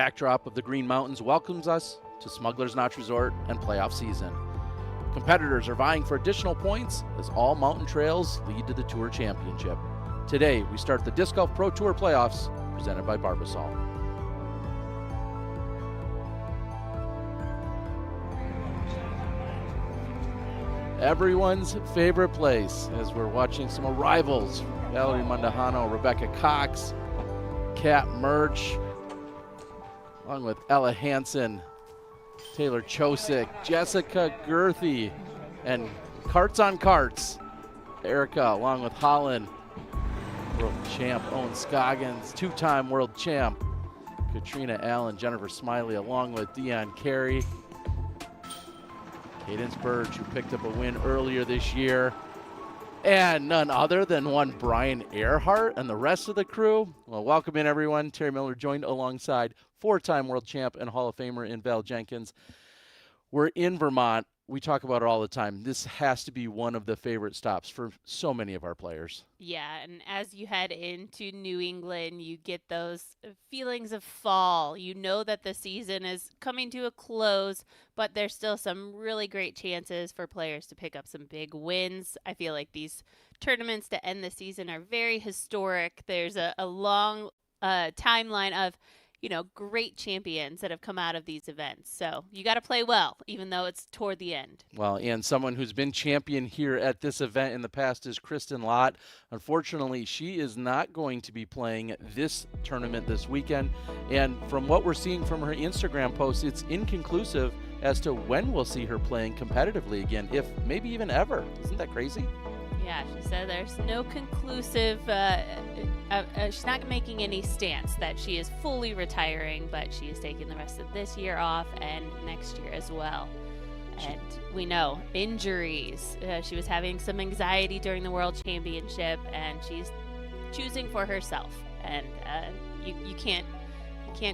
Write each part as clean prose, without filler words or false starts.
backdrop of the Green Mountains welcomes us to Smugglers Notch Resort and playoff season. Competitors are vying for additional points as all mountain trails lead to the Tour Championship. Today, we start the Disc Golf Pro Tour playoffs presented by Barbasol. Everyone's favorite place as we're watching some arrivals. Valerie Mondahano, Rebecca Cox, Kat Murch, along with Ella Hansen, Taylor Chosick, Jessica Gerthy, and Carts on Carts, Erica, along with Holland, world champ Owen Scoggins, two-time world champ Katrina Allen, Jennifer Smiley, along with Dion Carey, Cadence Burge, who picked up a win earlier this year, and none other than one Brian Earhart and the rest of the crew. Well, welcome in, everyone. Terry Miller joined alongside four-time world champ and Hall of Famer in Val Jenkins. We're in Vermont. We talk about it all the time. This has to be one of the favorite stops for so many of our players. Yeah, and as you head into New England, you get those feelings of fall. You know that the season is coming to a close, but there's still some really great chances for players to pick up some big wins. I feel like these tournaments to end the season are very historic. There's a long timeline of great champions that have come out of these events. So you got to play well, even though it's toward the end. Well, and someone who's been champion here at this event in the past is Kristen Lott. Unfortunately, she is not going to be playing this tournament this weekend. And from what we're seeing from her Instagram posts, it's inconclusive as to when we'll see her playing competitively again, if maybe even ever. Isn't that crazy? Yeah, she said there's no conclusive, she's not making any stance that she is fully retiring, but she is taking the rest of this year off and next year as well. And we know injuries. She was having some anxiety during the World Championship, and she's choosing for herself. And you can't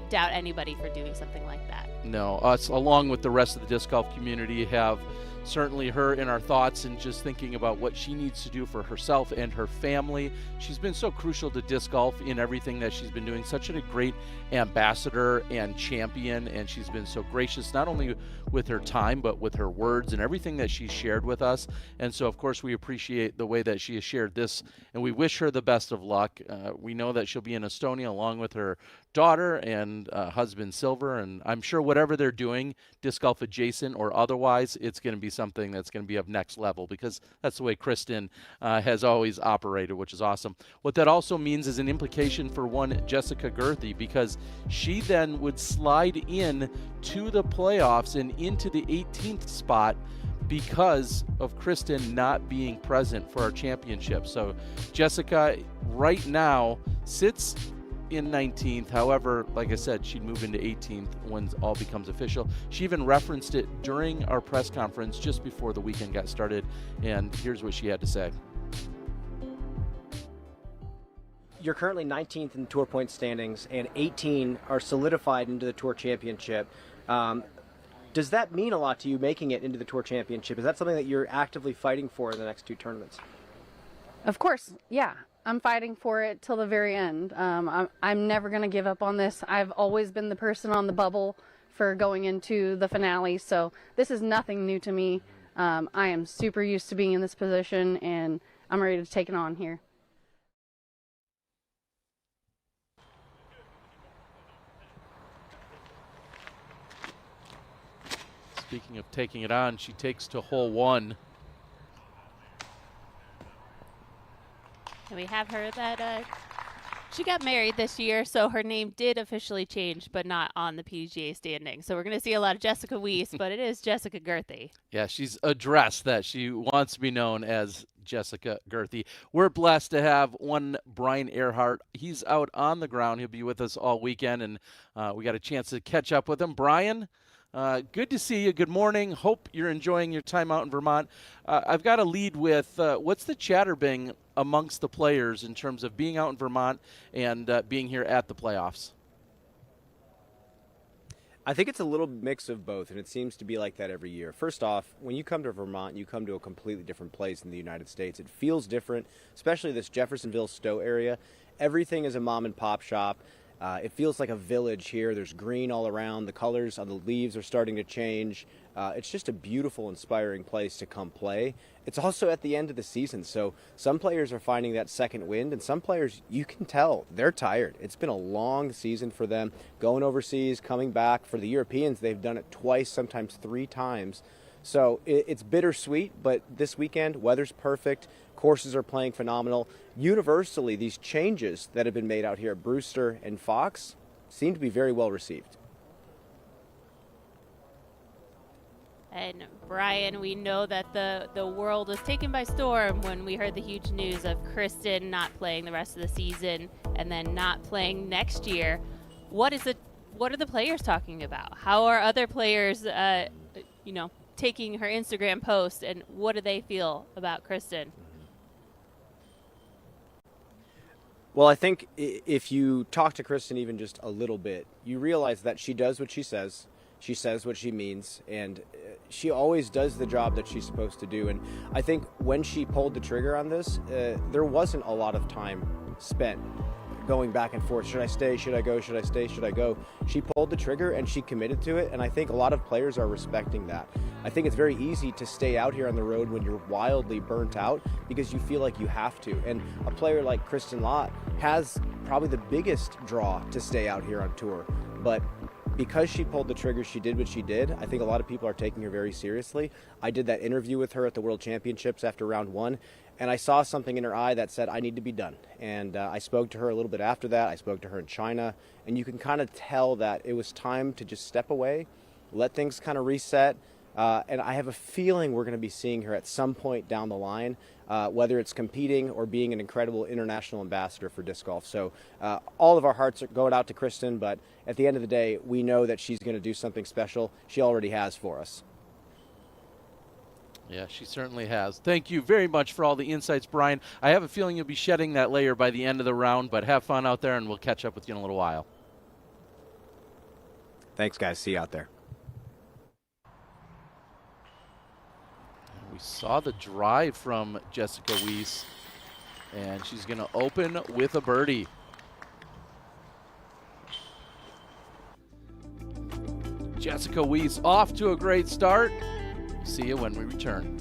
doubt anybody for doing something like that. No, us, along with the rest of the disc golf community, have certainly her in our thoughts and just thinking about what she needs to do for herself and her family. She's been so crucial to disc golf in everything that she's been doing, such a great ambassador and champion, and she's been so gracious not only with her time but with her words and everything that she's shared with us. And so of course we appreciate the way that she has shared this, and we wish her the best of luck. We know that she'll be in Estonia along with her daughter and husband Silver, and I'm sure whatever they're doing, disc golf adjacent or otherwise, it's going to be something that's going to be of next level, because that's the way Kristen has always operated, which is awesome. What that also means is an implication for one Jessica Gerthy, because she then would slide in to the playoffs and into the 18th spot because of Kristen not being present for our championship. So Jessica right now sits in 19th. However, like I said, she'd move into 18th when all becomes official. She even referenced it during our press conference just before the weekend got started, and here's what she had to say. You're currently 19th in Tour point standings, and 18 are solidified into the Tour Championship. Does that mean a lot to you, making it into the Tour Championship? Is that something that you're actively fighting for in the next two tournaments? Of course, yeah. I'm fighting for it till the very end. I'm never going to give up on this. I've always been the person on the bubble for going into the finale, so this is nothing new to me. I am super used to being in this position, and I'm ready to take it on here. Speaking of taking it on, she takes to hole one. And we have her that she got married this year, so her name did officially change, but not on the PGA standing. So we're going to see a lot of Jessica Weese, but it is Jessica Gerthy. Yeah, she's addressed that she wants to be known as Jessica Gerthy. We're blessed to have one Brian Earhart. He's out on the ground. He'll be with us all weekend, and we got a chance to catch up with him. Brian, good to see you. Good morning. Hope you're enjoying your time out in Vermont. I've got to lead with what's the chatter been amongst the players in terms of being out in Vermont and being here at the playoffs? I think it's a little mix of both, and it seems to be like that every year. First off, when you come to Vermont, you come to a completely different place in the United States. It feels different, especially this Jeffersonville, Stowe area. Everything is a mom and pop shop. It feels like a village here. There's green all around. The colors on the leaves are starting to change. It's just a beautiful, inspiring place to come play. It's also at the end of the season, so some players are finding that second wind, and some players, you can tell, they're tired. It's been a long season for them, going overseas, coming back. For the Europeans, they've done it twice, sometimes 3 times. So it's bittersweet, but this weekend, weather's perfect. Courses are playing phenomenal. Universally, these changes that have been made out here at Brewster and Fox seem to be very well received. And Brian, we know that the world was taken by storm when we heard the huge news of Kristen not playing the rest of the season and then not playing next year. What are the players talking about? How are other players, taking her Instagram post, and what do they feel about Kristen? Well, I think if you talk to Kristen even just a little bit, you realize that she does what she says what she means, and she always does the job that she's supposed to do. And I think when she pulled the trigger on this, there wasn't a lot of time spent going back and forth. Should I stay? Should I go? Should I stay? Should I go? She pulled the trigger and she committed to it, and I think a lot of players are respecting that. I think it's very easy to stay out here on the road when you're wildly burnt out because you feel like you have to. And a player like Kristen Lott has probably the biggest draw to stay out here on tour. But because she pulled the trigger, she did what she did. I think a lot of people are taking her very seriously. I did that interview with her at the World Championships after round 1, and I saw something in her eye that said, I need to be done. And I spoke to her a little bit after that. I spoke to her in China, and you can kind of tell that it was time to just step away, let things kind of reset. And I have a feeling we're going to be seeing her at some point down the line, whether it's competing or being an incredible international ambassador for disc golf. So all of our hearts are going out to Kristen, but at the end of the day, we know that she's going to do something special. She already has for us. Yeah, she certainly has. Thank you very much for all the insights, Brian. I have a feeling you'll be shedding that layer by the end of the round, but have fun out there, and we'll catch up with you in a little while. Thanks, guys. See you out there. We saw the drive from Jessica Weese, and she's going to open with a birdie. Jessica Weese off to a great start. See you when we return.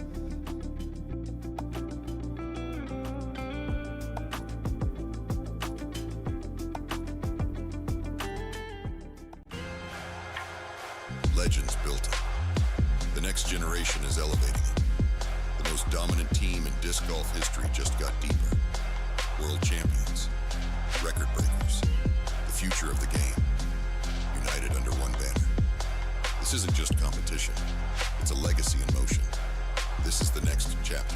Legends built it. The next generation is elevating it. The most dominant team in disc golf history just got deeper. World champions, record breakers, the future of the game, united under one banner. This isn't just competition, it's a legacy in motion. This is the next chapter.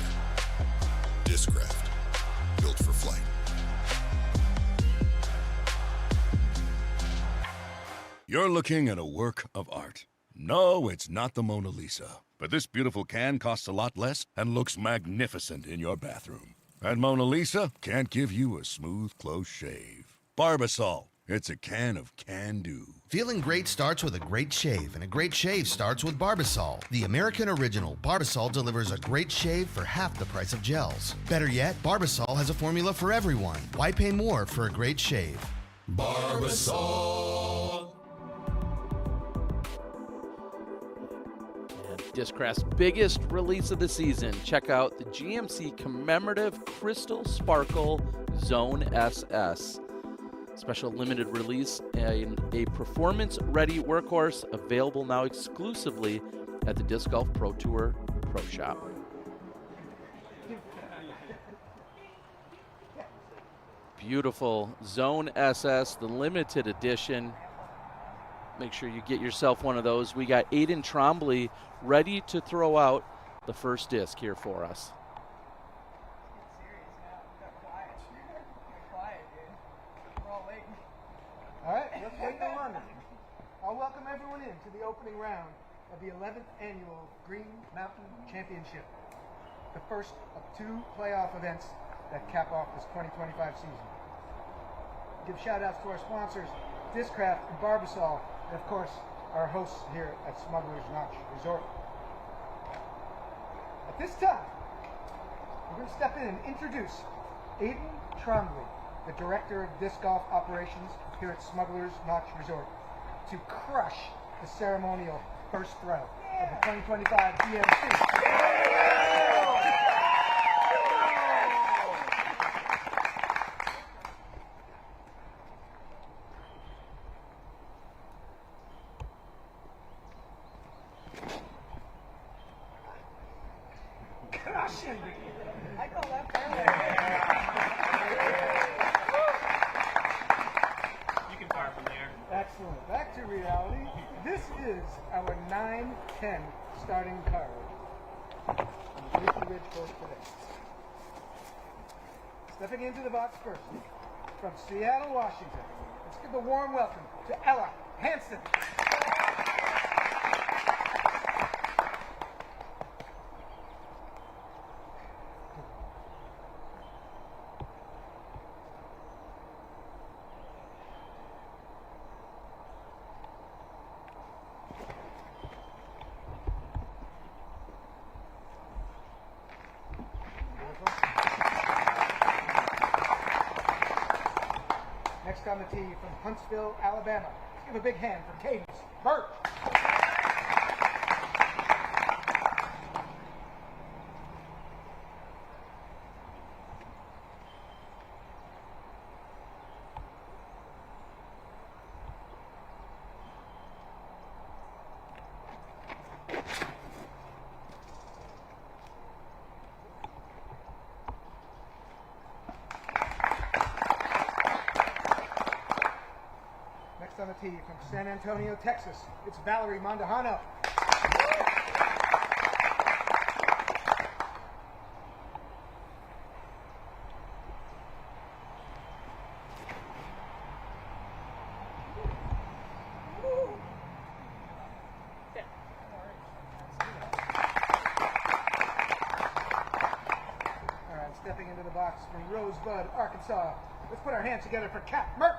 Discraft, built for flight. You're looking at a work of art. No, it's not the Mona Lisa. But this beautiful can costs a lot less and looks magnificent in your bathroom. And Mona Lisa can't give you a smooth, close shave. Barbasol. It's a can of can-do. Feeling great starts with a great shave, and a great shave starts with Barbasol. The American original, Barbasol delivers a great shave for half the price of gels. Better yet, Barbasol has a formula for everyone. Why pay more for a great shave? Barbasol. Discraft's biggest release of the season. Check out the GMC Commemorative Crystal Sparkle Zone SS. Special limited release and a performance-ready workhorse available now exclusively at the Disc Golf Pro Tour Pro Shop. Beautiful Zone SS, the limited edition. Make sure you get yourself one of those. We got Aiden Trombley ready to throw out the first disc here for us. All right, let's wait to London. I'll welcome everyone in to the opening round of the 11th annual Green Mountain Championship, the first of 2 playoff events that cap off this 2025 season. Give shout outs to our sponsors, Discraft and Barbasol, and of course, our hosts here at Smugglers Notch Resort. At this time, we're going to step in and introduce Aiden Trombley, the Director of Disc Golf Operations here at Smugglers Notch Resort to crush the ceremonial first throw of the 2025 DMC. Crushing! I call that fair. You can fire from there. Excellent. Back to reality. This is our 9-10 starting card on the Leafy Ridge court today. Stepping into the box first, from Seattle, Washington, let's give a warm welcome to Ella Hansen. Next on the tee from Huntsville, Alabama. Let's give a big hand for Cadence Birch. On the tee from San Antonio, Texas, it's Valerie Mondahano. All right, stepping into the box from Rosebud, Arkansas. Let's put our hands together for Kat Murch.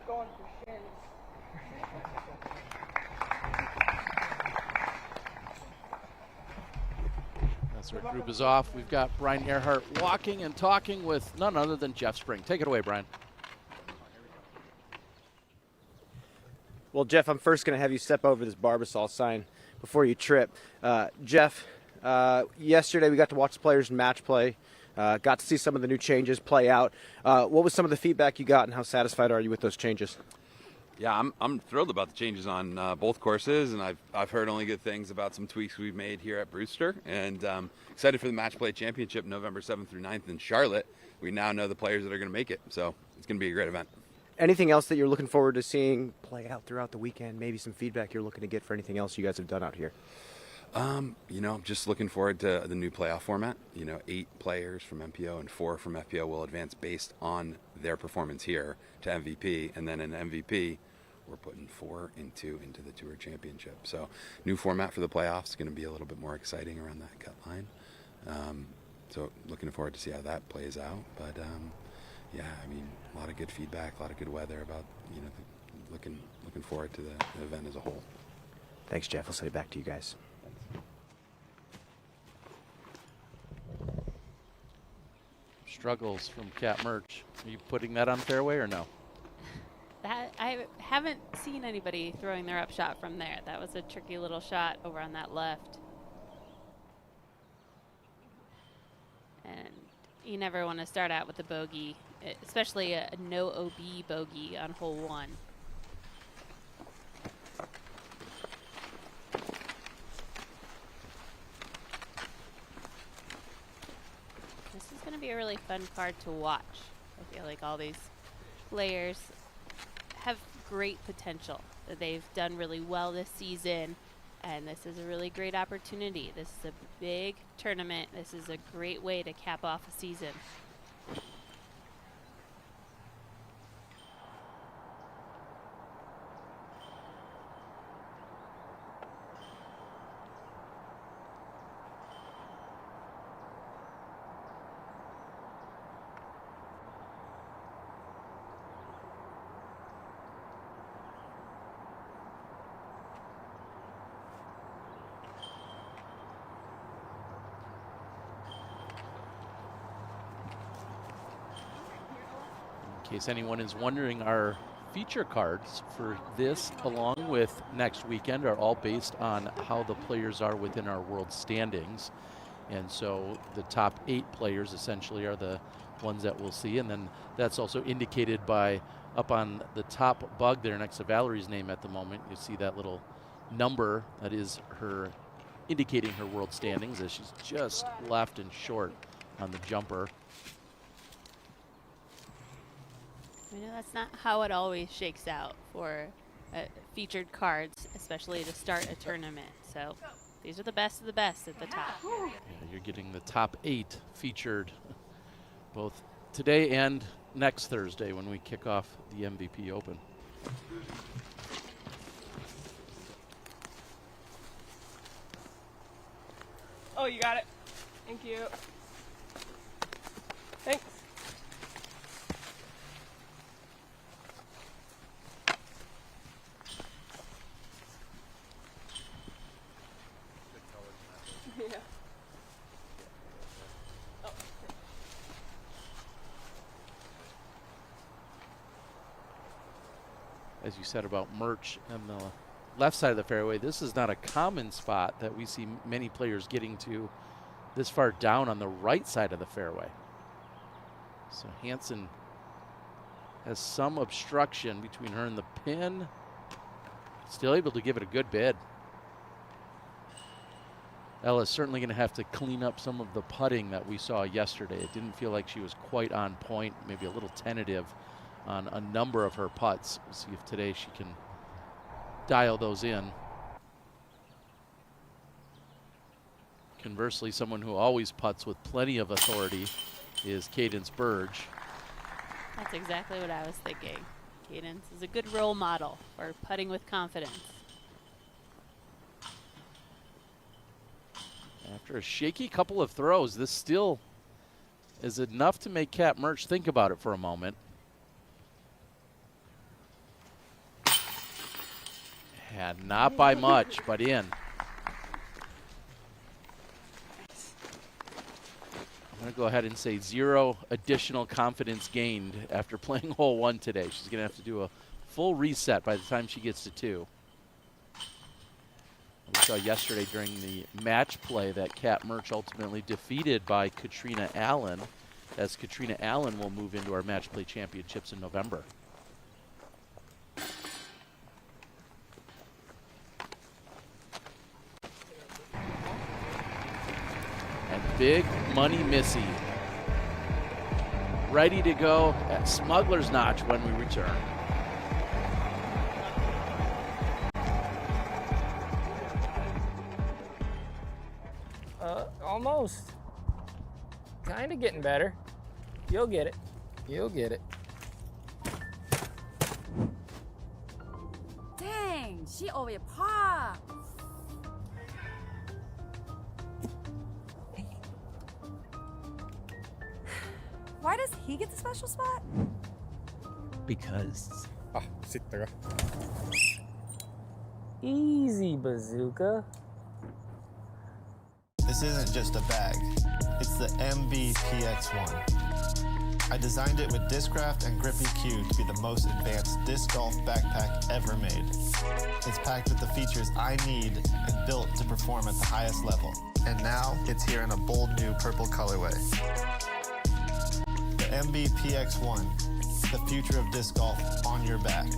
Going for shins. That's our group is off. We've got Brian Earhart walking and talking with none other than Jeff Spring. Take it away, Brian. Well, Jeff, I'm first going to have you step over this Barbasol sign before you trip. Jeff, yesterday we got to watch the players in match play. Got to see some of the new changes play out. What was some of the feedback you got, and how satisfied are you with those changes? Yeah, I'm thrilled about the changes on both courses, and I've heard only good things about some tweaks we've made here at Brewster, and excited for the Match Play Championship November 7th through 9th in Charlotte. We now know the players that are going to make it, so it's going to be a great event. Anything else that you're looking forward to seeing play out throughout the weekend? Maybe some feedback you're looking to get for anything else you guys have done out here? Just looking forward to the new playoff format. 8 players from MPO and 4 from FPO will advance based on their performance here to MVP, and then in MVP, we're putting 4 into the Tour Championship. So, new format for the playoffs is going to be a little bit more exciting around that cut line. So, looking forward to see how that plays out. But a lot of good feedback, a lot of good weather about looking forward to the event as a whole. Thanks, Jeff. I'll send it back to you guys. Struggles from Kat Murch. Are you putting that on fairway or no? I haven't seen anybody throwing their up shot from there. That was a tricky little shot over on that left. And you never want to start out with a bogey, especially a no OB bogey on hole 1. This is going to be a really fun card to watch. I feel like all these players have great potential. They've done really well this season, and this is a really great opportunity. This is a big tournament. This is a great way to cap off a season. case anyone is wondering, our feature cards for this, along with next weekend, are all based on how the players are within our world standings. And so the top 8 players essentially are the ones that we'll see. And then that's also indicated by up on the top bug there next to Valerie's name at the moment. You see that little number that is her indicating her world standings, as she's just left and short on the jumper. I know that's not how it always shakes out for featured cards, especially to start a tournament. So these are the best of the best at the top. Yeah, you're getting the top 8 featured both today and next Thursday when we kick off the MVP Open. Oh, you got it. Thank you. Thanks. Yeah. Oh. As you said about Murch and the left side of the fairway, this is not a common spot that we see many players getting to this far down on the right side of the fairway. So Hansen has some obstruction between her and the pin. Still able to give it a good bid. Ella's certainly going to have to clean up some of the putting that we saw yesterday. It didn't feel like she was quite on point, maybe a little tentative on a number of her putts. We'll see if today she can dial those in. Conversely, someone who always putts with plenty of authority is Cadence Burge. That's exactly what I was thinking. Cadence is a good role model for putting with confidence. After a shaky couple of throws, this still is enough to make Kat Murch think about it for a moment. And not by much, but in. I'm going to go ahead and say 0 additional confidence gained after playing hole 1 today. She's going to have to do a full reset by the time she gets to 2. We saw yesterday during the match play that Kat Murch ultimately defeated by Katrina Allen, as Katrina Allen will move into our match play championships in November. And big money Missy ready to go at Smugglers Notch when we return. Almost. Kind of getting better. You'll get it. You'll get it. Dang, she over your par. Why does he get the special spot? Because. Sit there. Easy, bazooka. This isn't just a bag, it's the MVPX1. I designed it with Discraft and Grippy Q to be the most advanced disc golf backpack ever made. It's packed with the features I need and built to perform at the highest level. And now it's here in a bold new purple colorway. The MVPX1, the future of disc golf on your back.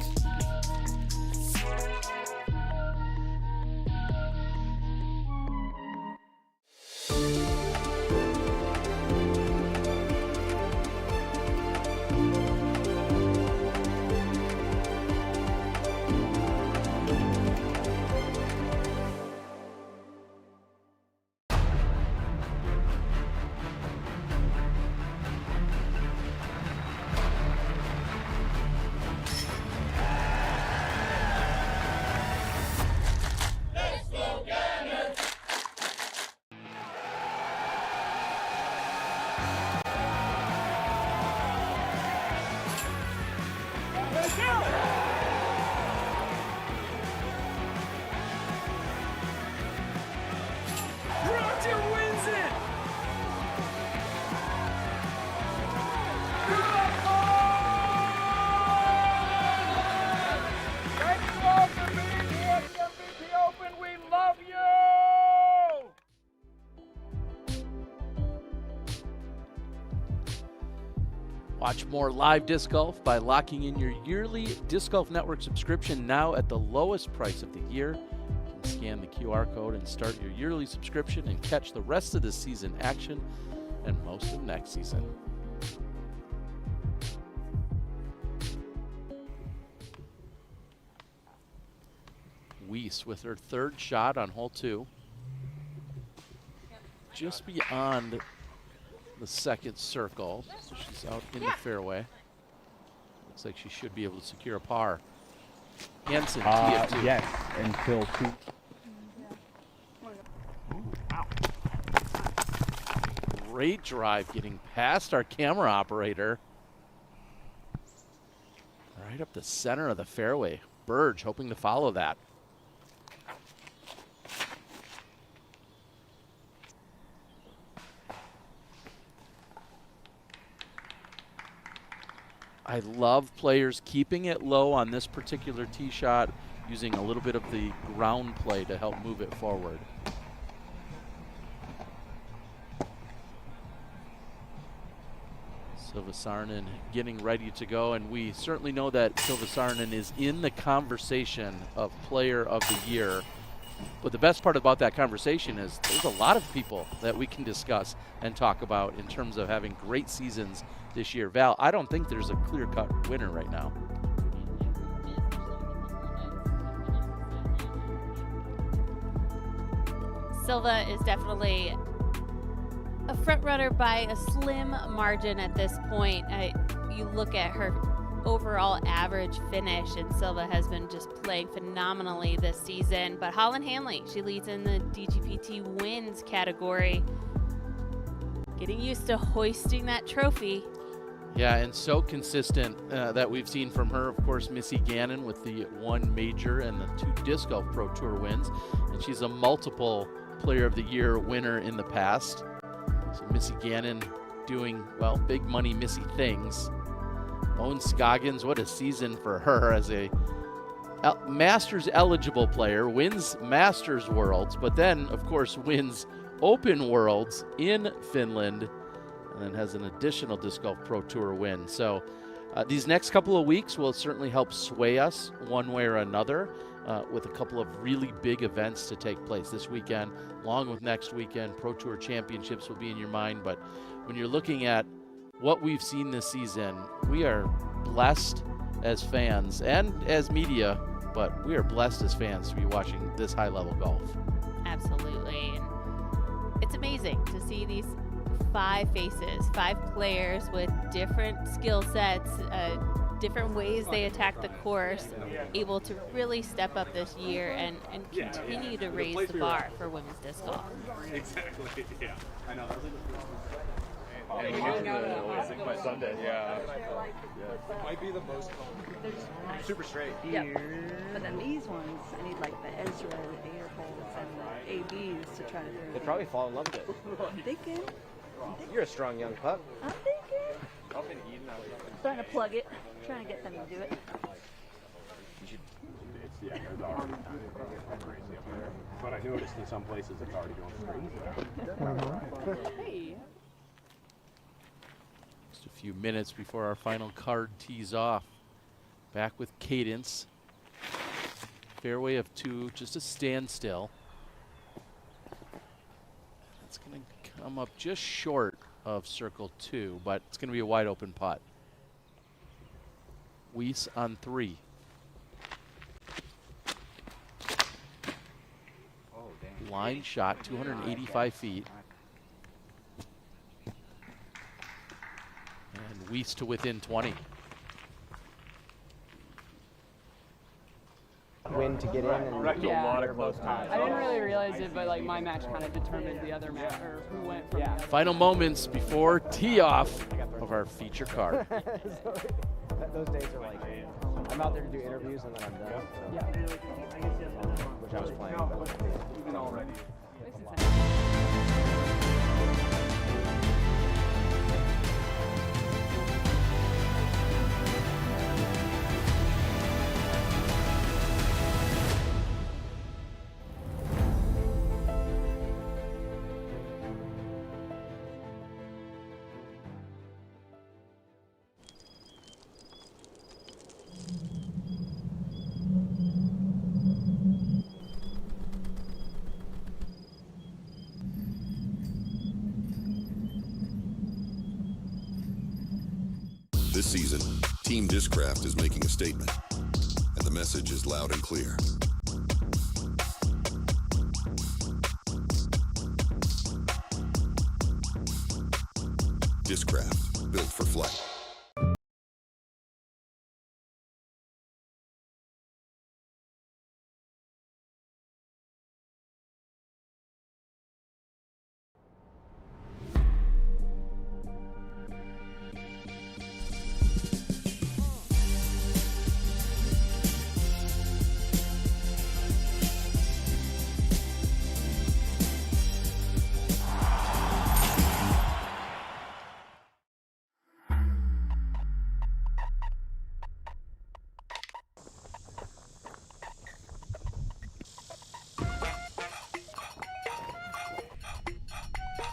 Watch more live disc golf by locking in your yearly Disc Golf Network subscription now at the lowest price of the year. You can scan the QR code and start your yearly subscription and catch the rest of the season action and most of next season. Weese with her third shot on hole 2. Just beyond the second circle. So she's out in the fairway. Looks like she should be able to secure a par. Hansen, tee it 2. Yes, until 2. Great drive getting past our camera operator. Right up the center of the fairway. Burge hoping to follow that. I love players keeping it low on this particular tee shot, using a little bit of the ground play to help move it forward. Silva Saarinen getting ready to go, and we certainly know that Silva Saarinen is in the conversation of Player of the Year. But the best part about that conversation is there's a lot of people that we can discuss and talk about in terms of having great seasons this year. Val, I don't think there's a clear-cut winner right now. Silva is definitely a front runner by a slim margin at this point. You look at her overall average finish, and Silva has been just playing phenomenally this season. But Holland Hanley, she leads in the DGPT wins category. Getting used to hoisting that trophy. Yeah, and so consistent that we've seen from her. Of course, Missy Gannon with the 1 major and the 2 Disc Golf Pro Tour wins. And she's a multiple Player of the Year winner in the past. So Missy Gannon doing, well, big money Missy things. Owen Scoggins, what a season for her as a Masters eligible player, wins Masters Worlds, but then, of course, wins Open Worlds in Finland, and then has an additional Disc Golf Pro Tour win. So these next couple of weeks will certainly help sway us one way or another with a couple of really big events to take place this weekend, along with next weekend. Pro Tour Championships will be in your mind, but when you're looking at what we've seen this season, we are blessed as fans and as media, but we are blessed as fans to be watching this high-level golf. Absolutely. And it's amazing to see these 5 faces, 5 players with different skill sets, different ways they attack the course, able to really step up this year and continue to raise the bar for women's disc golf. Exactly, yeah. I know. And we get to the Sunday. Yeah. Might be the most super straight. Yep. But then these ones, I need like the Ezra, the air holes, and the ABs to try to do. They'd probably fall in love with it. I'm thinking. You're a strong young pup. I'm thinking. Trying to plug it. Trying to get them to do it. Yeah, there's already crazy up there. But I noticed in some places it's already going crazy. Hey. Just a few minutes before our final card tees off. Back with Cadence. Fairway of 2, just a standstill. That's going to come up just short of circle 2, but it's going to be a wide open putt. Weese on 3. Line shot, 285 feet. And Weese to within 20. Win to get in. And Yeah. A lot of close times. I didn't really realize it, but like my match kind of determined the other match, or who went from the other. Final moments before tee off of our feature card. Those days are like, I'm out there to do interviews and then I'm done. Yeah. Which I was playing. Even already. This season, Team Discraft is making a statement, and the message is loud and clear. Discraft, built for flight.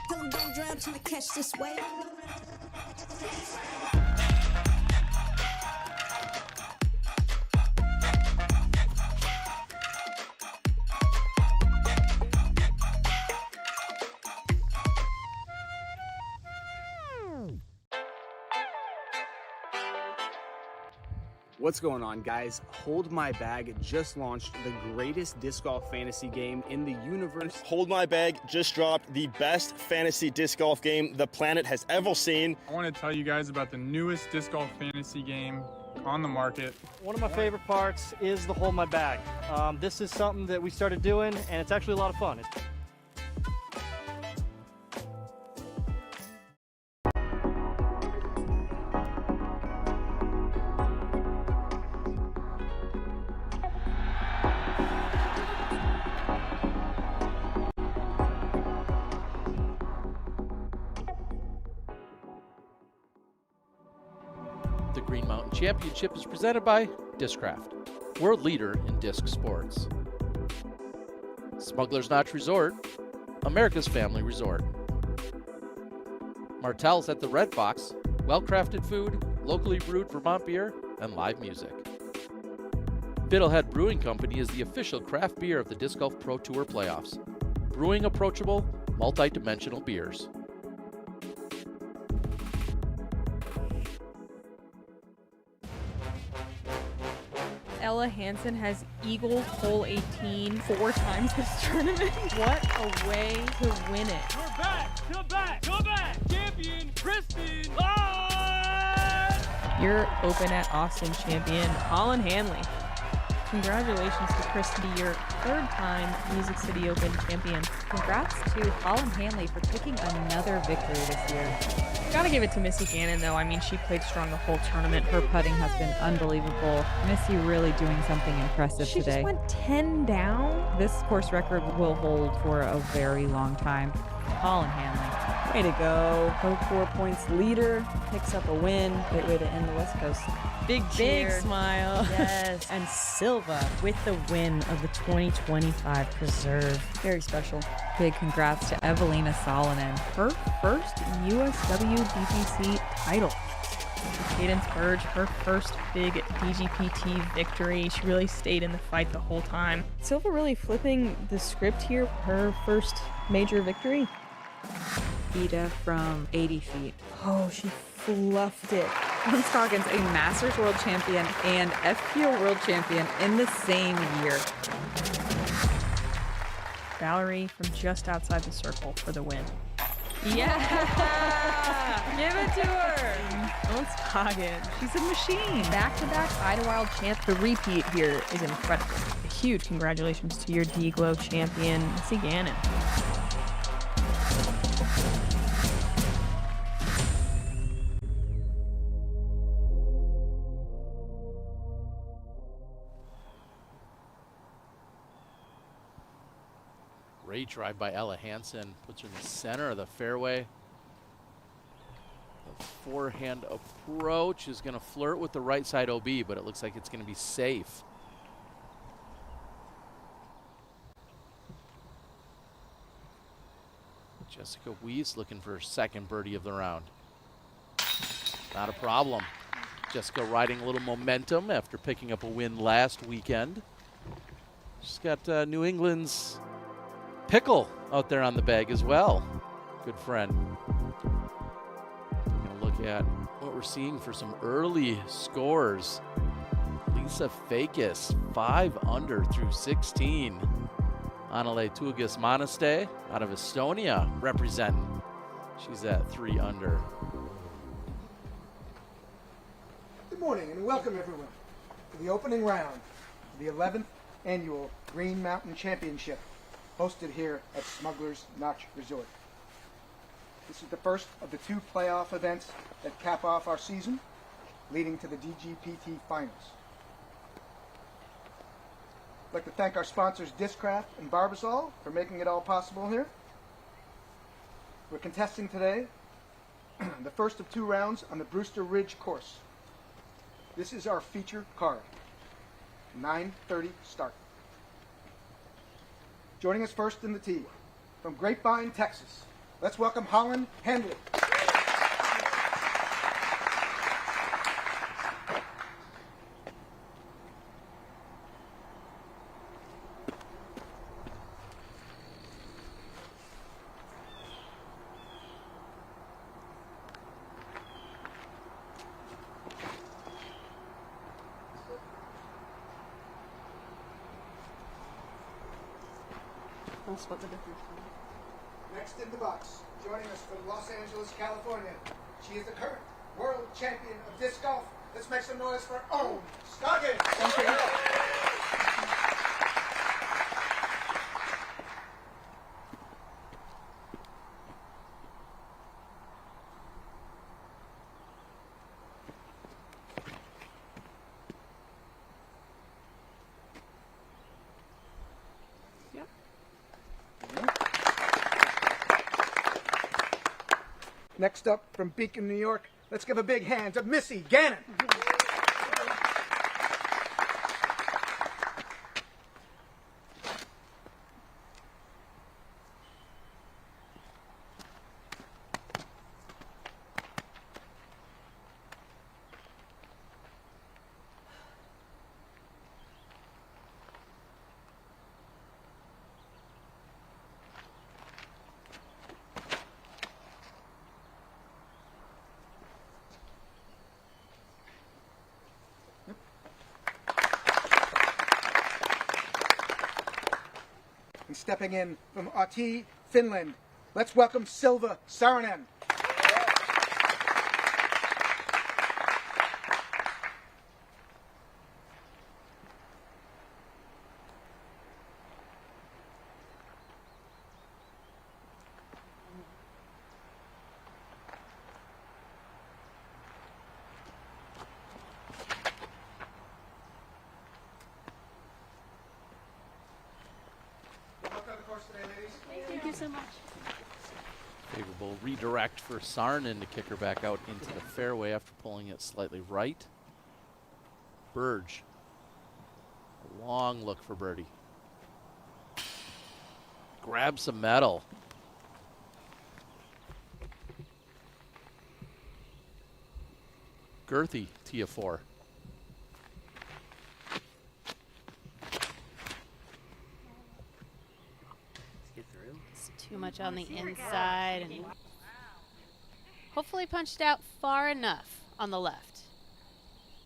Don't drown till I catch this wave. What's going on, guys? Hold My Bag just launched the greatest disc golf fantasy game in the universe. Hold My Bag just dropped the best fantasy disc golf game the planet has ever seen. I want to tell you guys about the newest disc golf fantasy game on the market. One of my favorite parts is the Hold My Bag. This is something that we started doing, and it's actually a lot of fun. The Green Mountain Championship is presented by Discraft, world leader in disc sports. Smugglers Notch Resort, America's family resort. Martell's at the Red Fox, well-crafted food, locally brewed Vermont beer, and live music. Fiddlehead Brewing Company is the official craft beer of the Disc Golf Pro Tour playoffs, brewing approachable, multi-dimensional beers. Ella Hansen has eagled hole 18 4 times this tournament. What a way to win it. We're back! Come back! Come back! Champion Kristen! Your Open at Austin champion, Colin Hanley. Congratulations to Chris to be your 3rd time Music City Open champion. Congrats to Colin Hanley for picking another victory this year. Gotta give it to Missy Gannon, though. I mean, she played strong the whole tournament. Her putting has been unbelievable. Missy really doing something impressive She today. just went 10 down. This course record will hold for a very long time. Colin Hanley. Way to go. Pro 4 points leader picks up a win. Great way to end the West Coast. Big cheer. smile. Yes. And Silva with the win of the 2025 Preserve. Very special. Big congrats to Evelina Salonen. Her first USWDPC title. Cadence Burge, her first big DGPT victory. She really stayed in the fight the whole time. Silva really flipping the script here. Her first major victory. Ida from 80 feet. Oh, she fluffed it. Tom Scoggins, a Masters World Champion and FPO World Champion in the same year. Valerie from just outside the circle for the win. Yeah! Give it to her! Tom Scoggins. She's a machine. Back-to-back Idlewild champ. The repeat here is incredible. A huge congratulations to your D-Glow champion, Missy Gannon. Great drive by Ella Hansen, puts her in the center of the fairway. The forehand approach is going to flirt with the right side OB, but it looks like it's going to be safe. Jessica Weese looking for her 2nd birdie of the round. Not a problem. Jessica riding a little momentum after picking up a win last weekend. She's got New England's Pickle out there on the bag as well. Good friend. I'm going to look at what what we're seeing for some early scores. Lisa Fakis, 5 under through 16. Anale Tugas Monaste out of Estonia representing. She's at 3 under. Good morning and welcome everyone to the opening round of the 11th annual Green Mountain Championship hosted here at Smugglers Notch Resort. This is the first of the 2 playoff events that cap off our season, leading to the DGPT Finals. I'd like to thank our sponsors Discraft and Barbasol for making it all possible here. We're contesting today the first of 2 rounds on the Brewster Ridge course. This is our feature card. 9:30 start. Joining us first in the tee, from Grapevine, Texas, let's welcome Holland Handley. I'll split the difference. Next in the box, joining us from Los Angeles, California, she is the current world champion of disc golf. Let's make some noise for Owen Scoggins. Next up from Beacon, New York, let's give a big hand to Missy Gannon. And stepping in from Ahti, Finland, let's welcome Silva Saarinen. Thank you so much. Favorable redirect for Saarinen to kick her back out into the fairway after pulling it slightly right. Burge. A long look for birdie. Grab some metal. Girthy, Tia 4. Too much on the inside and hopefully punched out far enough on the left.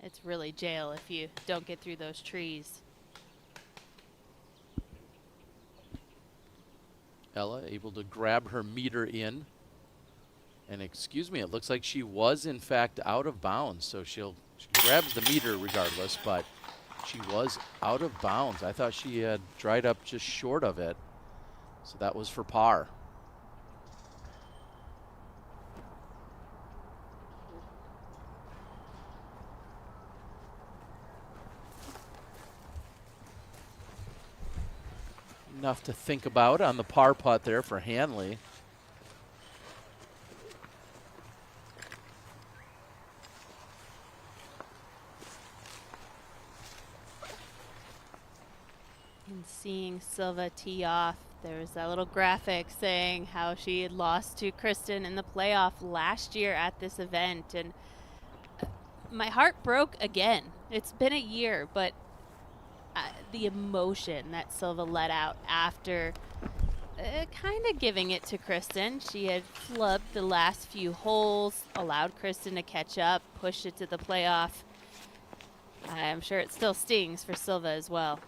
It's really jail if you don't get through those trees. Ella able to grab her meter in. And excuse me, it looks like she was in fact out of bounds. So she grabs the meter regardless, but she was out of bounds. I thought she had dried up just short of it. So that was for par. Enough to think about on the par putt there for Hanley. And seeing Silva tee off, there was that little graphic saying how she had lost to Kristen in the playoff last year at this event. And my heart broke again. It's been a year, but the emotion that Silva let out after kind of giving it to Kristen. She had flubbed the last few holes, allowed Kristen to catch up, pushed it to the playoff. I'm sure it still stings for Silva as well.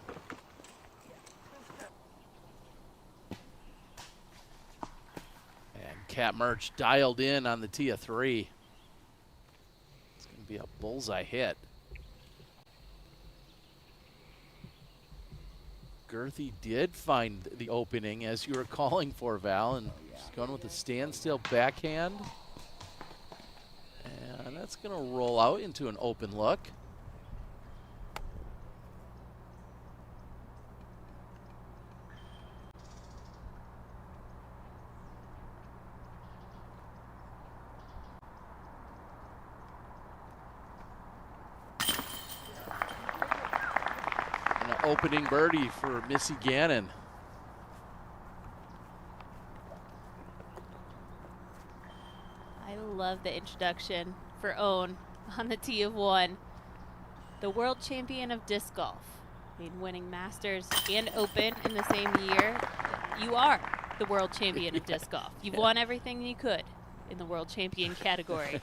And Cat Merch dialed in on the tee of 3. It's going to be a bullseye hit. Girthy did find the opening as you were calling for, Val, and she's going with a standstill backhand. And that's going to roll out into an open look. Opening birdie for Missy Gannon. I love the introduction for Owen on the tee of 1. The world champion of disc golf. I mean, winning Masters and Open in the same year. You are the world champion of disc golf. You've won everything you could in the world champion category.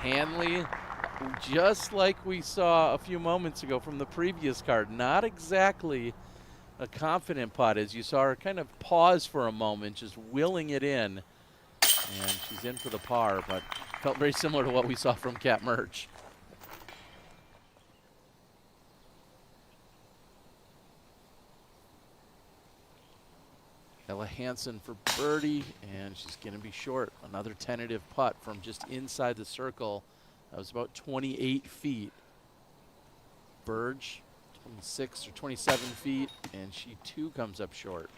Hanley, just like we saw a few moments ago from the previous card, not exactly a confident putt, as you saw her kind of pause for a moment, just willing it in. And she's in for the par, but felt very similar to what we saw from Cat Merch. Ella Hansen for birdie, and she's going to be short. Another tentative putt from just inside the circle. That was about 28 feet. Burge, 26 or 27 feet, and she too comes up short.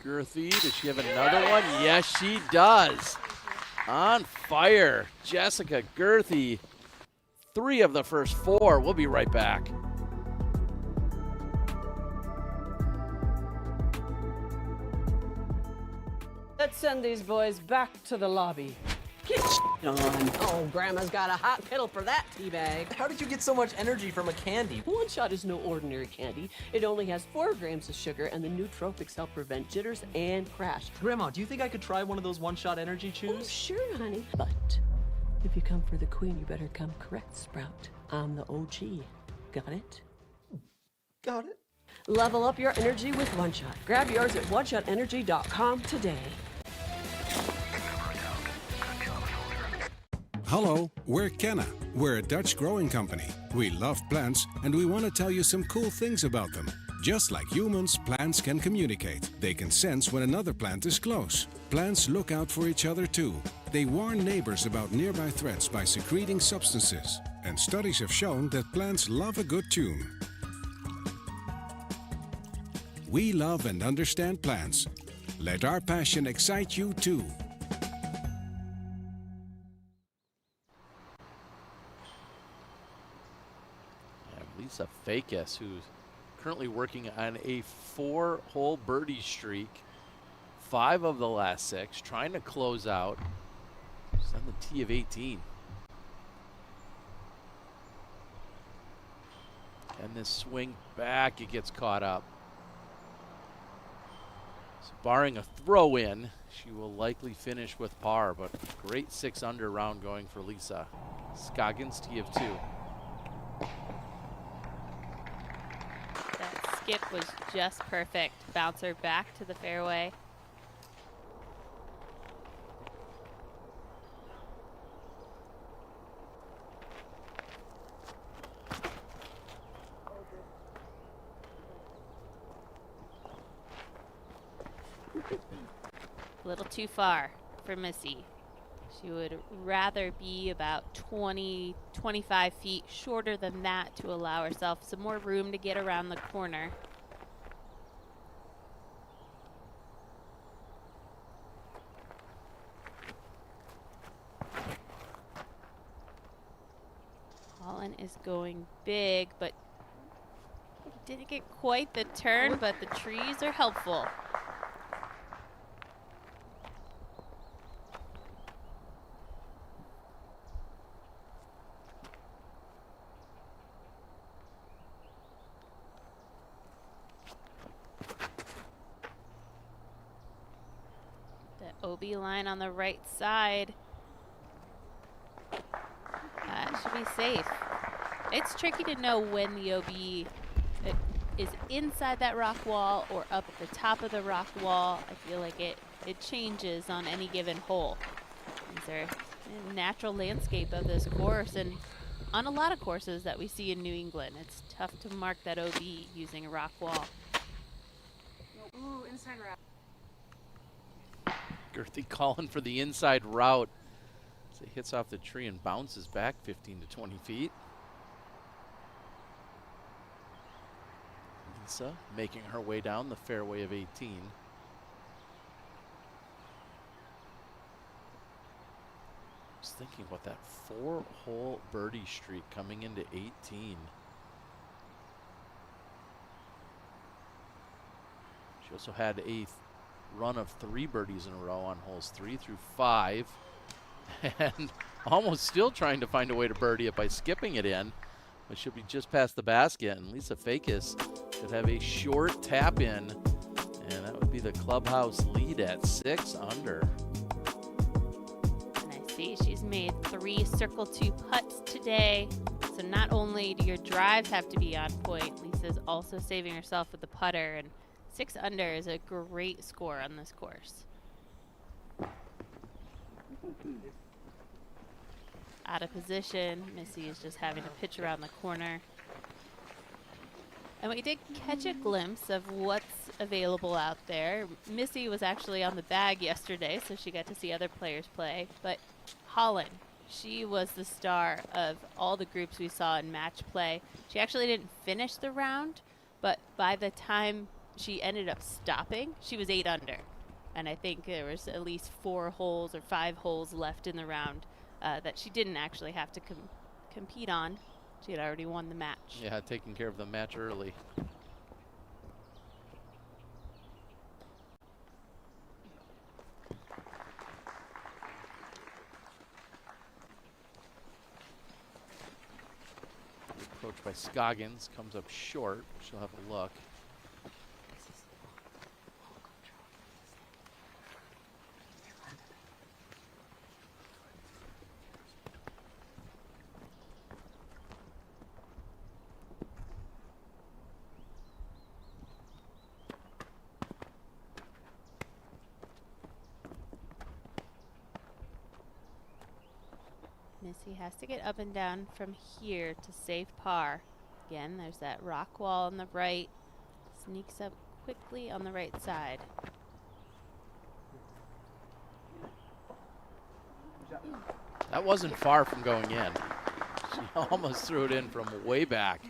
Girthy, does she have another one? Yes, she does. On fire, Jessica Girthy. 3 of the first 4. We'll be right back. Let's send these boys back to the lobby. Get on. Oh, Grandma's got a hot kettle for that teabag. How did you get so much energy from a candy? One Shot is no ordinary candy. It only has 4 grams of sugar, and the nootropics help prevent jitters and crash. Grandma, do you think I could try one of those One Shot energy chews? Oh, sure, honey. But if you come for the queen, you better come correct, Sprout. I'm the OG. Got it? Got it. Level up your energy with One Shot. Grab yours at oneshotenergy.com today. Hello, we're Kenna. We're a Dutch growing company. We love plants and we want to tell you some cool things about them. Just like humans, plants can communicate. They can sense when another plant is close. Plants look out for each other too. They warn neighbors about nearby threats by secreting substances. And studies have shown that plants love a good tune. We love and understand plants. Let our passion excite you too. Lisa Fakis, who's currently working on a 4-hole birdie streak, 5 of the last 6, trying to close out. She's on the tee of 18. And this swing back, it gets caught up. So barring a throw in, she will likely finish with par, but great 6-under round going for Lisa. Scoggins, tee of 2. Skip was just perfect. Bouncer back to the fairway. A little too far for Missy. She would rather be about 20, 25 feet shorter than that to allow herself some more room to get around the corner. One is going big, but didn't get quite the turn, but the trees are helpful. The OB line on the right side. Should be safe. It's tricky to know when the OB is inside that rock wall or up at the top of the rock wall. I feel like it changes on any given hole. These are the natural landscape of this course, and on a lot of courses that we see in New England, it's tough to mark that OB using a rock wall. Ooh, inside route. Girthy calling for the inside route. As it hits off the tree and bounces back 15 to 20 feet. Lisa making her way down the fairway of 18. Just thinking about that 4-hole birdie streak coming into 18. She also had a run of 3 birdies in a row on holes 3 through 5. And almost still trying to find a way to birdie it by skipping it in. But she'll be just past the basket, and Lisa Fakis should have a short tap in, and that would be the clubhouse lead at 6 under. And I see she's made 3 circle 2 putts today. So not only do your drives have to be on point, Lisa's also saving herself with the putter, and 6 under is a great score on this course. Out of position, Missy is just having to pitch around the corner. And we did catch a glimpse of what's available out there. Missy was actually on the bag yesterday, so she got to see other players play. But Holland, she was the star of all the groups we saw in match play. She actually didn't finish the round, but by the time she ended up stopping, she was 8 under. And I think there was at least 4 holes or 5 holes left in the round that she didn't actually have to compete on. She had already won the match. Yeah, taking care of the match early. Approach by Scoggins comes up short. She'll have a look. Missy has to get up and down from here to save par. Again, there's that rock wall on the right. Sneaks up quickly on the right side. That wasn't far from going in. She almost threw it in from way back.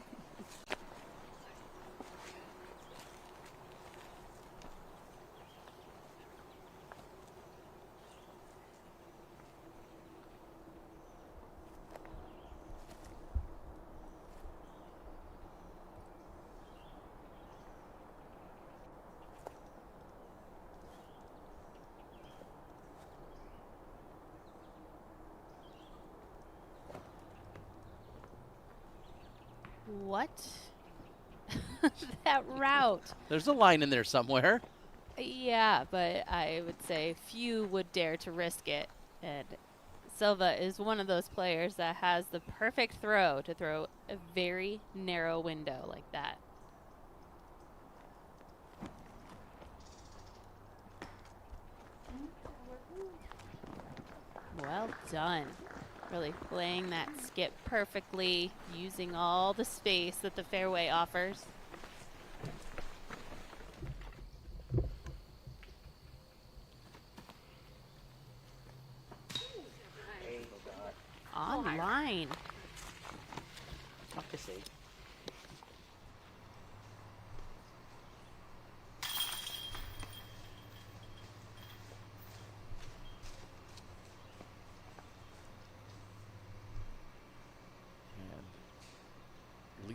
What? That route. There's a line in there somewhere. Yeah, but I would say few would dare to risk it. And Silva is one of those players that has the perfect throw to throw a very narrow window like that. Well done. Really playing that skip perfectly, using all the space that the fairway offers. Online. Tough to see.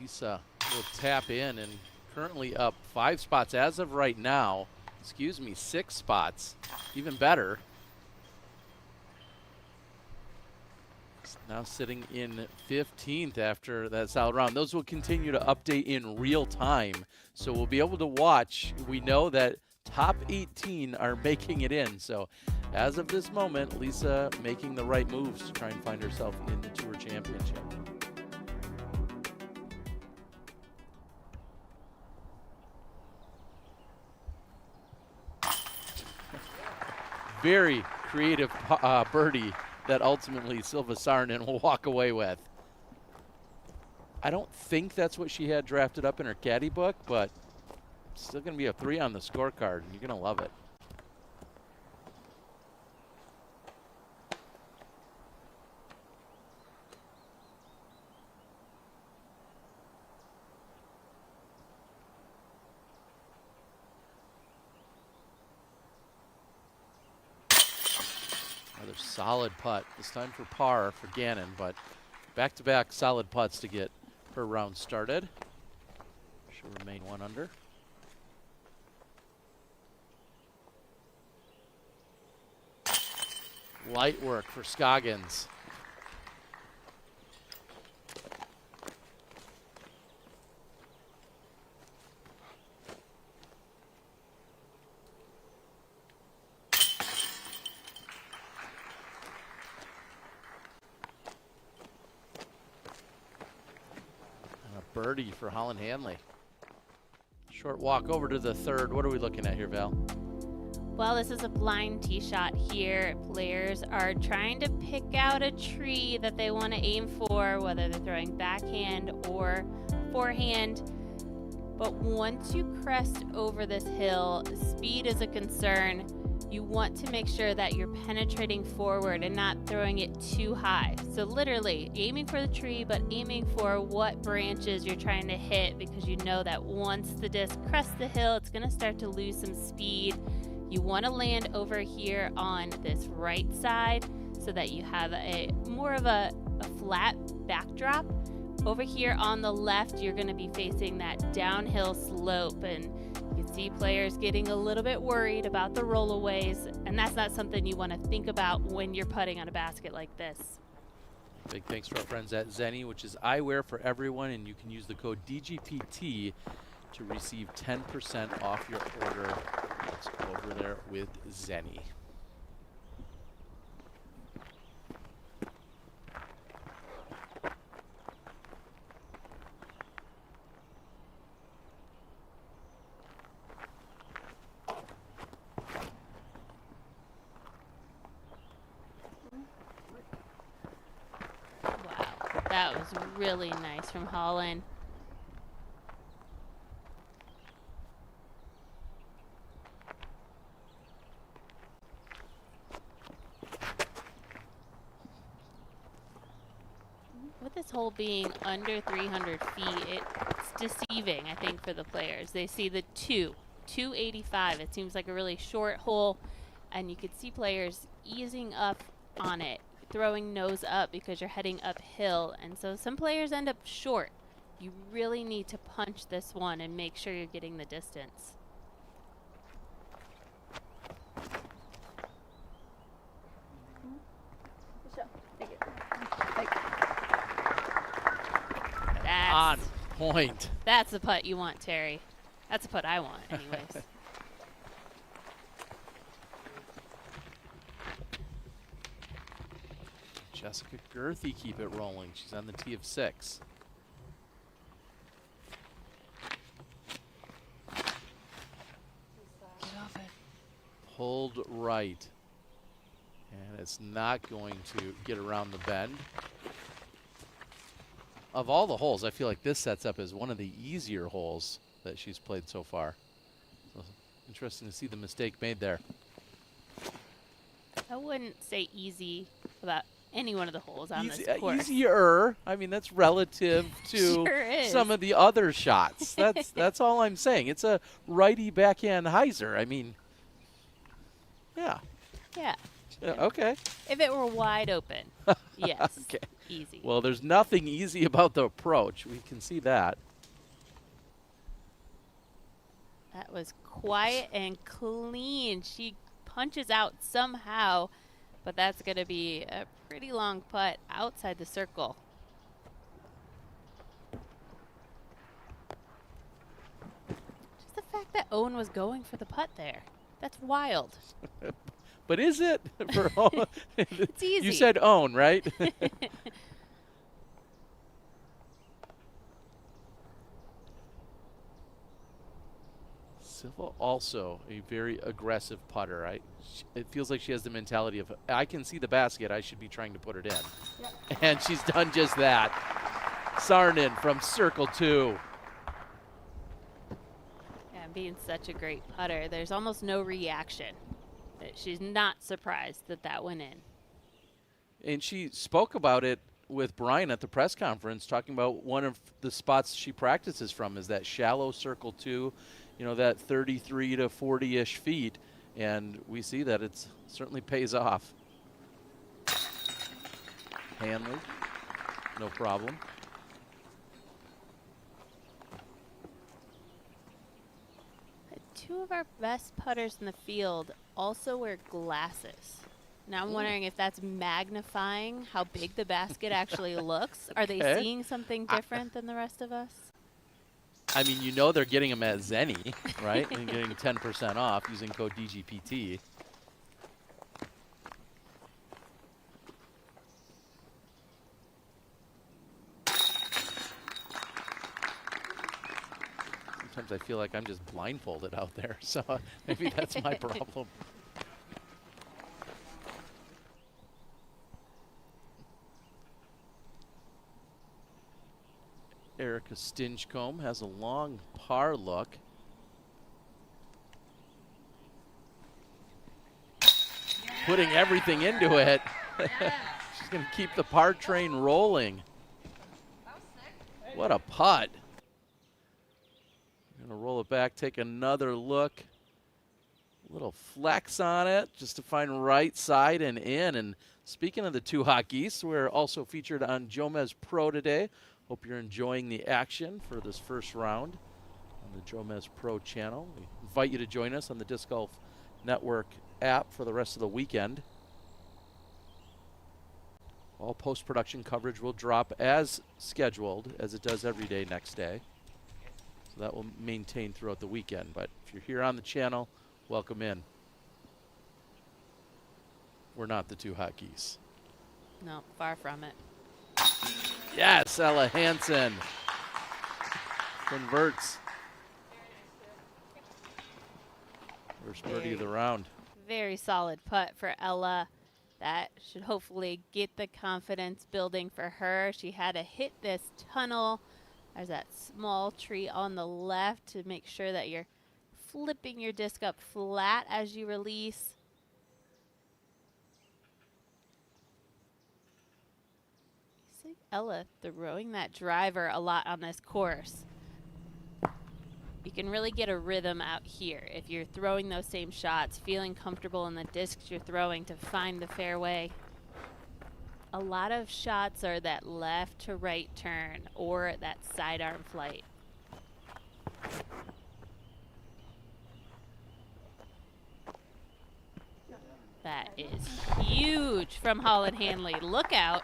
Lisa will tap in and currently up 5 spots as of right now. Excuse me, 6 spots. Even better. Now sitting in 15th after that solid round. Those will continue to update in real time, so we'll be able to watch. We know that top 18 are making it in, so as of this moment, Lisa making the right moves to try and find herself in the Tour Championship. Very creative birdie that ultimately Silva Saarinen will walk away with. I don't think that's what she had drafted up in her caddy book, but still going to be a 3 on the scorecard, and you're going to love it. Another solid putt, this time for par for Gannon, but back-to-back solid putts to get her round started. She'll remain 1 under. Light work for Scoggins. Birdie for Holland Hanley. Short walk over to the 3rd. What are we looking at here, Val? Well, this is a blind tee shot here. Players are trying to pick out a tree that they want to aim for, whether they're throwing backhand or forehand. But once you crest over this hill, speed is a concern. You want to make sure that you're penetrating forward and not throwing it too high. So literally aiming for the tree, but aiming for what branches you're trying to hit, because you know that once the disc crests the hill, it's going to start to lose some speed. You want to land over here on this right side so that you have a more of a flat backdrop. Over here on the left, you're going to be facing that downhill slope, and you can see players getting a little bit worried about the rollaways, and that's not something you want to think about when you're putting on a basket like this. Big thanks to our friends at Zenny, which is eyewear for everyone, and you can use the code DGPT to receive 10% off your order. Let's go over there with Zenny. That was really nice from Holland. With this hole being under 300 feet, it's deceiving, I think, for the players. They see the 285. It seems like a really short hole, and you could see players easing up on it, throwing nose up because you're heading uphill, and so some players end up short. You really need to punch this one and make sure you're getting the distance. That's on point. That's the putt you want, Terry. That's the putt I want, anyways. Jessica Gerthy keep it rolling. She's on the tee of 6. Pulled right. And it's not going to get around the bend. Of all the holes, I feel like this sets up as one of the easier holes that she's played so far. So interesting to see the mistake made there. I wouldn't say easy about any one of the holes on this course. Easier. I mean, that's relative to some of the other shots. That's all I'm saying. It's a righty backhand hyzer. I mean, yeah. Yeah. Okay. If it were wide open. Yes. Okay. Easy. Well, there's nothing easy about the approach. We can see that. That was quiet and clean. She punches out somehow, but that's going to be a pretty long putt outside the circle. Just the fact that Owen was going for the putt there. That's wild. But is it? For Owen? It's easy. You said Owen, right? Silva also a very aggressive putter. It feels like she has the mentality of, I can see the basket, I should be trying to put it in. Yep. And she's done just that. Sarnen from circle 2. Yeah, being such a great putter, there's almost no reaction. She's not surprised that that went in. And she spoke about it with Brian at the press conference, talking about one of the spots she practices from is that shallow circle 2, that 33 to 40-ish feet. And we see that it certainly pays off. Hanley, no problem. Two of our best putters in the field also wear glasses. Now I'm wondering if that's magnifying how big the basket actually looks. Are they seeing something different than the rest of us? I mean, they're getting them at Zenny, right? And getting 10% off using code DGPT. Sometimes I feel like I'm just blindfolded out there, so maybe that's my problem. Erica Stinchcombe has a long par look. Putting everything into it. She's going to keep the par train rolling. What a putt. Going to roll it back, take another look. A little flex on it just to find right side and in. And speaking of the 2 hot geese, we're also featured on JomezPro today. Hope you're enjoying the action for this first round on the JomezPro channel. We invite you to join us on the Disc Golf Network app for the rest of the weekend. All post-production coverage will drop as scheduled, as it does every day next day. So that will maintain throughout the weekend. But if you're here on the channel, welcome in. We're not the 2 hot geese. No, far from it. Yes, Ella Hansen converts. First birdie of the round. Very solid putt for Ella. That should hopefully get the confidence building for her. She had to hit this tunnel. There's that small tree on the left to make sure that you're flipping your disc up flat as you release. Ella throwing that driver a lot on this course. You can really get a rhythm out here if you're throwing those same shots, feeling comfortable in the discs you're throwing to find the fairway. A lot of shots are that left to right turn or that sidearm flight. That is huge from Holland Hanley. Look out.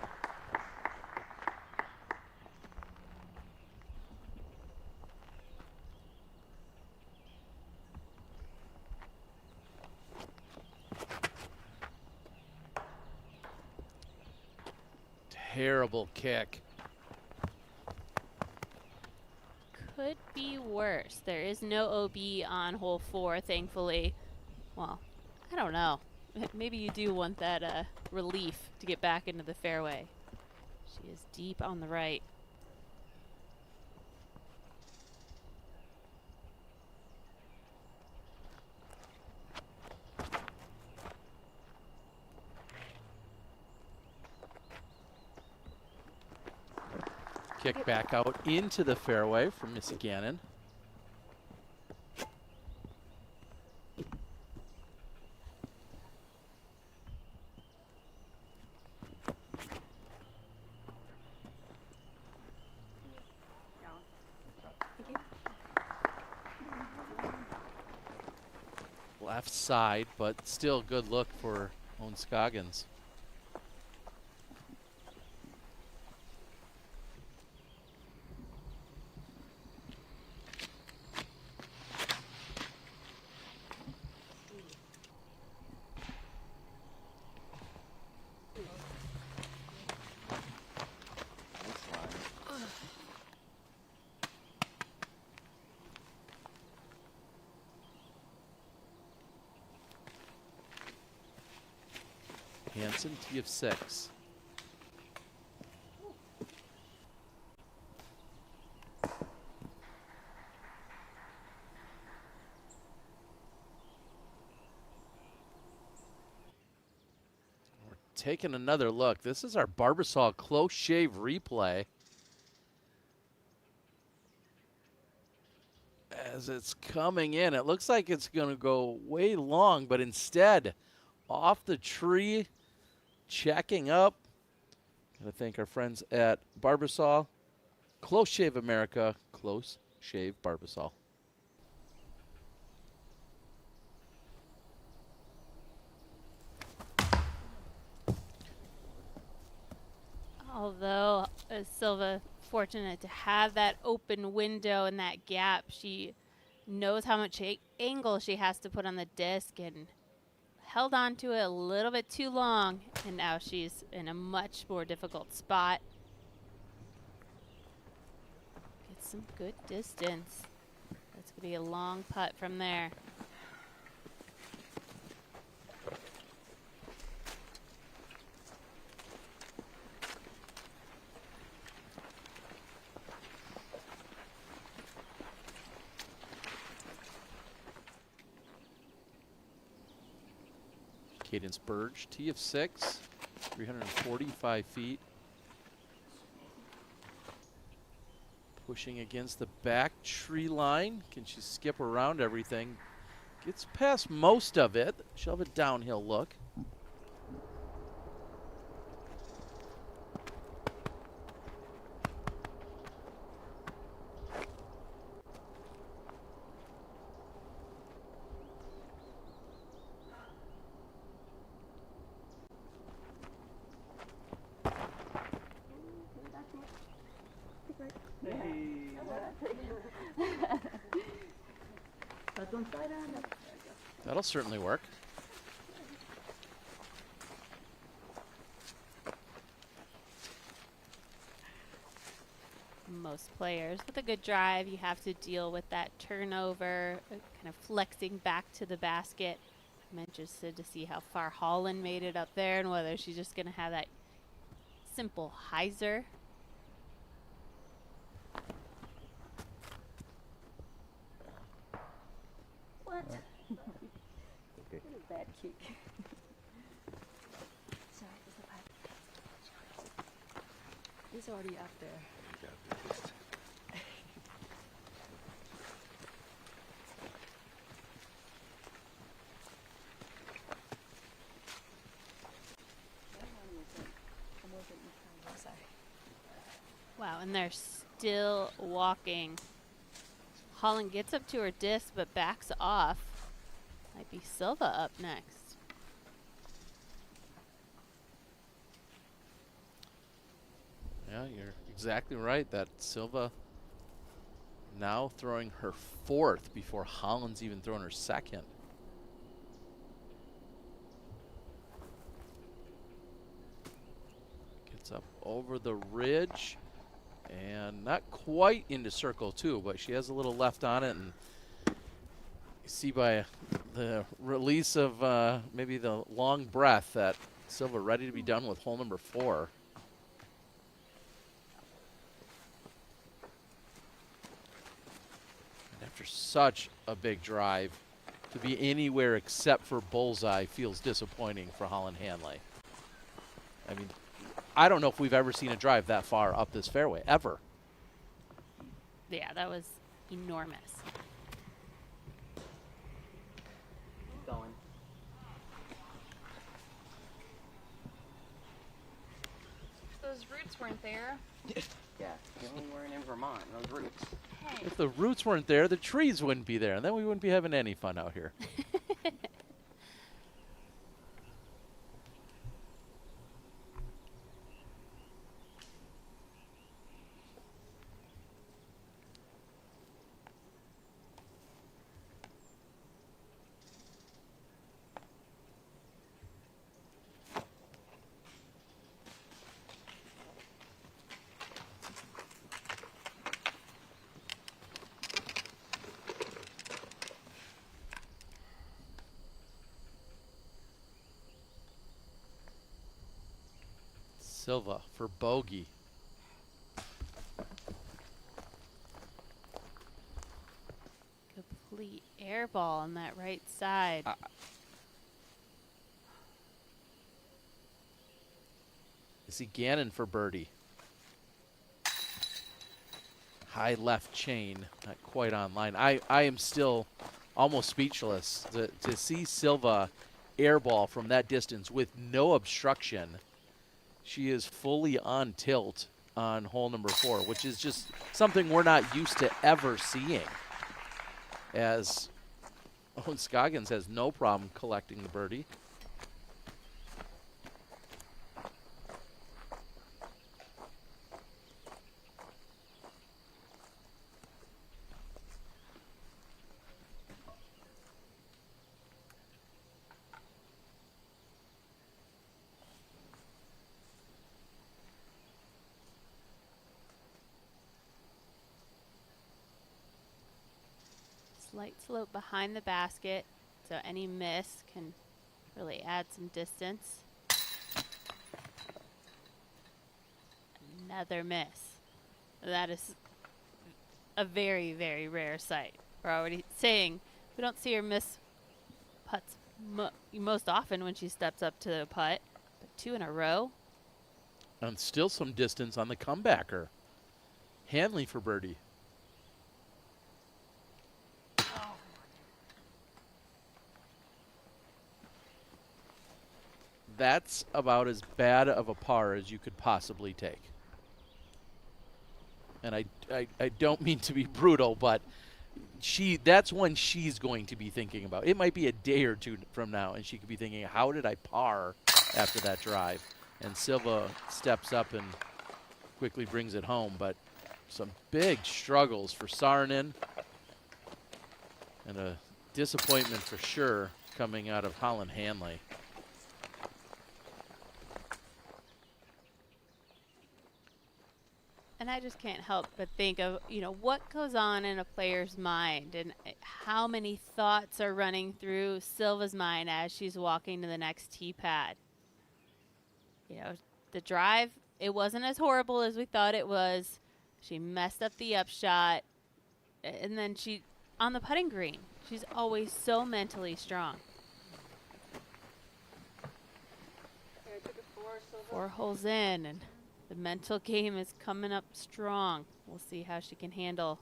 Terrible kick. Could be worse. There is no OB on hole 4, thankfully. Well, I don't know. Maybe you do want that relief to get back into the fairway. She is deep on the right. Kick back out into the fairway for Missy Gannon. left side, but still good look for Owen Scoggins. Hansen, tee of 6. We're taking another look. This is our Barbasol close shave replay. As it's coming in, it looks like it's going to go way long, but instead, off the tree, checking up. Gotta thank our friends at Barbasol. Close Shave America, Close Shave Barbasol. Although Silva fortunate to have that open window and that gap, she knows how much angle she has to put on the disc and held on to it a little bit too long, and now she's in a much more difficult spot. Get some good distance. That's going to be a long putt from there. Cadence Burge, tee of 6, 345 feet. Pushing against the back tree line. Can she skip around everything? Gets past most of it. She'll have a downhill look. That'll certainly work. Most players with a good drive, you have to deal with that turnover, kind of flexing back to the basket. I'm interested to see how far Holland made it up there and whether she's just going to have that simple hyzer. What? What a bad kick. Sorry, it's a pipe. It's already up there. Wow, and they're still walking. Holland gets up to her disc but backs off. Might be Silva up next. Yeah, you're exactly right. That Silva now throwing her 4th before Holland's even thrown her 2nd. Gets up over the ridge and not quite into circle 2, but she has a little left on it, and you see by the release of maybe the long breath that Silva ready to be done with hole number 4. And after such a big drive, to be anywhere except for bullseye feels disappointing for Holland Hanley. I mean, I don't know if we've ever seen a drive that far up this fairway, ever. Yeah, that was enormous. Going. Those roots weren't there. Yeah, we weren't in Vermont, those roots. If the roots weren't there, the trees wouldn't be there, and then we wouldn't be having any fun out here. Silva for bogey. Complete air ball on that right side. I see Gannon for birdie. High left chain, not quite online. I am still almost speechless to see Silva airball from that distance with no obstruction. She is fully on tilt on hole number 4, which is just something we're not used to ever seeing. As Scoggins has no problem collecting the birdie. Slight slope behind the basket, so any miss can really add some distance. Another miss. That is a very, very rare sight. We're already saying we don't see her miss putts most often when she steps up to the putt, but 2 in a row. And still some distance on the comebacker. Hanley for birdie. That's about as bad of a par as you could possibly take. And I don't mean to be brutal, but that's when she's going to be thinking about. It might be a day or two from now, and she could be thinking, how did I par after that drive? And Silva steps up and quickly brings it home, but some big struggles for Saarinen. And a disappointment for sure coming out of Holland Hanley. And I just can't help but think of, what goes on in a player's mind and how many thoughts are running through Silva's mind as she's walking to the next tee pad. The drive, it wasn't as horrible as we thought it was. She messed up the upshot. And then on the putting green, she's always so mentally strong. 4 holes in, and the mental game is coming up strong. We'll see how she can handle.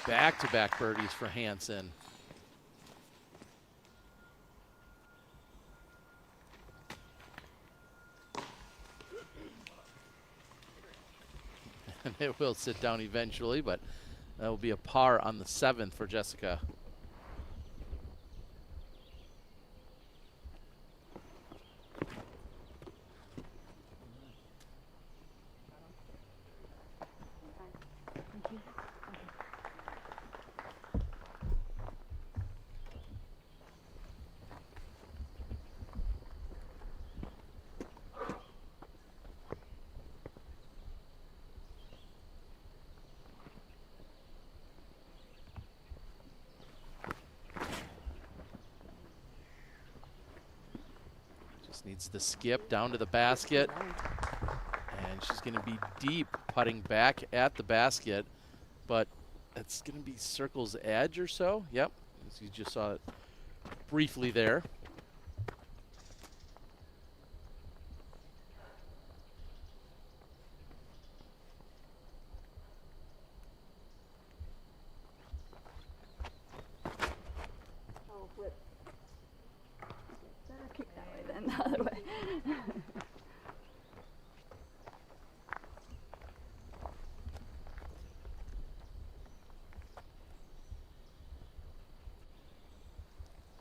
Back-to-back birdies for Hansen. And it will sit down eventually, but that will be a par on the 7th for Jessica. Needs the skip down to the basket. And she's going to be deep putting back at the basket. But it's going to be circle's edge or so. Yep. As you just saw it briefly there.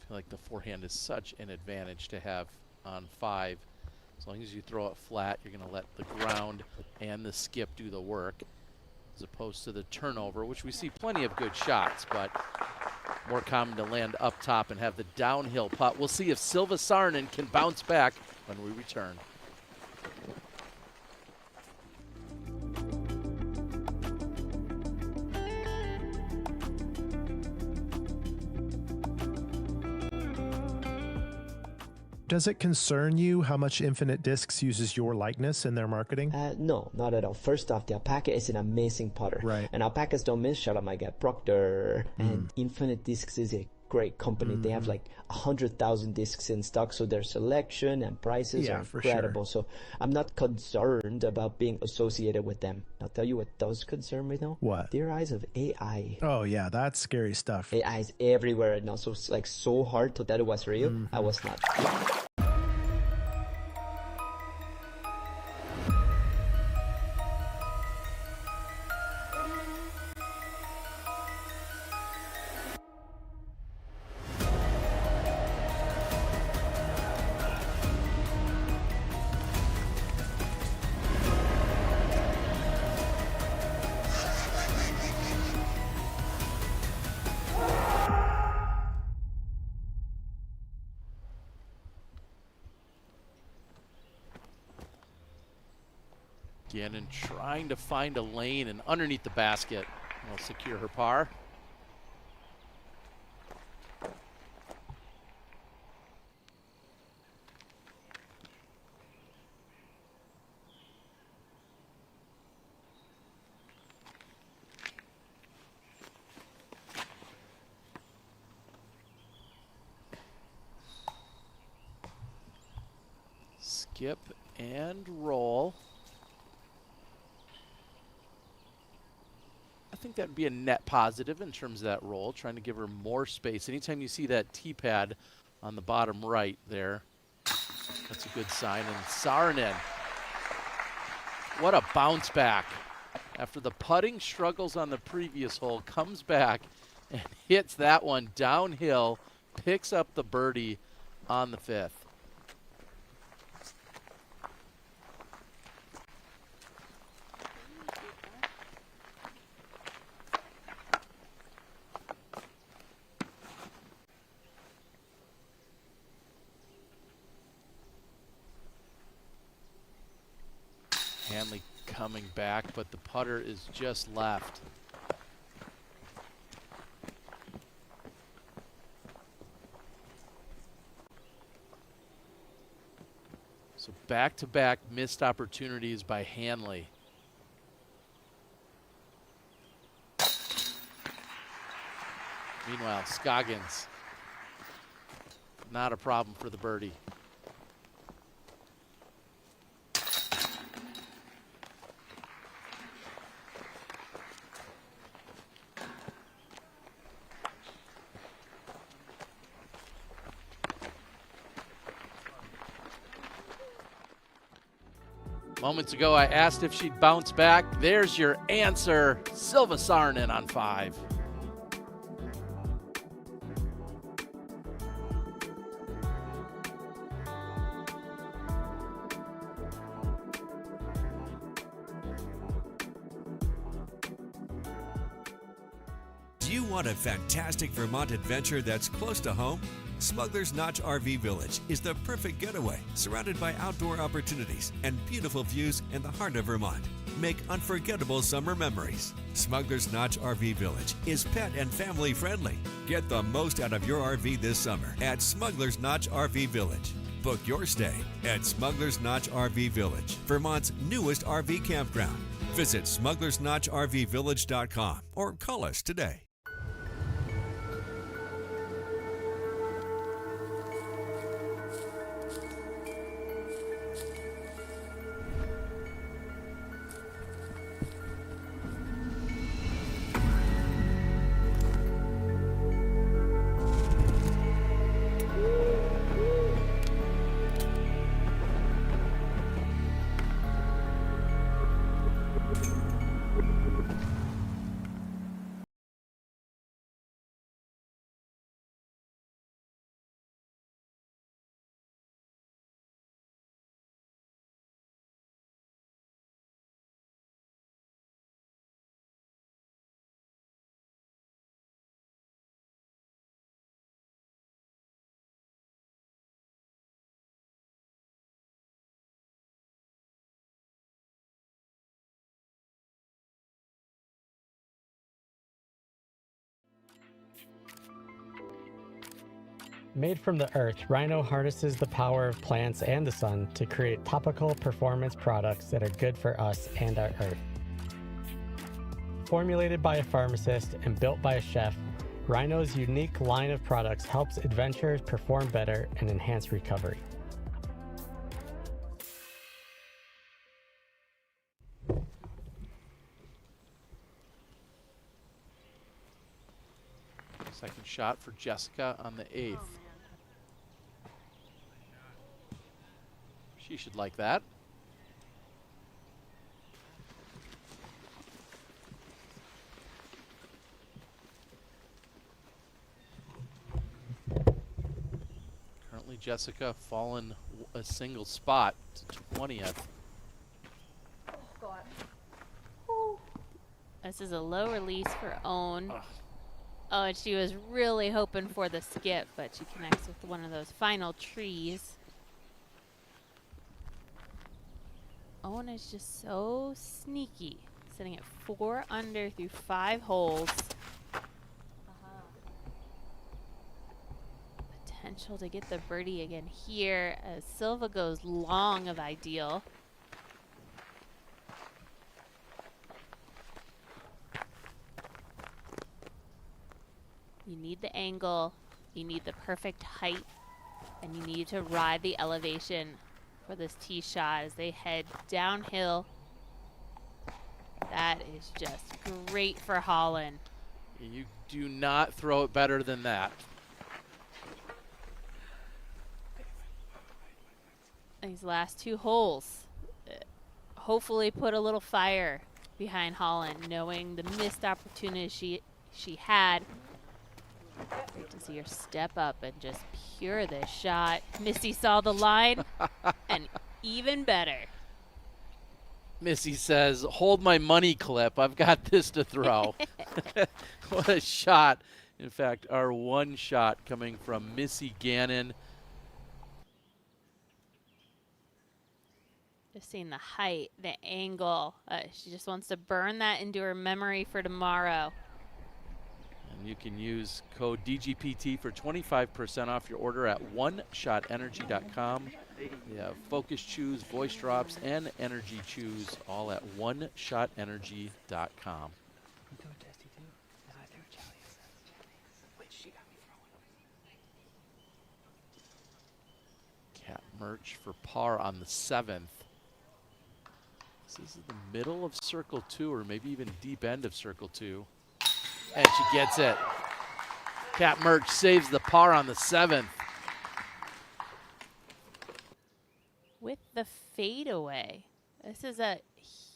Like the forehand is such an advantage to have on 5. As long as you throw it flat, you're going to let the ground and the skip do the work, as opposed to the turnover, which we see plenty of good shots, but more common to land up top and have the downhill putt. We'll see if Silva Saarinen can bounce back when we return. Does it concern you how much Infinite Discs uses your likeness in their marketing? No, not at all. First off, the Alpaca is an amazing putter. Right. And Alpacas don't miss. Shout out my guy Proctor. And Infinite Discs is a great company. They have like 100,000 discs in stock, so their selection and prices are incredible. So I'm not concerned about being associated with them. I'll tell you what does concern me though. What? The rise of AI. Oh yeah, that's scary stuff. AI is everywhere and also like so hard to that it was real. I was not. Again, and trying to find a lane, and underneath the basket will secure her par. Skip and roll. I think that would be a net positive in terms of that roll, trying to give her more space. Anytime you see that tee pad on the bottom right there, that's a good sign. And Saarinen, what a bounce back. After the putting struggles on the previous hole, comes back and hits that one downhill, picks up the birdie on the 5th. Hanley coming back, but the putter is just left. So back-to-back missed opportunities by Hanley. Meanwhile, Scoggins, not a problem for the birdie. Moments ago, I asked if she'd bounce back. There's your answer. Silva Saarinen on 5. Do you want a fantastic Vermont adventure that's close to home? Smugglers Notch RV Village is the perfect getaway, surrounded by outdoor opportunities and beautiful views in the heart of Vermont. Make unforgettable summer memories. Smugglers Notch RV Village is pet and family friendly. Get the most out of your RV this summer at Smugglers Notch RV Village. Book your stay at Smugglers Notch RV Village, Vermont's newest RV campground. Visit smugglersnotchrvvillage.com or call us today. Made from the earth, Rhino harnesses the power of plants and the sun to create topical performance products that are good for us and our earth. Formulated by a pharmacist and built by a chef, Rhino's unique line of products helps adventurers perform better and enhance recovery. Second shot for Jessica on the 8th. She should like that. Currently Jessica fallen a single spot to 20th. This is a low release for Own. Oh, and she was really hoping for the skip, but she connects with one of those final trees. Owen is just so sneaky, sitting at 4 under through 5 holes. Potential to get the birdie again here as Silva goes long of ideal. You need the angle, you need the perfect height, and you need to ride the elevation for this tee shot as they head downhill. That is just great for Holland. You do not throw it better than that. These last 2 holes hopefully put a little fire behind Holland, knowing the missed opportunity she had. Great to see her step up and just pure this shot. Missy saw the line, and even better. Missy says, hold my money clip. I've got this to throw. What a shot. In fact, our one shot coming from Missy Gannon. Just seeing the height, the angle. She just wants to burn that into her memory for tomorrow. And you can use code DGPT for 25% off your order at oneshotenergy.com. You have Focus Chews, Voice Drops, and Energy Chews, all at oneshotenergy.com. Cat Merch for par on the 7th. This is the middle of circle 2, or maybe even deep end of circle 2. And she gets it. Cat Merch saves the par on the 7th. With the fadeaway. This is a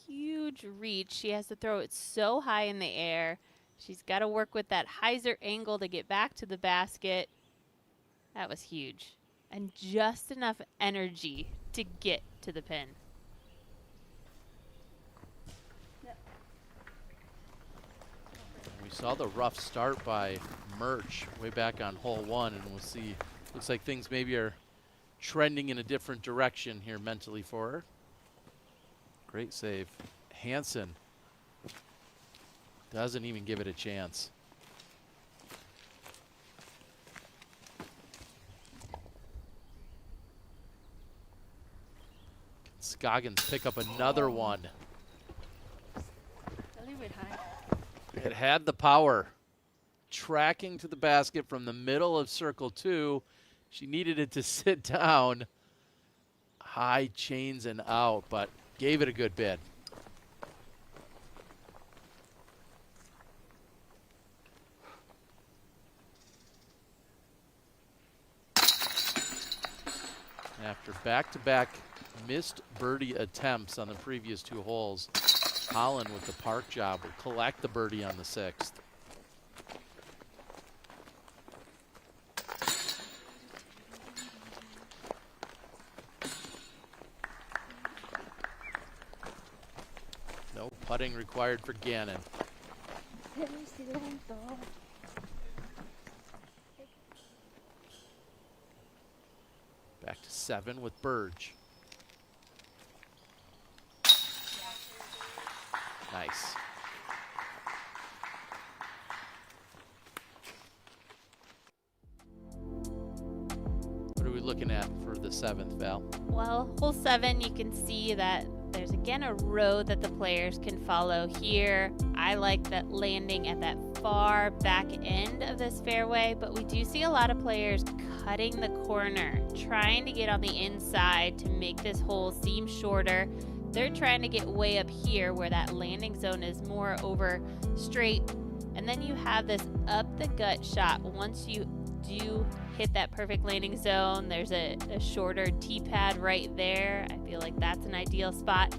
huge reach. She has to throw it so high in the air. She's got to work with that hyzer angle to get back to the basket. That was huge. And just enough energy to get to the pin. We saw the rough start by Merch way back on hole 1, and we'll see. Looks like things maybe are trending in a different direction here mentally for her. Great save. Hansen doesn't even give it a chance. Scoggins pick up another one. It had the power. Tracking to the basket from the middle of circle 2. She needed it to sit down. High chains and out, but gave it a good bid. After back-to-back missed birdie attempts on the previous 2 holes, Holland with the park job will collect the birdie on the 6th. No putting required for Gannon. Back to 7 with Burge. Nice. looking at for the 7th, Val? Well, hole 7, you can see that there's again a road that the players can follow here. I like that landing at that far back end of this fairway, but we do see a lot of players cutting the corner, trying to get on the inside to make this hole seem shorter. They're trying to get way up here where that landing zone is more over straight. And then you have this up the gut shot. Once you do hit that perfect landing zone, there's a shorter tee pad right there. I feel like that's an ideal spot,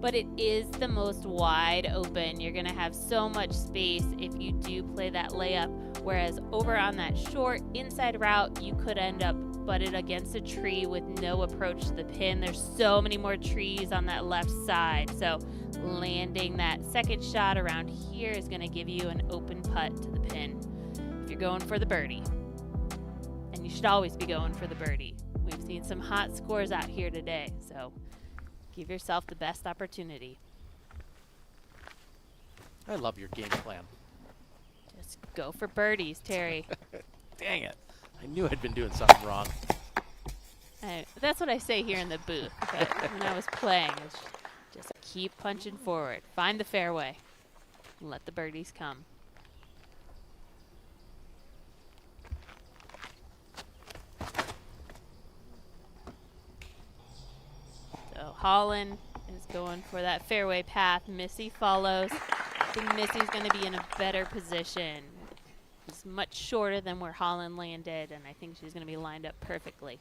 but it is the most wide open. You're gonna have so much space if you do play that layup, whereas over on that short inside route, you could end up butted against a tree with no approach to the pin. There's so many more trees on that left side, so landing that second shot around here is gonna give you an open putt to the pin if you're going for the birdie. And you should always be going for the birdie. We've seen some hot scores out here today, so give yourself the best opportunity. I love your game plan. Just go for birdies, Terry. Dang it. I knew I'd been doing something wrong. That's what I say here in the booth, but when I was playing, it's just keep punching forward. Find the fairway. And let the birdies come. So Holland is going for that fairway path. Missy follows. I think Missy's going to be in a better position. It's much shorter than where Holland landed, and I think she's going to be lined up perfectly.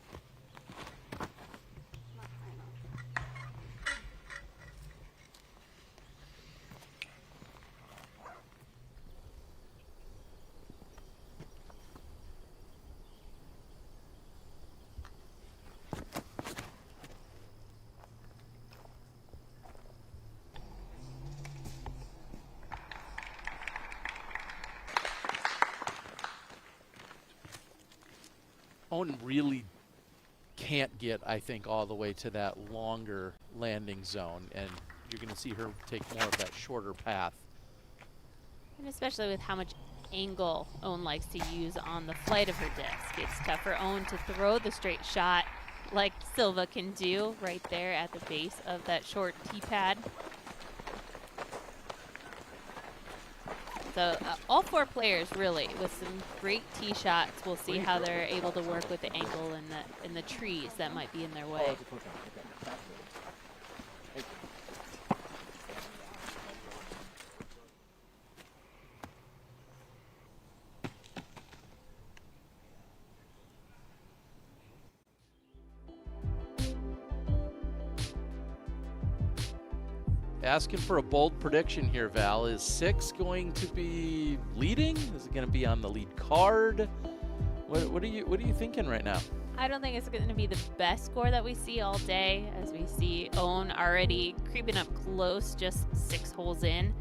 Owen really can't get, I think, all the way to that longer landing zone, and you're going to see her take more of that shorter path. And especially with how much angle Owen likes to use on the flight of her disc. It's tough for Owen to throw the straight shot like Silva can do right there at the base of that short tee pad. So all 4 players really with some great tee shots. We'll see how they're able to work with the angle and the trees that might be in their way. Asking for a bold prediction here, Val. Is 6 going to be leading? Is it going to be on the lead card? What are you thinking right now? I don't think it's going to be the best score that we see all day, as we see Owen already creeping up close, just 6 holes in.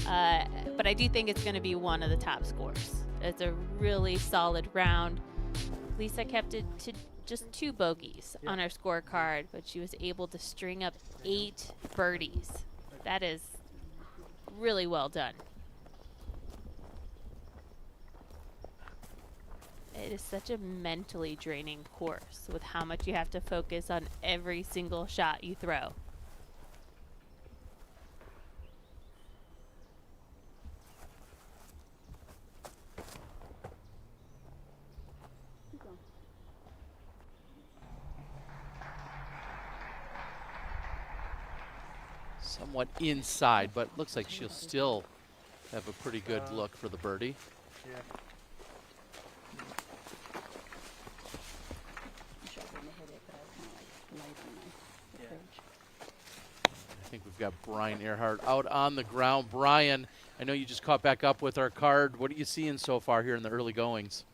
But I do think it's going to be one of the top scores. It's a really solid round. Lisa kept it to just 2 bogeys on her scorecard, but she was able to string up 8 birdies. That is really well done. It is such a mentally draining course with how much you have to focus on every single shot you throw. Somewhat inside, but looks like she'll still have a pretty good look for the birdie. Yeah. I think we've got Brian Earhart out on the ground. Brian, I know you just caught back up with our card. What are you seeing so far here in the early goings?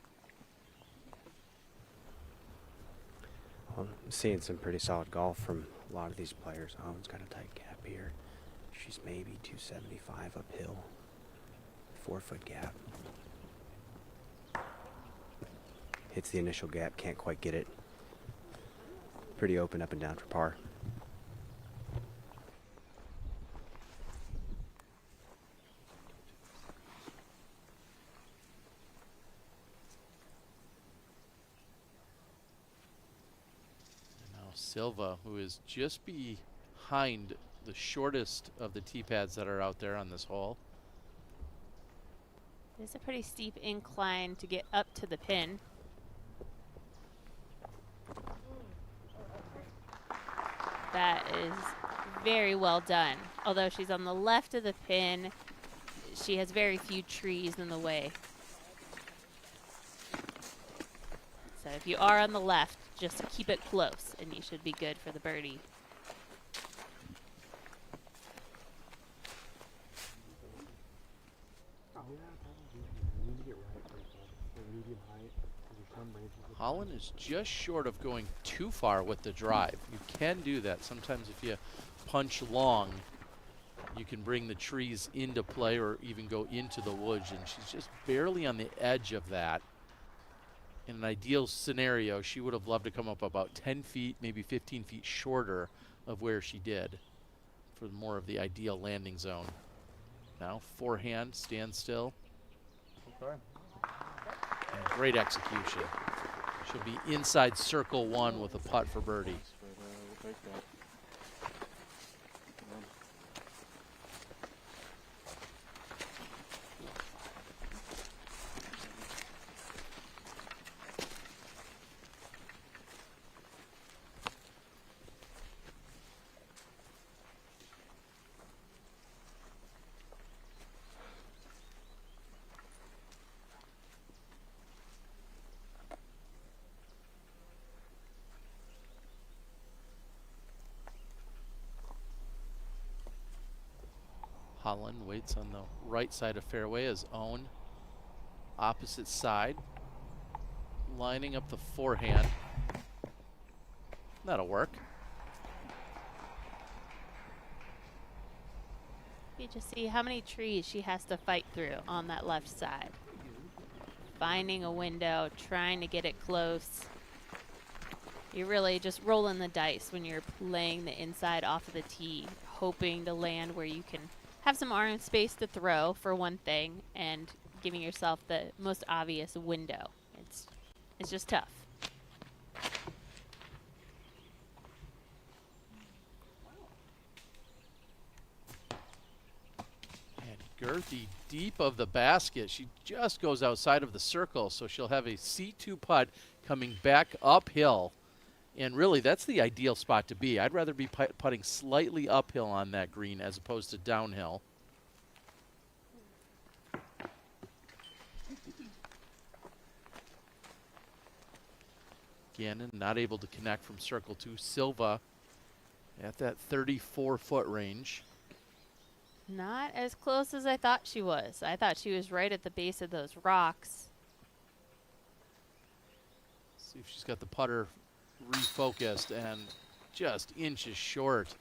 Well, I'm seeing some pretty solid golf from a lot of these players. Owen's got a tight gap here. She's maybe 275 uphill. 4-foot gap. Hits the initial gap, can't quite get it. Pretty open up and down for par. Silva, who is just behind the shortest of the tee pads that are out there on this hole. It's a pretty steep incline to get up to the pin. That is very well done. Although she's on the left of the pin, she has very few trees in the way. So if you are on the left, just keep it close and you should be good for the birdie. Holland is just short of going too far with the drive. You can do that. Sometimes if you punch long, you can bring the trees into play or even go into the woods, and she's just barely on the edge of that. In an ideal scenario, she would have loved to come up about 10 feet, maybe 15 feet shorter of where she did for more of the ideal landing zone. Now forehand, stand still. Okay. And great execution. She'll be inside circle one with a putt for birdie. We'll take that. Holland waits on the right side of fairway as Owen. Opposite side. Lining up the forehand. That'll work. You just see how many trees she has to fight through on that left side. Finding a window, trying to get it close. You're really just rolling the dice when you're playing the inside off of the tee, hoping to land where you can have some arm space to throw, for one thing, and giving yourself the most obvious window. It's just tough. And Girthy deep of the basket. She just goes outside of the circle, so she'll have a C2 putt coming back uphill. And really, that's the ideal spot to be. I'd rather be putting slightly uphill on that green as opposed to downhill. Gannon not able to connect from circle two. Silva at that 34-foot range. Not as close as I thought she was. I thought she was right at the base of those rocks. See if she's got the putter refocused and just inches short.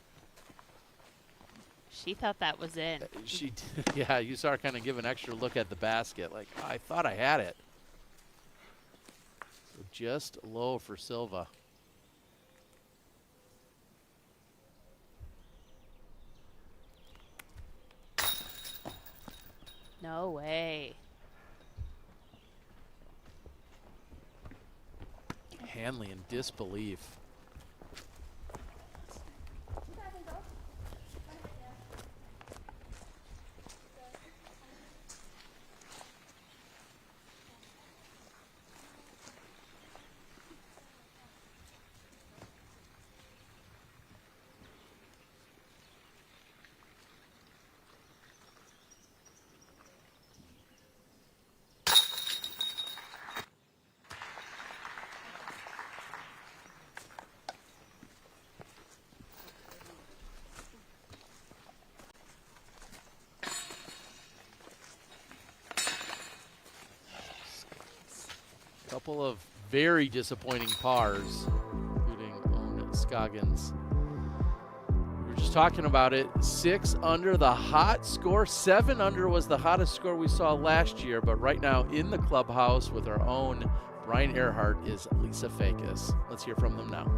She thought that was in. She did. Yeah, you saw her kind of give an extra look at the basket, like, I thought I had it. So just low for Silva. No way. Hanley in disbelief. Couple of very disappointing pars, including Owen Scoggins. We were just talking about it. 6 under, the hot score. 7 under was the hottest score we saw last year, but right now in the clubhouse with our own Brian Earhart is Lisa Fakis. Let's hear from them now.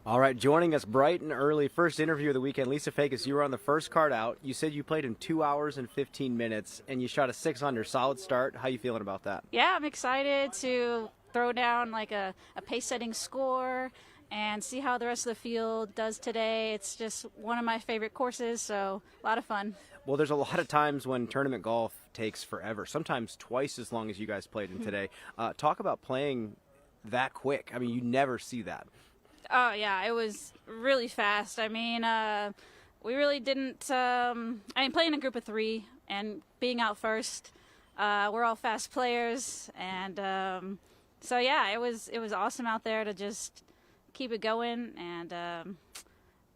All right, joining us bright and early, first interview of the weekend. Lisa Fakis, you were on the first card out. You said you played in 2 hours and 15 minutes, and you shot a 6 under. Solid start. How you feeling about that? Yeah, I'm excited to throw down like a pace-setting score and see how the rest of the field does today. It's just one of my favorite courses, so a lot of fun. Well, there's a lot of times when tournament golf takes forever, sometimes twice as long as you guys played in today. Talk about playing that quick. I mean, you never see that. Oh, yeah, it was really fast. I mean, we really didn't playing a group of 3 and being out first, we're all fast players. And so, yeah, it was awesome out there to just keep it going. And,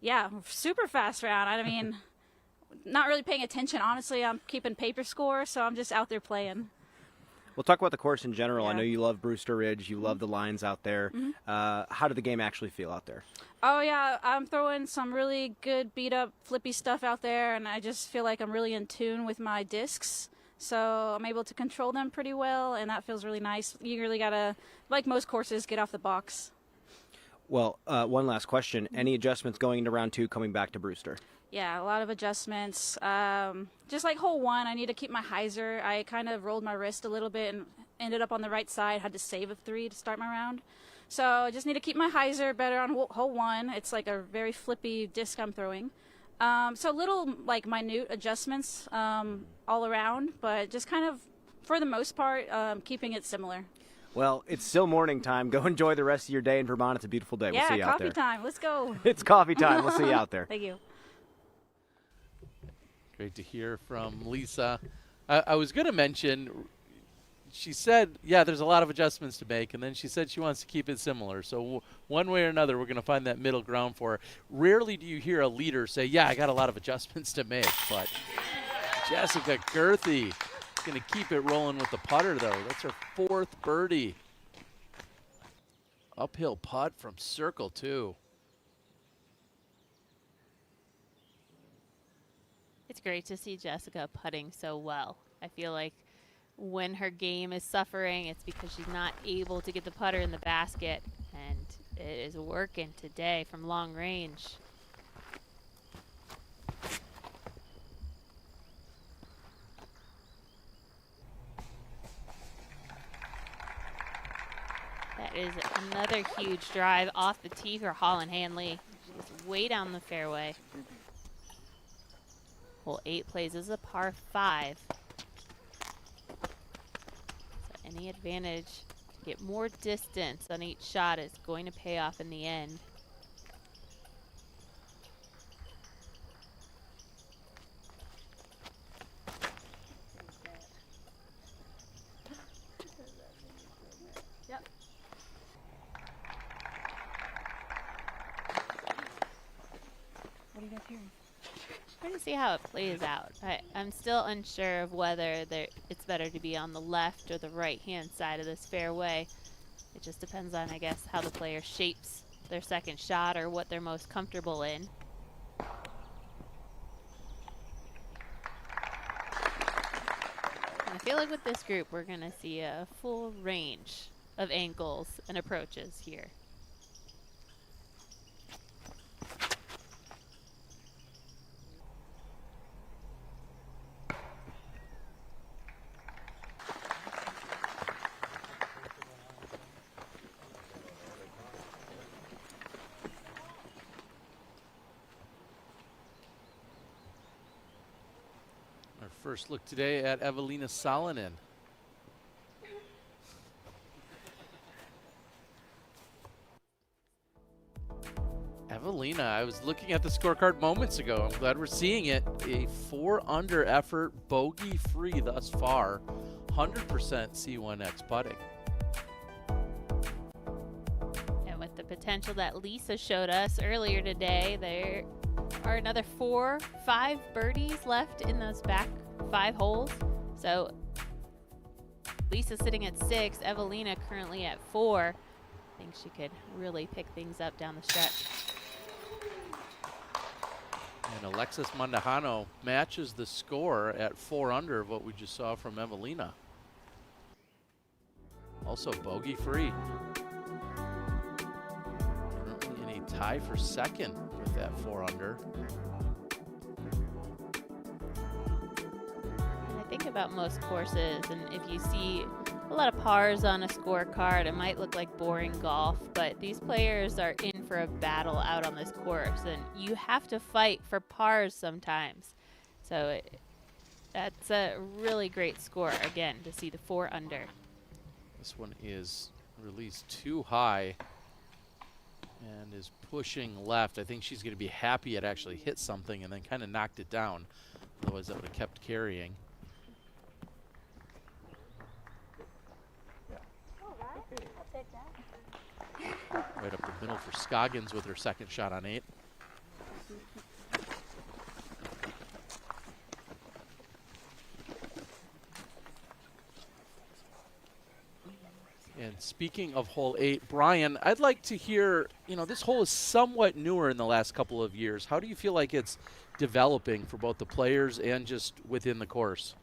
yeah, super fast round. I mean, not really paying attention, honestly. I'm keeping paper score, so I'm just out there playing. We'll talk about the course in general. Yeah. I know you love Brewster Ridge. You love the lines out there. How did the game actually feel out there? Oh, yeah. I'm throwing some really good beat-up, flippy stuff out there, and I just feel like I'm really in tune with my discs. So I'm able to control them pretty well, and that feels really nice. You really got to, like most courses, get off the box. Well, one last question. Any adjustments going into round 2 coming back to Brewster? Yeah, a lot of adjustments. Just like hole 1, I need to keep my hyzer. I kind of rolled my wrist a little bit and ended up on the right side. Had to save a 3 to start my round. So I just need to keep my hyzer better on hole 1. It's like a very flippy disc I'm throwing. So little like minute adjustments all around, but just kind of, for the most part, keeping it similar. Well, it's still morning time. Go enjoy the rest of your day in Vermont. It's a beautiful day. We'll see you out there. Yeah, coffee time. Let's go. It's coffee time. We'll see you out there. Thank you. Great to hear from Lisa. I was going to mention, she said, yeah, there's a lot of adjustments to make, and then she said she wants to keep it similar. So one way or another, we're going to find that middle ground for her. Rarely do you hear a leader say, yeah, I got a lot of adjustments to make, but Jessica Gerthy going to keep it rolling with the putter, though. That's her 4th birdie. Uphill putt from circle 2. It's great to see Jessica putting so well. I feel like when her game is suffering, it's because she's not able to get the putter in the basket, and it is working today from long range. That is another huge drive off the tee for Holland Hanley. She's way down the fairway. Hole 8 plays as a par 5. So any advantage to get more distance on each shot is going to pay off in the end. Yep. What are you guys hearing? Trying to see how it plays out. I'm still unsure of whether it's better to be on the left or the right-hand side of this fairway. It just depends on, I guess, how the player shapes their second shot or what they're most comfortable in. And I feel like with this group, we're going to see a full range of angles and approaches here. First look today at Evelina Salonen. Evelina, I was looking at the scorecard moments ago. I'm glad we're seeing it. A 4 under effort, bogey free thus far. 100% C1X putting. And with the potential that Lisa showed us earlier today, there are another 4, 5 birdies left in those back 5 holes. So Lisa sitting at 6, Evelina currently at 4. I think she could really pick things up down the stretch. And Alexis Mandajano matches the score at 4 under of what we just saw from Evelina. Also bogey free. Currently in a tie for second with that 4 under. I think about most courses, and if you see a lot of pars on a scorecard, it might look like boring golf, but these players are in for a battle out on this course, and you have to fight for pars sometimes. So that's a really great score, again, to see the 4 under. This one is released too high and is pushing left. I think she's going to be happy it actually hit something and then kind of knocked it down. Otherwise, that would have kept carrying. Right up the middle for Scoggins with her second shot on 8. And speaking of hole 8, Brian, I'd like to hear, you know, this hole is somewhat newer in the last couple of years. How do you feel like it's developing for both the players and just within the course?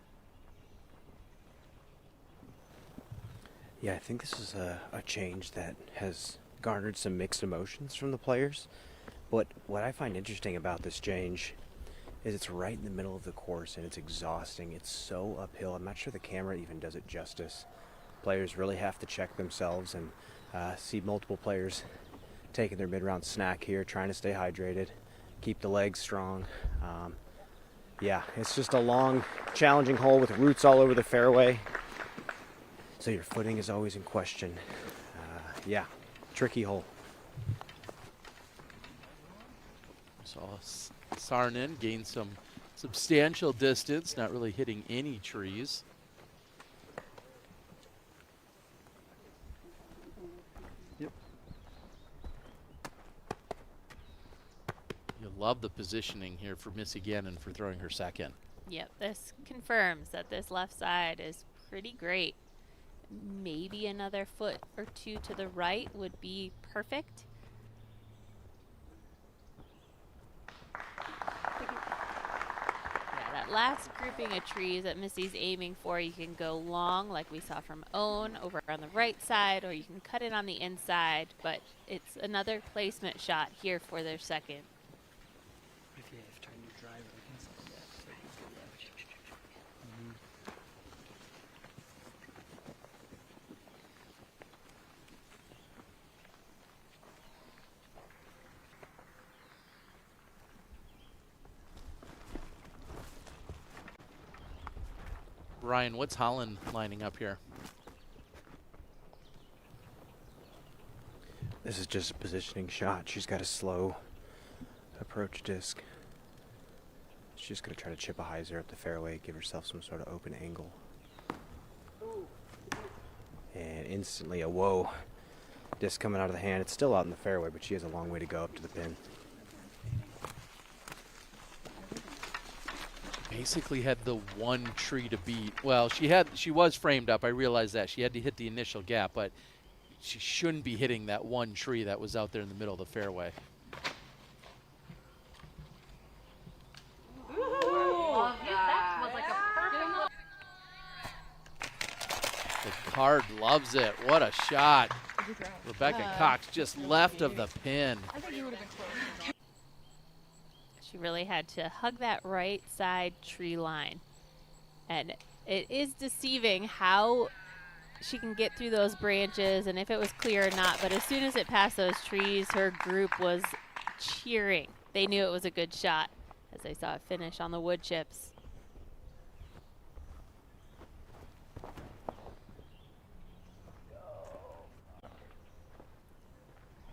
Yeah, I think this is a change that has garnered some mixed emotions from the players. But what I find interesting about this change is it's right in the middle of the course and it's exhausting. It's so uphill. I'm not sure the camera even does it justice. Players really have to check themselves, and see multiple players taking their mid-round snack here, trying to stay hydrated, keep the legs strong. Yeah, it's just a long, challenging hole with roots all over the fairway. So your footing is always in question. Yeah, tricky hole. So Sarnin gained some substantial distance, not really hitting any trees. Yep. You love the positioning here for Missy Gannon for throwing her second. Yep, this confirms that this left side is pretty great. Maybe another foot or two to the right would be perfect. Yeah, that last grouping of trees that Missy's aiming for, you can go long like we saw from Owen over on the right side, or you can cut it on the inside, but it's another placement shot here for their second. Ryan, what's Holland lining up here? This is just a positioning shot. She's got a slow approach disc. She's just going to try to chip a hyzer up the fairway, give herself some sort of open angle. And instantly a whoa. Disc coming out of the hand. It's still out in the fairway, but she has a long way to go up to the pin. Basically had the one tree to beat. Well, she was framed up. I realized that. She had to hit the initial gap, but she shouldn't be hitting that one tree that was out there in the middle of the fairway. The card loves it. What a shot. Rebecca Cox just left of the pin. She really had to hug that right side tree line. And it is deceiving how she can get through those branches and if it was clear or not. But as soon as it passed those trees, her group was cheering. They knew it was a good shot as they saw it finish on the wood chips.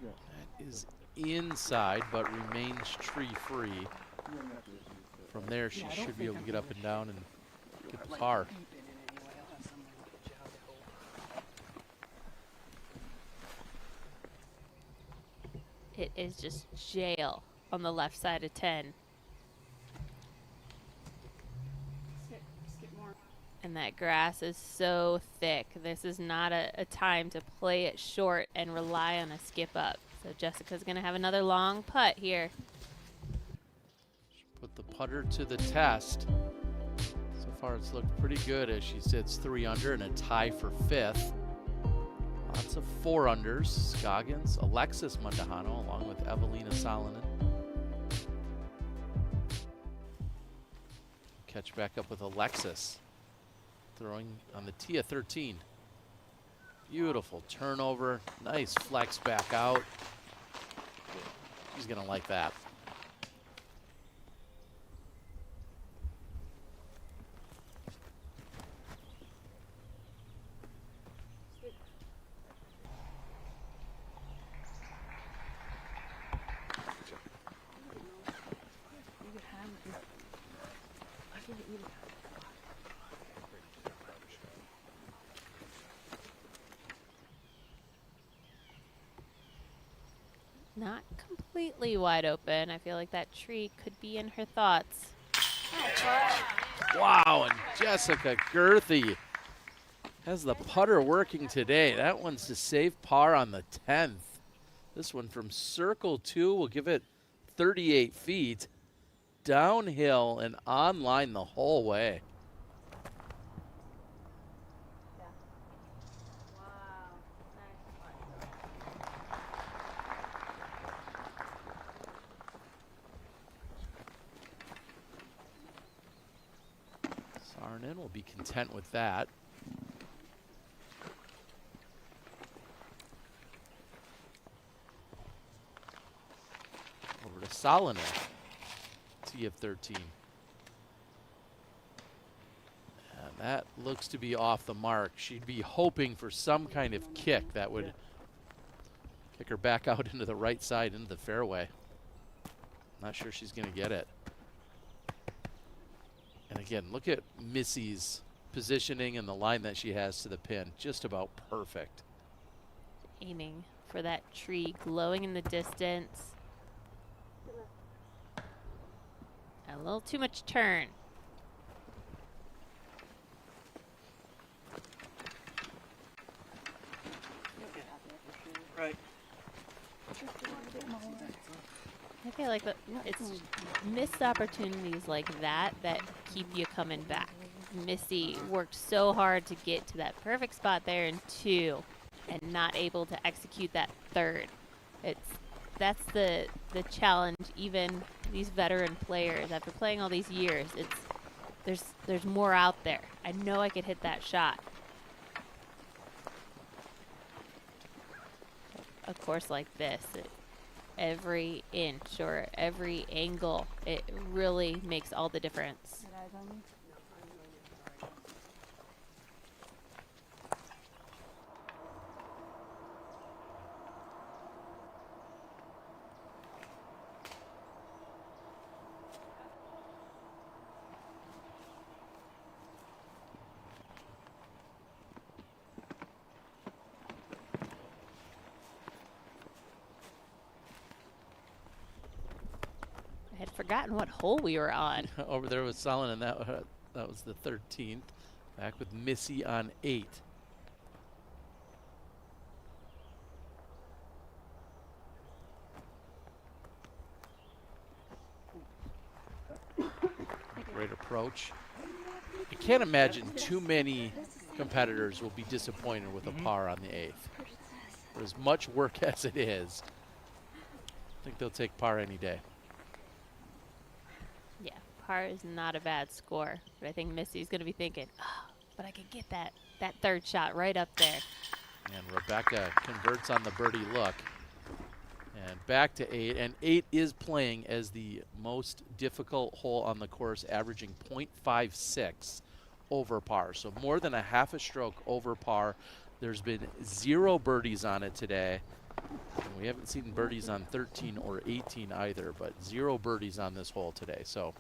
That is inside, but remains tree free. From there, she should be able to get up and down and get the par. It is just jail on the left side of 10. And that grass is so thick. This is not a time to play it short and rely on a skip up. So Jessica's going to have another long putt here. Put the putter to the test. So far it's looked pretty good as she sits 3 under and a tie for 5th Lots of 4-unders. Scoggins, Alexis Mundahano, along with Evelina Salonen. Catch back up with Alexis. Throwing on the tee of 13. Beautiful turnover. Nice flex back out. She's going to like that. Not completely wide open. I feel like that tree could be in her thoughts. Wow, and Jessica Gerthy has the putter working today. That one's to save par on the 10th. This one from circle 2 will give it 38 feet. Downhill and online the whole way. Sarnen will be content with that. Over to Salonen, tee of 13. And that looks to be off the mark. She'd be hoping for some kind of kick that would kick her back out into the right side into the fairway. Not sure she's going to get it. And again, look at Missy's positioning and the line that she has to the pin. Just about perfect. Aiming for that tree glowing in the distance. A little too much turn. Right. I feel like it's missed opportunities like that that keep you coming back. Missy worked so hard to get to that perfect spot there in 2 and not able to execute that 3rd. That's the challenge. Even these veteran players, after playing all these years, there's more out there. I know I could hit that shot. A course like this, every inch or every angle, it really makes all the difference. I had forgotten what hole we were on. Over there with Salonen, and that was the 13th. Back with Missy on 8. Great approach. I can't imagine too many competitors will be disappointed with a par on the 8th. For as much work as it is, I think they'll take par any day. Yeah, par is not a bad score, but I think Missy's going to be thinking, oh, but I can get that 3rd shot right up there. And Rebecca converts on the birdie look. And back to 8, and 8 is playing as the most difficult hole on the course, averaging .56 over par. So more than a half a stroke over par. There's been 0 birdies on it today. And we haven't seen birdies on 13 or 18 either, but 0 birdies on this hole today. So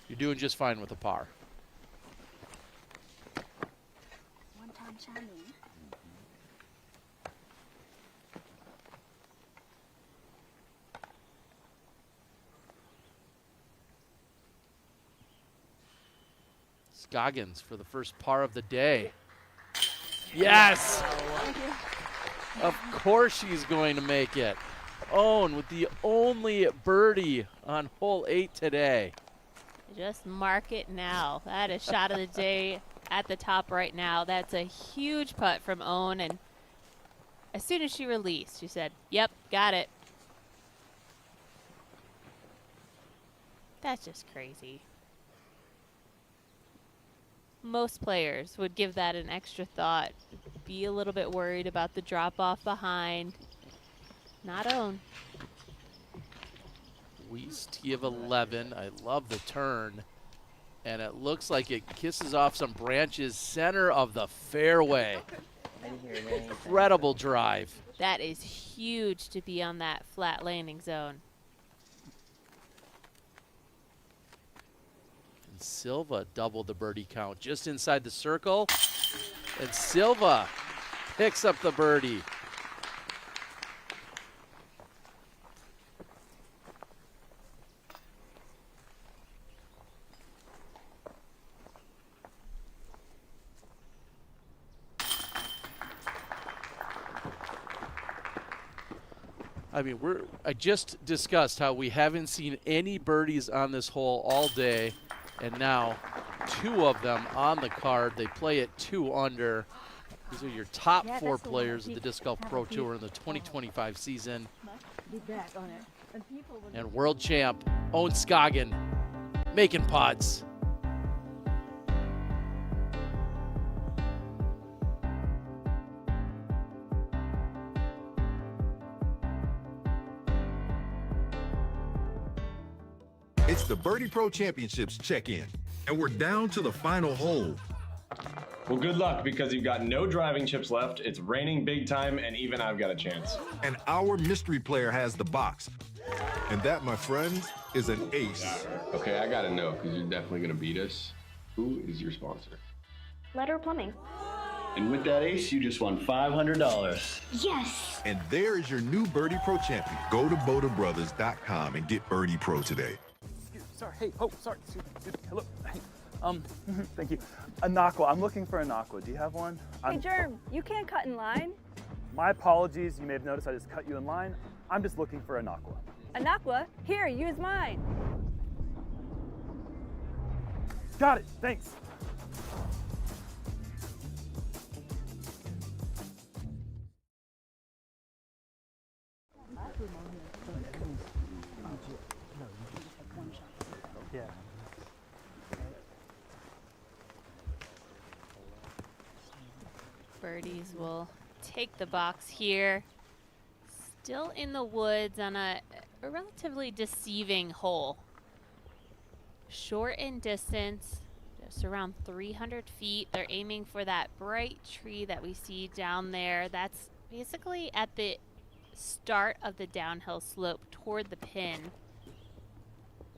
you're doing just fine with a par. One-time champion. Scoggins for the first par of the day. Yes! Of course she's going to make it. Owen with the only birdie on hole 8 today. Just mark it now. That is shot of the day at the top right now. That's a huge putt from Owen, and As soon as she released, she said, "Yep, got it." That's just crazy. Most players would give that an extra thought, be a little bit worried about the drop off behind. Not own. Weese T of 11. I love the turn. And it looks like it kisses off some branches center of the fairway. Incredible drive. That is huge to be on that flat landing zone. And Silva doubled the birdie count just inside the circle. And Silva picks up the birdie. I mean, I just discussed how we haven't seen any birdies on this hole all day, and now 2 of them on the card. They play at 2 under. These are your top 4 players of the Disc Golf Pro Tour in the 2025 season. And world champ Owen Scoggin making putts. It's the Birdie Pro Championships check-in, and we're down to the final hole. Well, good luck, because you've got no driving chips left. It's raining big time, and even I've got a chance. And our mystery player has the box. And that, my friends, is an ace. Okay, I gotta know, because you're definitely gonna beat us. Who is your sponsor? Letter Plumbing. And with that ace, you just won $500. Yes! And there is your new Birdie Pro champion. Go to BodaBrothers.com and get Birdie Pro today. Sorry, hey, oh, sorry, excuse me, hello, hey, thank you. An aqua, I'm looking for an aqua, do you have one? Hey, Germ, you can't cut in line. My apologies, you may have noticed I just cut you in line. I'm just looking for an aqua. An aqua? Here, use mine. Got it, thanks. Yeah. Birdies will take the box here. Still in the woods on a relatively deceiving hole. Short in distance, just around 300 feet. They're aiming for that bright tree that we see down there. That's basically at the start of the downhill slope toward the pin.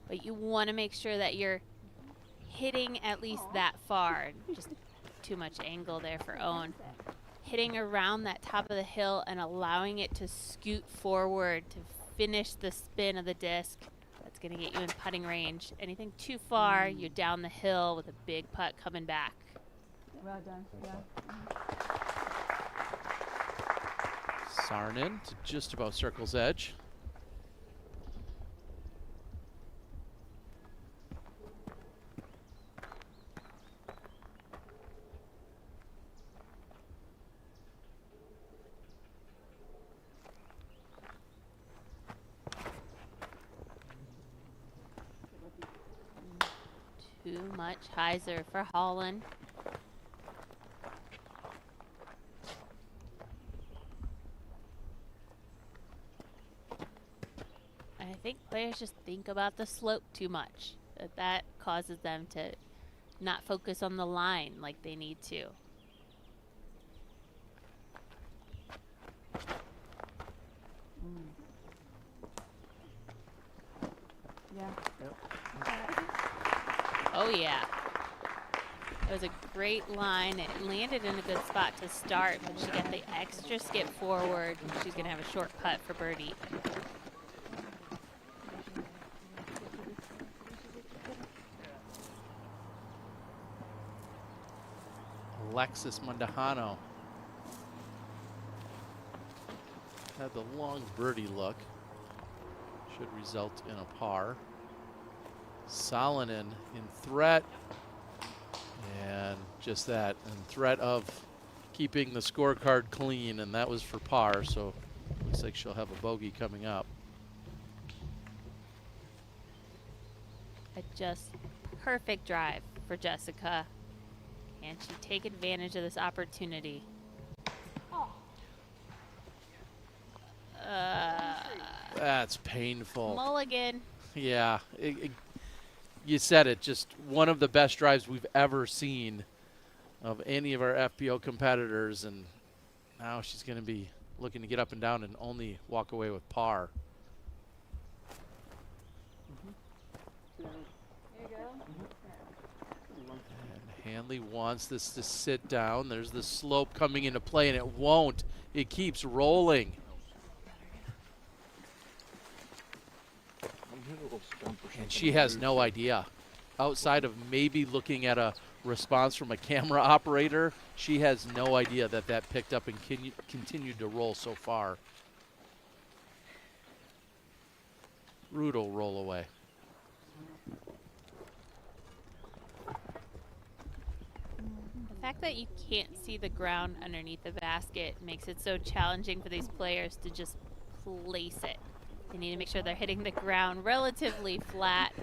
But you want to make sure that you're hitting at least that far. Just too much angle there for Owen. Hitting around that top of the hill and allowing it to scoot forward to finish the spin of the disc. That's going to get you in putting range. Anything too far, you're down the hill with a big putt coming back. Well done, yeah. Sarnen to just about circle's edge. Too much hyzer for Holland. And I think players just think about the slope too much. That causes them to not focus on the line like they need to. Yeah. Oh yeah. It was a great line. It landed in a good spot to start, but she got the extra skip forward. She's going to have a short putt for birdie. Alexis Mundahano had the long birdie look. Should result in a par. Salonen in threat. And just that, in threat of keeping the scorecard clean, and that was for par, so looks like she'll have a bogey coming up. A just perfect drive for Jessica. Can she take advantage of this opportunity? That's painful. Mulligan. Yeah, you said it. Just one of the best drives we've ever seen of any of our FPO competitors, and now she's going to be looking to get up and down and only walk away with par. There you go. And Hanley wants this to sit down. There's the slope coming into play, and it won't. It keeps rolling. And she has no idea. Outside of maybe looking at a response from a camera operator, she has no idea that that picked up and continued to roll so far. Brutal roll away. The fact that you can't see the ground underneath the basket makes it so challenging for these players to just place it. They need to make sure they're hitting the ground relatively flat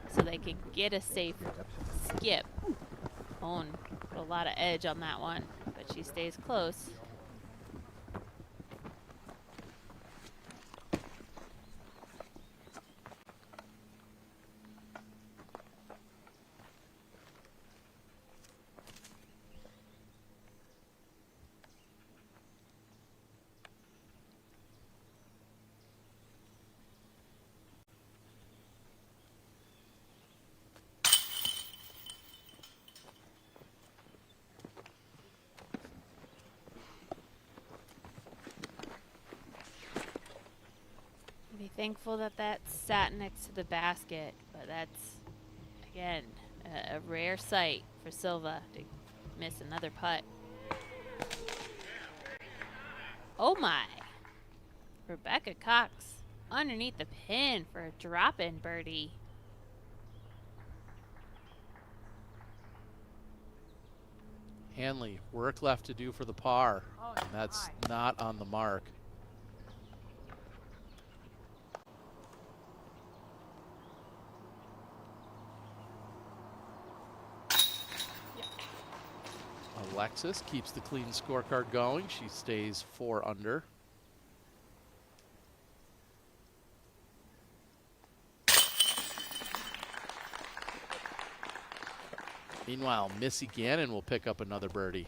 so they can get a safe skip. Owen put a lot of edge on that one, but she stays close. Thankful that that sat next to the basket, but that's, again, a rare sight for Silva to miss another putt. Oh my! Rebecca Cox underneath the pin for a drop-in birdie. Hanley, work left to do for the par, and that's not on the mark. Alexis keeps the clean scorecard going. She stays 4 under. Meanwhile, Missy Gannon will pick up another birdie.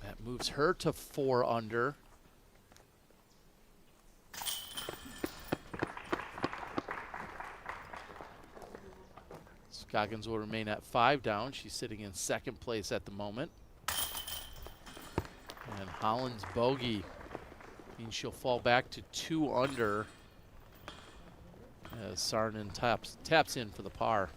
That moves her to 4 under. Scoggins will remain at 5 down. She's sitting in 2nd place at the moment. And Holland's bogey means she'll fall back to 2 under as Sarnen taps in for the par.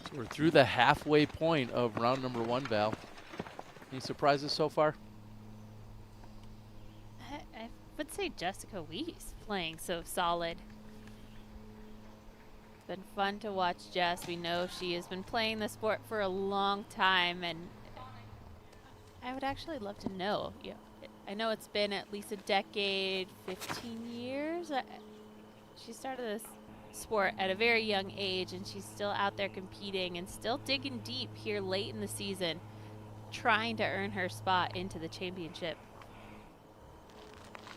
So we're through the halfway point of round number 1, Val. Any surprises so far? I would say Jessica Weese playing so solid. It's been fun to watch Jess. We know she has been playing the sport for a long time, and I would actually love to know. I know it's been at least a decade, 15 years. She started this sport at a very young age, and she's still out there competing and still digging deep here late in the season, trying to earn her spot into the championship.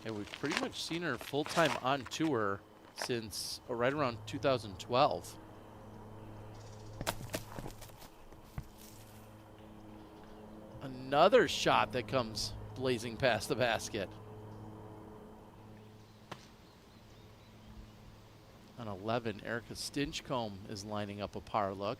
And we've pretty much seen her full-time on tour since right around 2012. Another shot that comes blazing past the basket. On 11, Erica Stinchcomb is lining up a par look.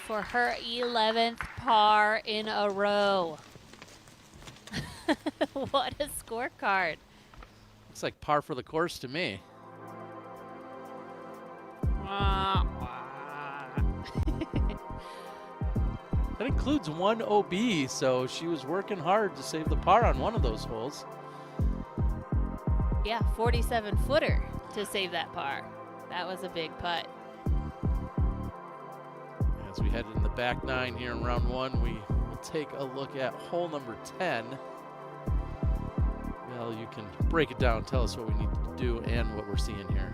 For her 11th par in a row. What a scorecard. Looks like par for the course to me. That includes 1 OB, so she was working hard to save the par on one of those holes. Yeah, 47-footer to save that par. That was a big putt. As we head in the back 9 here in round 1, we will take a look at hole number 10. Well, you can break it down, tell us what we need to do and what we're seeing here.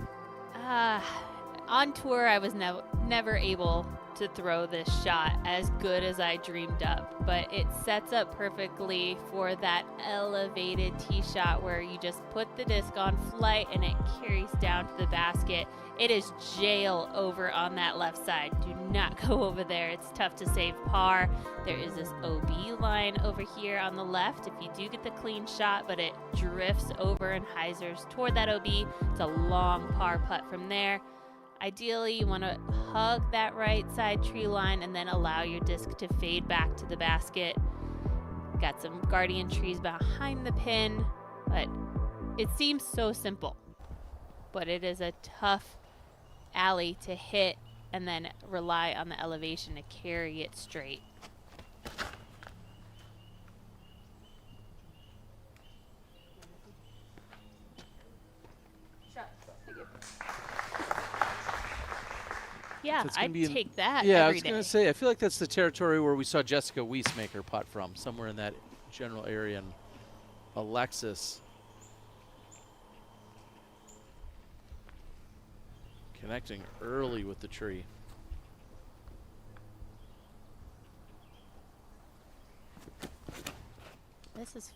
On tour, I was never able to throw this shot as good as I dreamed up, but it sets up perfectly for that elevated tee shot where you just put the disc on flight and it carries down to the basket. It is jail over on that left side. Do not go over there. It's tough to save par. There is this OB line over here on the left if you do get the clean shot, but it drifts over and hyzers toward that OB. It's a long par putt from there. Ideally, you want to hug that right side tree line and then allow your disc to fade back to the basket. Got some guardian trees behind the pin, but it seems so simple. But it is a tough alley to hit and then rely on the elevation to carry it straight. Yeah, I'd take that Yeah, every I was day. going to say, I feel like that's the territory where we saw Jessica Weese make her putt from, somewhere in that general area. And Alexis connecting early with the tree. This is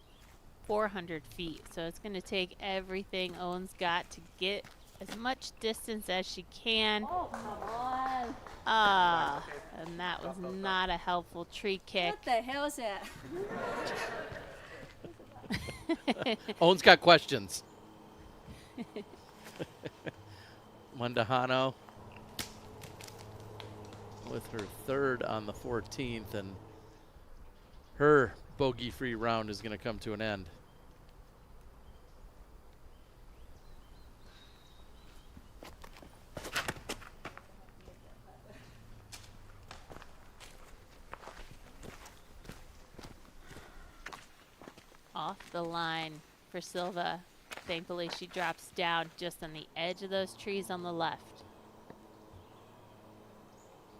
400 feet, so it's going to take everything Owen's got to get as much distance as she can. Oh, come on. And that was not a helpful tree kick. What the hell is that? Owen's got questions. Mundahano with her third on the 14th, and her bogey-free round is going to come to an end. Off the line for Silva. Thankfully, she drops down just on the edge of those trees on the left.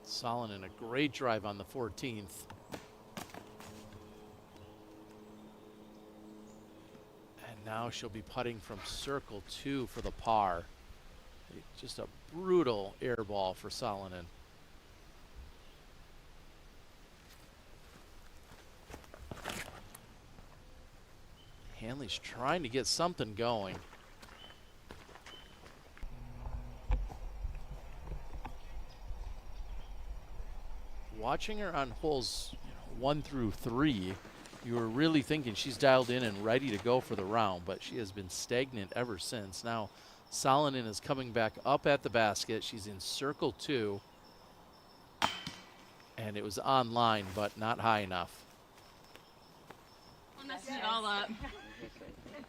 Salonen, a great drive on the 14th. And now she'll be putting from circle 2 for the par. Just a brutal air ball for Salonen. Hanley's trying to get something going. Watching her on holes 1 through 3, you were really thinking she's dialed in and ready to go for the round, but she has been stagnant ever since. Now Salonen is coming back up at the basket. She's in circle 2, and it was on line, but not high enough. I'll mess it all up.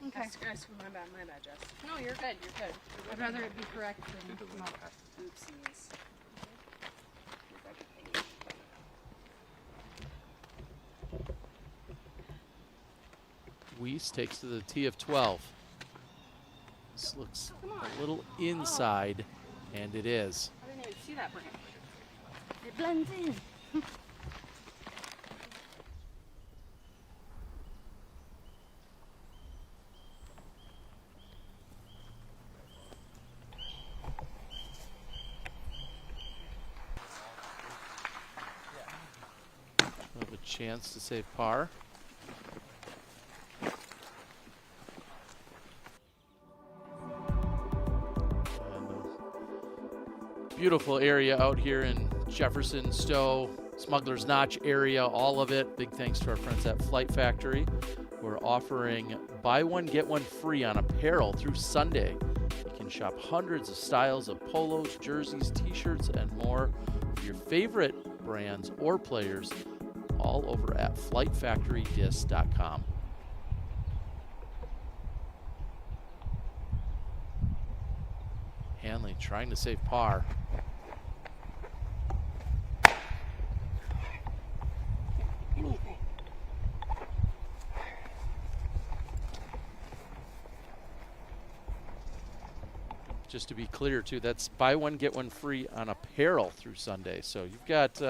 Okay. My bad, Jess. No, you're good, you're good. I'd rather it be correct than not. Oopsies. Weese takes to the tee of 12. This looks a little inside, and it is. I didn't even see that, Brian. It blends in. Have a chance to save par. Beautiful area out here in Jefferson, Stowe, Smugglers Notch area, all of it. Big thanks to our friends at Flight Factory. We're offering buy one, get one free on apparel through Sunday. You can shop hundreds of styles of polos, jerseys, t-shirts, and more for your favorite brands or players, all over at flightfactorydisc.com. Hanley trying to save par. just to be clear, too, that's buy one, get one free on apparel through Sunday. So you've got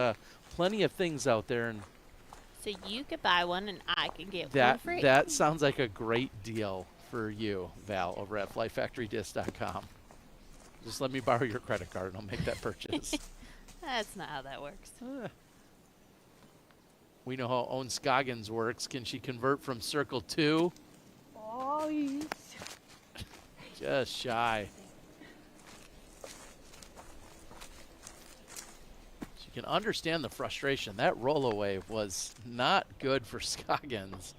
plenty of things out there. And So you could buy one and I can get one that free. that sounds like a great deal for you, Val, over at flyfactorydisc.com. Just let me borrow your credit card and I'll make that purchase. That's not how that works. We know how Owen Scoggins works. Can she convert from circle 2? Oh, yes. Just shy. She can understand the frustration. That rollaway was not good for Scoggins,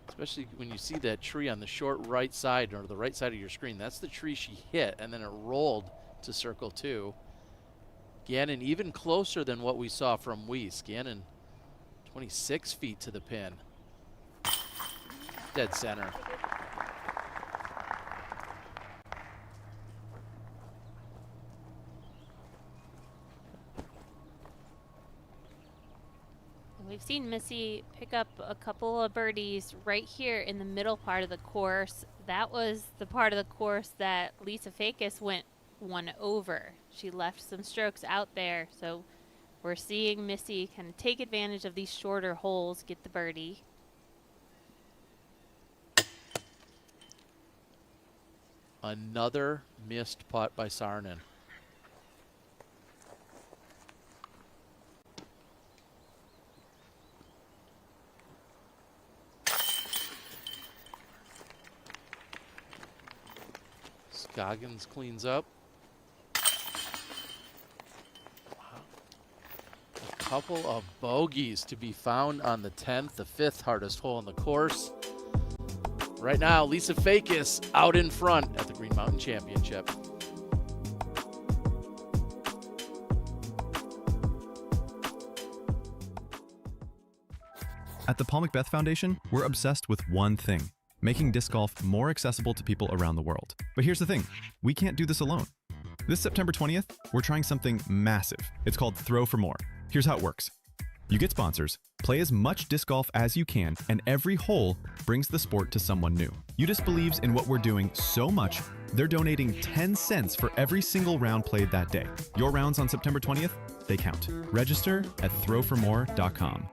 especially when you see that tree on the short right side or the right side of your screen. That's the tree she hit, and then it rolled to circle 2. Gannon even closer than what we saw from Weese. Gannon 26 feet to the pin. Dead center. We've seen Missy pick up a couple of birdies right here in the middle part of the course. That was the part of the course that Lisa Fakis went one over. She left some strokes out there, so we're seeing Missy kind of take advantage of these shorter holes, get the birdie. Another missed putt by Sarnen. Scoggins cleans up. Wow. A couple of bogeys to be found on the 10th, the 5th hardest hole in the course. Right now, Lisa Fakis out in front at the Green Mountain Championship. At the Paul Macbeth Foundation, we're obsessed with one thing: making disc golf more accessible to people around the world. But here's the thing, we can't do this alone. This September 20th, we're trying something massive. It's called Throw for More. Here's how it works. You get sponsors, play as much disc golf as you can, and every hole brings the sport to someone new. UDisc believes in what we're doing so much, they're donating 10 cents for every single round played that day. Your rounds on September 20th, they count. Register at throwformore.com.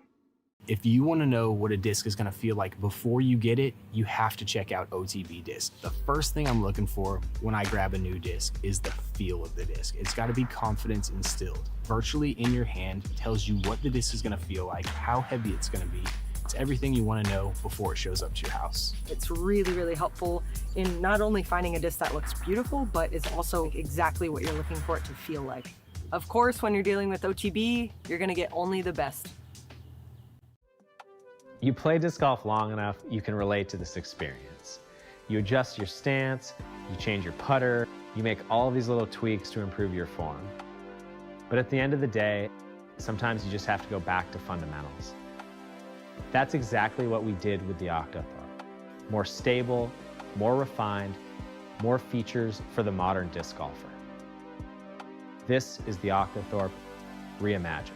If you want to know what a disc is going to feel like before you get it, you have to check out OTB Disc. The first thing I'm looking for when I grab a new disc is the feel of the disc. It's got to be confidence instilled. Virtually in your hand tells you what the disc is going to feel like, how heavy it's going to be. It's everything you want to know before it shows up to your house. It's really, really helpful in not only finding a disc that looks beautiful, but is also exactly what you're looking for it to feel like. Of course, when you're dealing with OTB, you're going to get only the best. You play disc golf long enough, you can relate to this experience. You adjust your stance, you change your putter, you make all of these little tweaks to improve your form. But at the end of the day, sometimes you just have to go back to fundamentals. That's exactly what we did with the Octothorpe. More stable, more refined, more features for the modern disc golfer. This is the Octothorpe reimagined.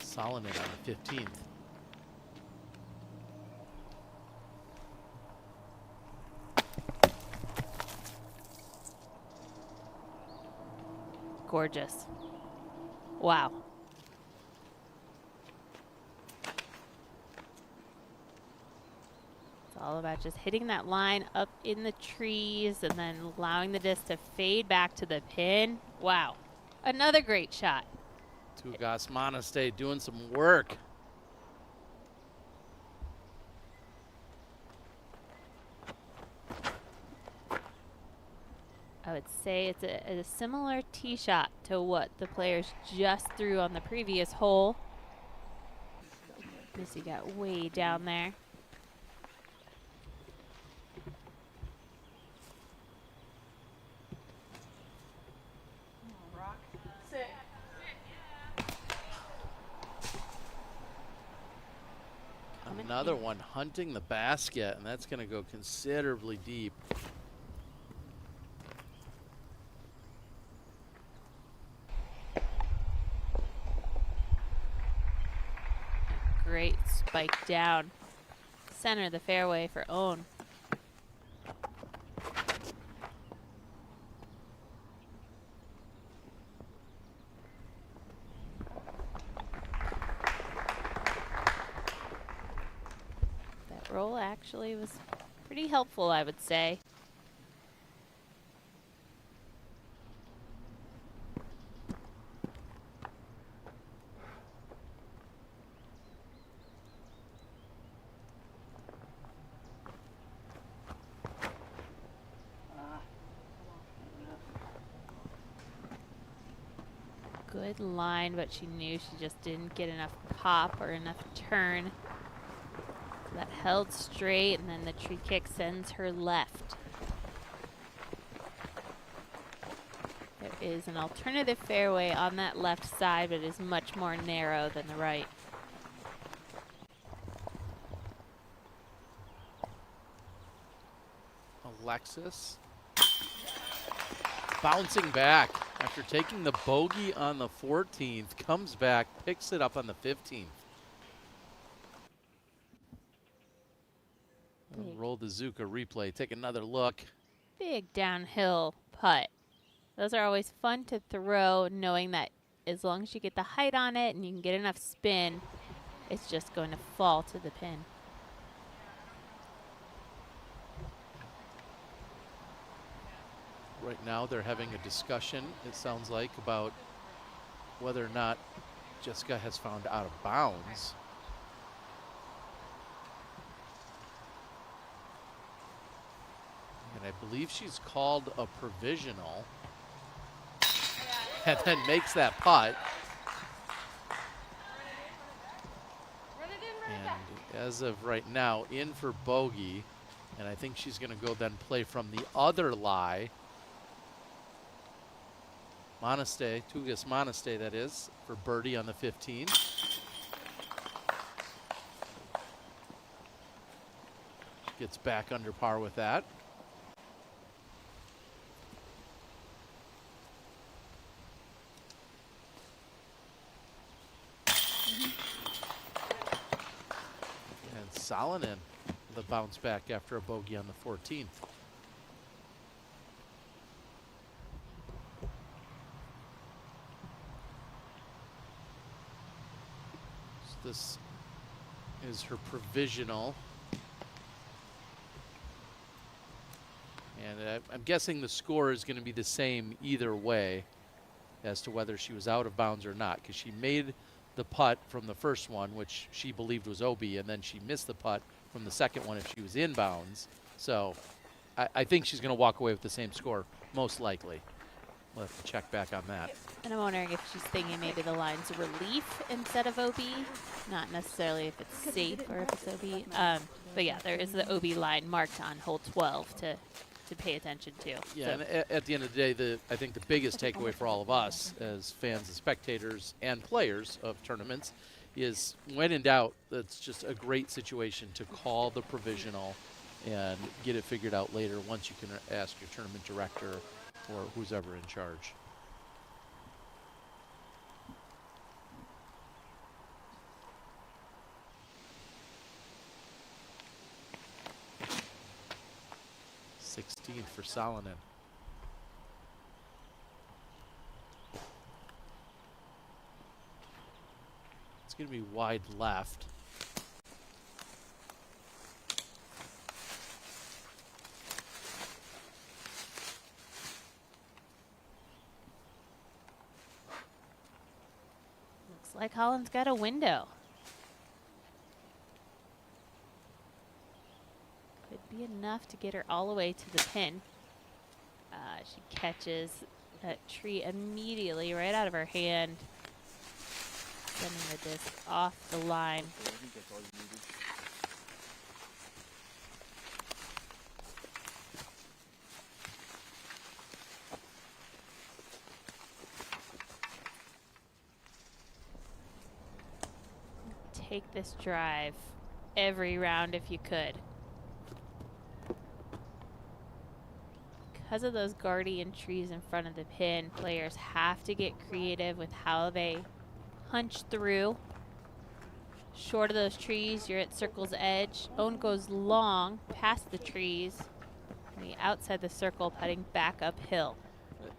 Solonin on the 15th. Gorgeous. Wow. It's all about just hitting that line up in the trees and then allowing the disc to fade back to the pin. Wow. Another great shot. Tugas Monaste doing some work. I would say it's a similar tee shot to what the players just threw on the previous hole. Missy got way down there. another one hunting the basket, and that's going to go considerably deep. Great spike down. Center of the fairway for Owen. That roll actually was pretty helpful, I would say. Good line, but she knew she just didn't get enough pop or enough turn. So that held straight, and then the tree kick sends her left. There is an alternative fairway on that left side, but it is much more narrow than the right. Alexis bouncing back after taking the bogey on the 14th, comes back, picks it up on the 15th. Roll the Zuka replay, take another look. Big downhill putt. Those are always fun to throw, knowing that as long as you get the height on it and you can get enough spin, it's just going to fall to the pin. Right now they're having a discussion, it sounds like, about whether or not Jessica has found out of bounds. And I believe she's called a provisional and then makes that putt. And as of right now, in for bogey, and I think she's going to go then play from the other lie. Monaste, Tugas Monaste, that is, for birdie on the 15. Gets back under par with that. And Salonen, the bounce back after a bogey on the 14th. This is her provisional. And I'm guessing the score is going to be the same either way as to whether she was out of bounds or not, because she made the putt from the first one, which she believed was OB, and then she missed the putt from the second one if she was in bounds. So I think she's going to walk away with the same score, most likely. We'll have to check back on that. And I'm wondering if she's thinking maybe the line's relief instead of OB. Not necessarily if it's safe or if it's OB. But yeah, there is the OB line marked on hole 12 to pay attention to. Yeah, so. and at the end of the day, I think the biggest takeaway for all of us as fans and spectators and players of tournaments is when in doubt, it's just a great situation to call the provisional and get it figured out later once you can ask your tournament director or who's ever in charge. For Salonen. It's going to be wide left. Looks like Holland's got a window. Could be enough to get her all the way to the pin. She catches that tree immediately right out of her hand, sending the disc off the line. Take this drive every round if you could. Because of those guardian trees in front of the pin, players have to get creative with how they punch through. Short of those trees, you're at circle's edge. Own goes long past the trees, and the outside the circle putting back uphill.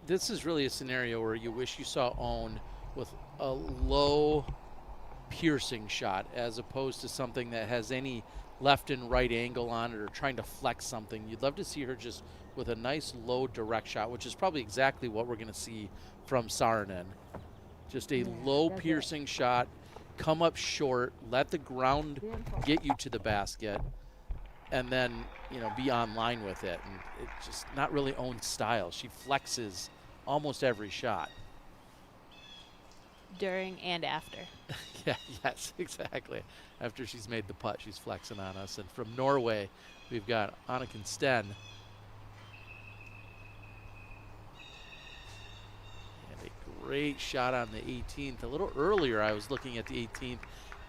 This is really a scenario where you wish you saw Own with a low piercing shot as opposed to something that has any left and right angle on it or trying to flex something. You'd love to see her just with a nice low direct shot, which is probably exactly what we're going to see from Saarinen. Just a low piercing shot, come up short, let the ground get you to the basket, and then, you know, be online with it. And it's just not really Own's style. She flexes almost every shot. During and after. Yeah, yes, exactly. After she's made the putt, she's flexing on us. And from Norway, we've got Anniken Sten. And a great shot on the 18th. A little earlier, I was looking at the 18th and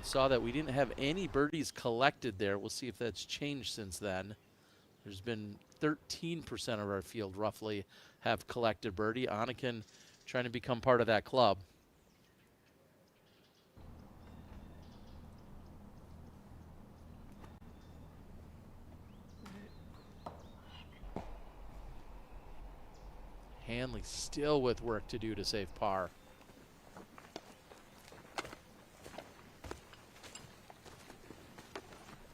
saw that we didn't have any birdies collected there. We'll see if that's changed since then. There's been 13% of our field, roughly, have collected birdie. Anniken trying to become part of that club. Hanley still with work to do to save par.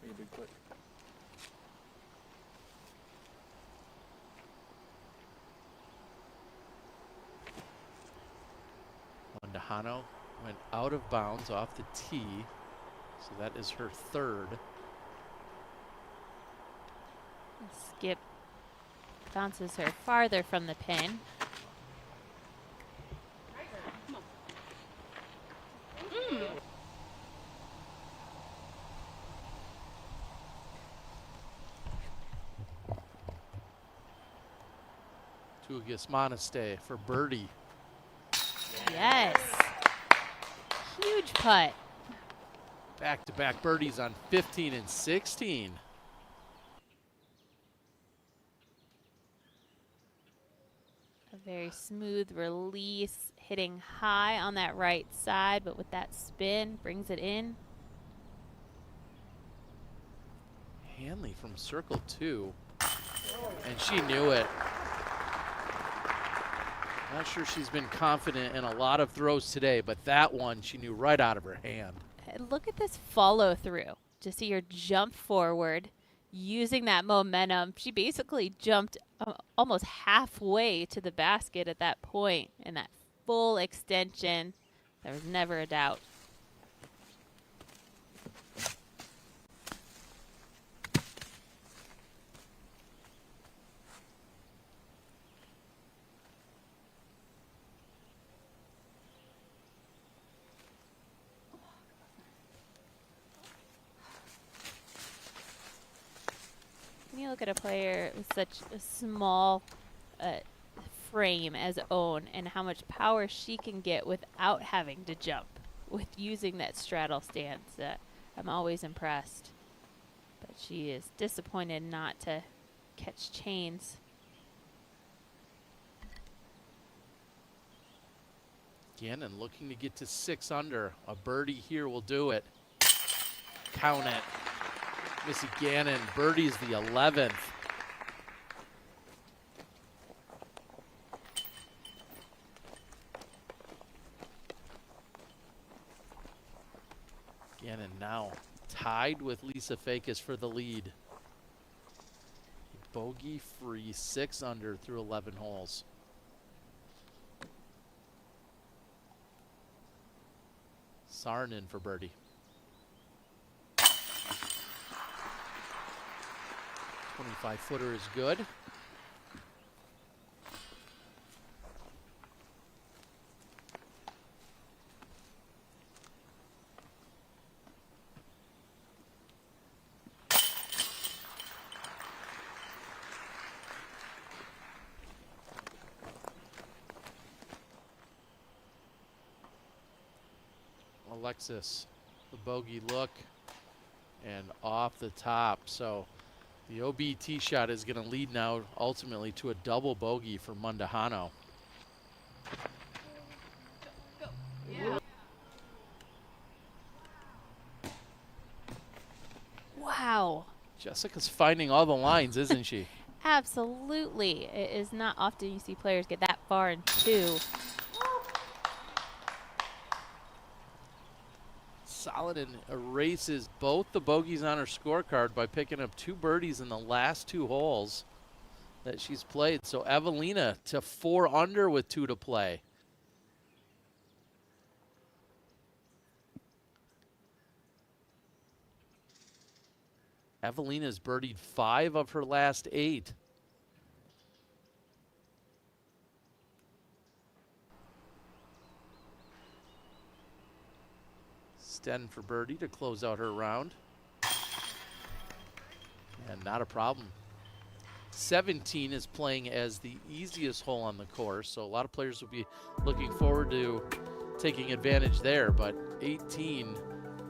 Make a big click. Mondahano went out of bounds off the tee, so that is her third. Skip bounces her farther from the pin. Tuigas-Monaste for birdie. Yes. Huge putt. Back-to-back birdies on 15 and 16. A very smooth release, hitting high on that right side, but with that spin, brings it in. Hanley from circle 2, and she knew it. Not sure she's been confident in a lot of throws today, but that one she knew right out of her hand. And look at this follow through. To see her jump forward, using that momentum. She basically jumped almost halfway to the basket at that point, and that full extension. There was never a doubt. When you look at a player with such a small frame as Own and how much power she can get without having to jump, with using that straddle stance, I'm always impressed. But she is disappointed not to catch chains. Gannon looking to get to 6 under. A birdie here will do it. Count it. Missy Gannon birdies the 11th. Gannon now tied with Lisa Fakis for the lead. Bogey free 6 under through 11 holes. Saarinen for birdie. 25-footer is good. Alexis, the bogey look. and off the top. So the OB tee shot is going to lead now ultimately to a double bogey for Mundahano. Wow. Jessica's finding all the lines, isn't she? Absolutely. It is not often you see players get that far in two. Saladin erases both the bogeys on her scorecard by picking up 2 birdies in the last 2 holes that she's played. So Evelina to 4 under with 2 to play. Evelina's birdied 5 of her last 8. Sten for birdie to close out her round. And not a problem. 17 is playing as the easiest hole on the course, so a lot of players will be looking forward to taking advantage there, but 18,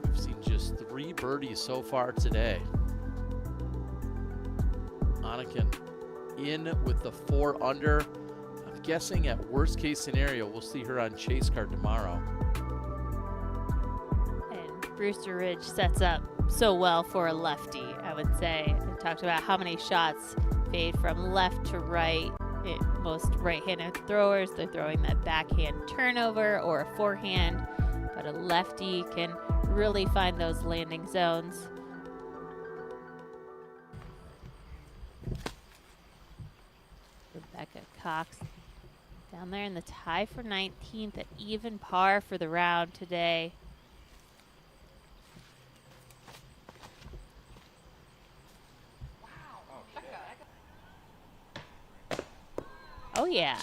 we've seen just 3 birdies so far today. Anakin in with the 4 under. I'm guessing at worst case scenario, we'll see her on chase card tomorrow. Brewster Ridge sets up so well for a lefty, I would say. I talked about how many shots fade from left to right. Most right-handed throwers, they're throwing that backhand turnover or a forehand, but a lefty can really find those landing zones. Rebecca Cox down there in the tie for 19th at even par for the round today. Oh yeah,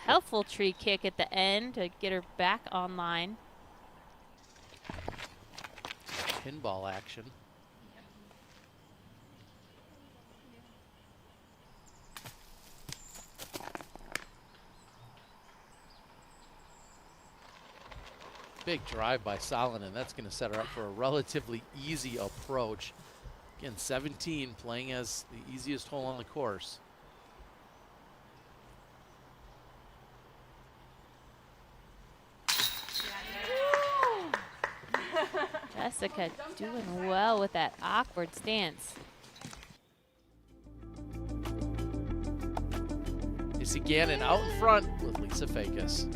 helpful tree kick at the end to get her back online. Pinball action. Big drive by Saladin. That's going to set her up for a relatively easy approach. Again, 17 playing as the easiest hole on the course. Jessica doing well with that awkward stance. Missy Gannon out in front with Lisa Fakis.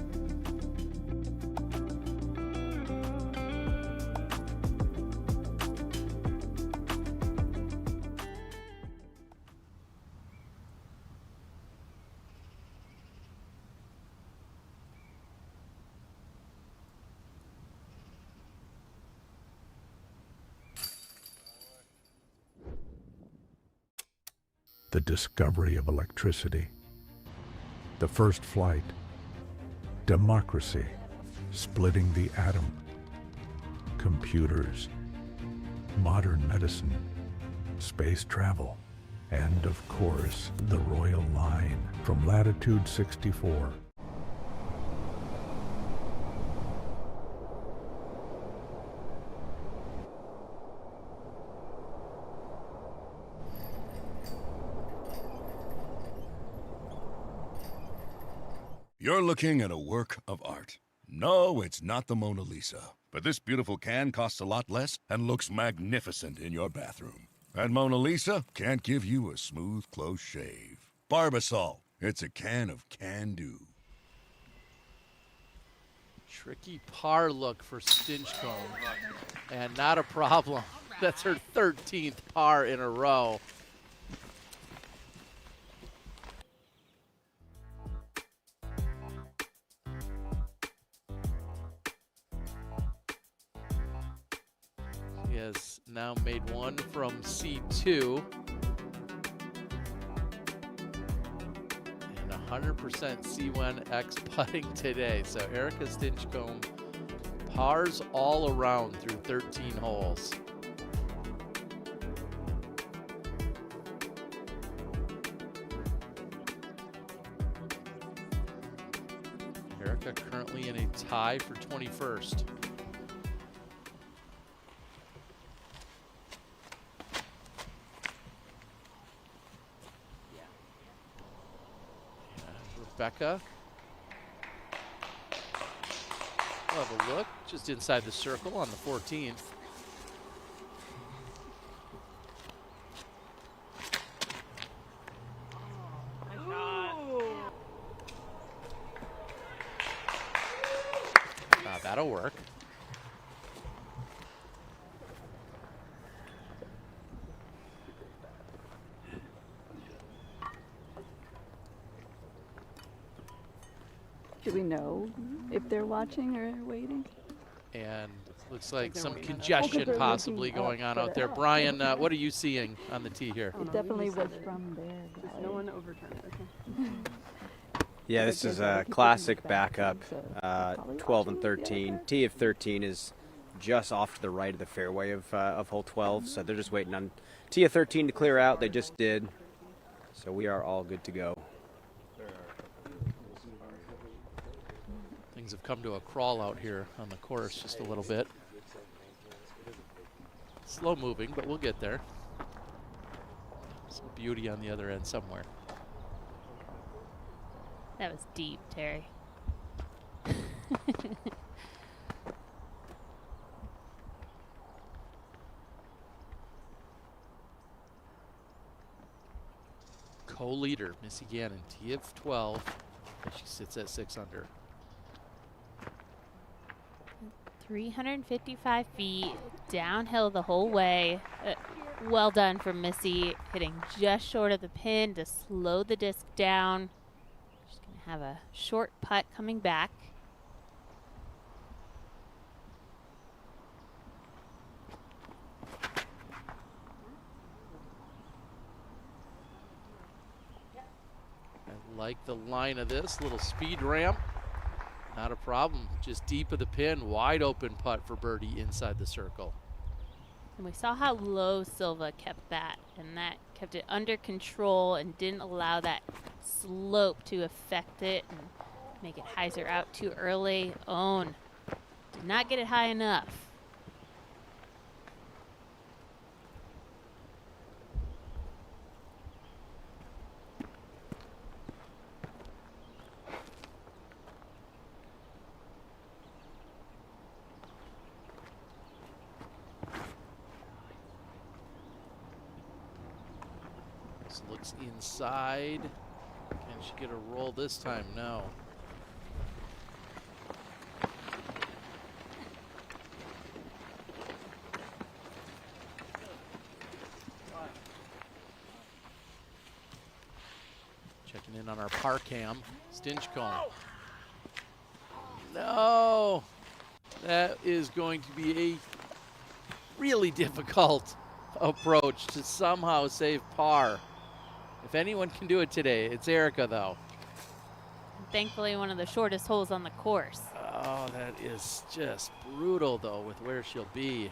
The discovery of electricity, the first flight, democracy, splitting the atom, computers, modern medicine, space travel, and of course, the Royal Line from Latitude 64. You're looking at a work of art. No, it's not the Mona Lisa. But this beautiful can costs a lot less and looks magnificent in your bathroom. And Mona Lisa can't give you a smooth, close shave. Barbasol, it's a can of can-do. Tricky par look for Stinchcomb. And not a problem. That's her 13th par in a row. She has now made one from C2. And 100% C1X putting today. So Erica Stinchcomb pars all around through 13 holes. Erica currently in a tie for 21st. Becca. We'll have a look just inside the circle on the 14th. That'll work. Do we know if they're watching or waiting? And looks like some congestion possibly going on out there. Brian, what are you seeing on the tee here? It definitely was from there. No one overturned it. Okay. Yeah, this is a classic backup, 12 and 13. Tee of 13 is just off to the right of the fairway of hole 12, so they're just waiting on tee of 13 to clear out. They just did, so we are all good to go. Things have come to a crawl out here on the course just a little bit. Slow moving, but we'll get there. Some beauty on the other end somewhere. That was deep, Terry. Co-leader, Missy Gannon, tee of 12. She sits at 6 under. 355 feet, downhill the whole way. Well done for Missy, hitting just short of the pin to slow the disc down. She's going to have a short putt coming back. I like the line of this little speed ramp. Not a problem, just deep of the pin, wide open putt for birdie inside the circle. And we saw how low Silva kept that, and that kept it under control and didn't allow that slope to affect it and make it hyzer out too early. Own did not get it high enough. Looks inside. Can she get a roll this time? No. Checking in on our par cam. Stinchcomb. No. That is going to be a really difficult approach to somehow save par. If anyone can do it today, it's Erica, though. Thankfully, one of the shortest holes on the course. Oh, that is just brutal, though, with where she'll be.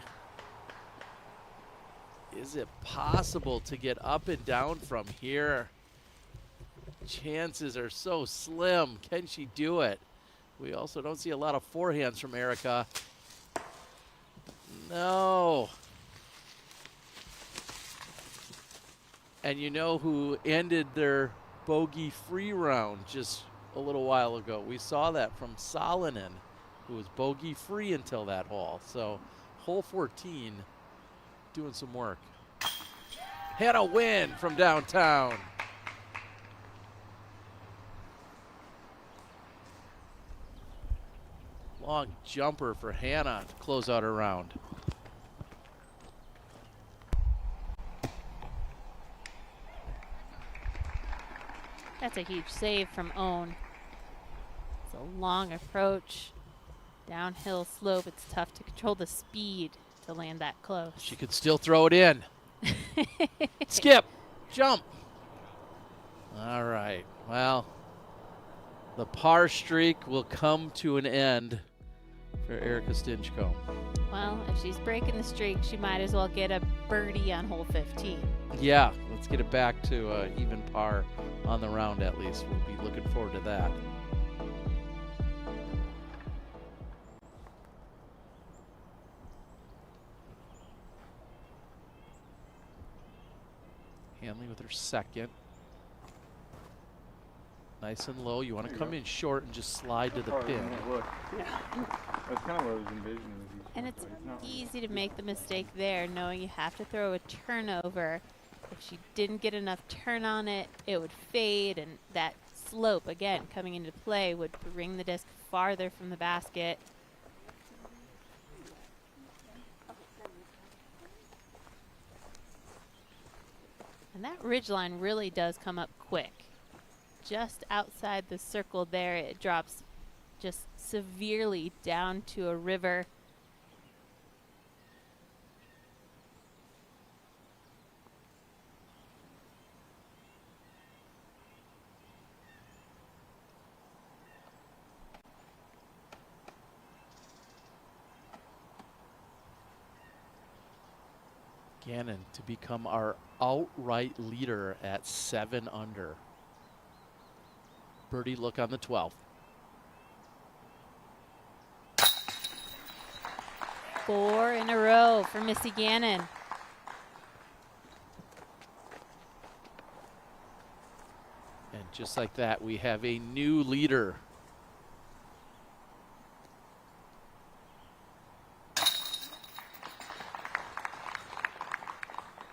Is it possible to get up and down from here? Chances are so slim. Can she do it? We also don't see a lot of forehands from Erica. No. And you know who ended their bogey-free round just a little while ago? We saw that from Salonen, who was bogey-free until that hole. So hole 14 doing some work. Hannah Wynn from downtown. Long jumper for Hannah to close out her round. That's a huge save from Own. It's a long approach. Downhill slope. It's tough to control the speed to land that close. She could still throw it in. Skip. Jump. All right. Well, the par streak will come to an end for Erica Stinchcomb. Well, if she's breaking the streak, she might as well get a birdie on hole 15. Yeah, let's get it back to even par on the round at least. We'll be looking forward to that. Hanley with her second. Nice and low. You want to come in short and just slide to the pin. Yeah. That's kind of what I was envisioning. And it's easy to make the mistake there, knowing you have to throw a turnover. If she didn't get enough turn on it, it would fade, and that slope, again, coming into play, would bring the disc farther from the basket. And that ridge line really does come up quick. Just outside the circle there, it drops just severely down to a river. Gannon to become our outright leader at 7 under. Birdie look on the 12th. Four in a row for Missy Gannon. And just like that, we have a new leader.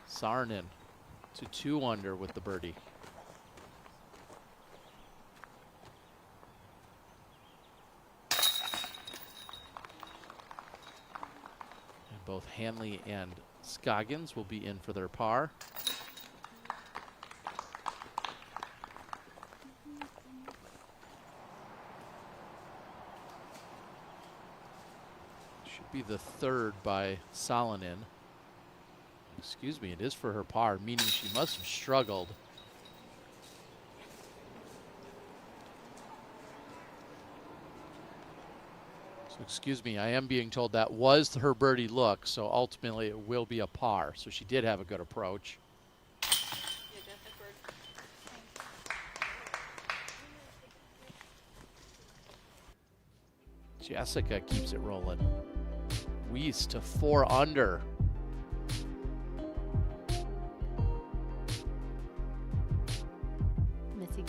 Sarnen to 2 under with the birdie. And both Hanley and Scoggins will be in for their par. Should be the third by Salonen. Excuse me, it is for her par, meaning she must have struggled. So excuse me, I am being told that was her birdie look, so ultimately it will be a par. So she did have a good approach. Jessica keeps it rolling. Weese to 4 under.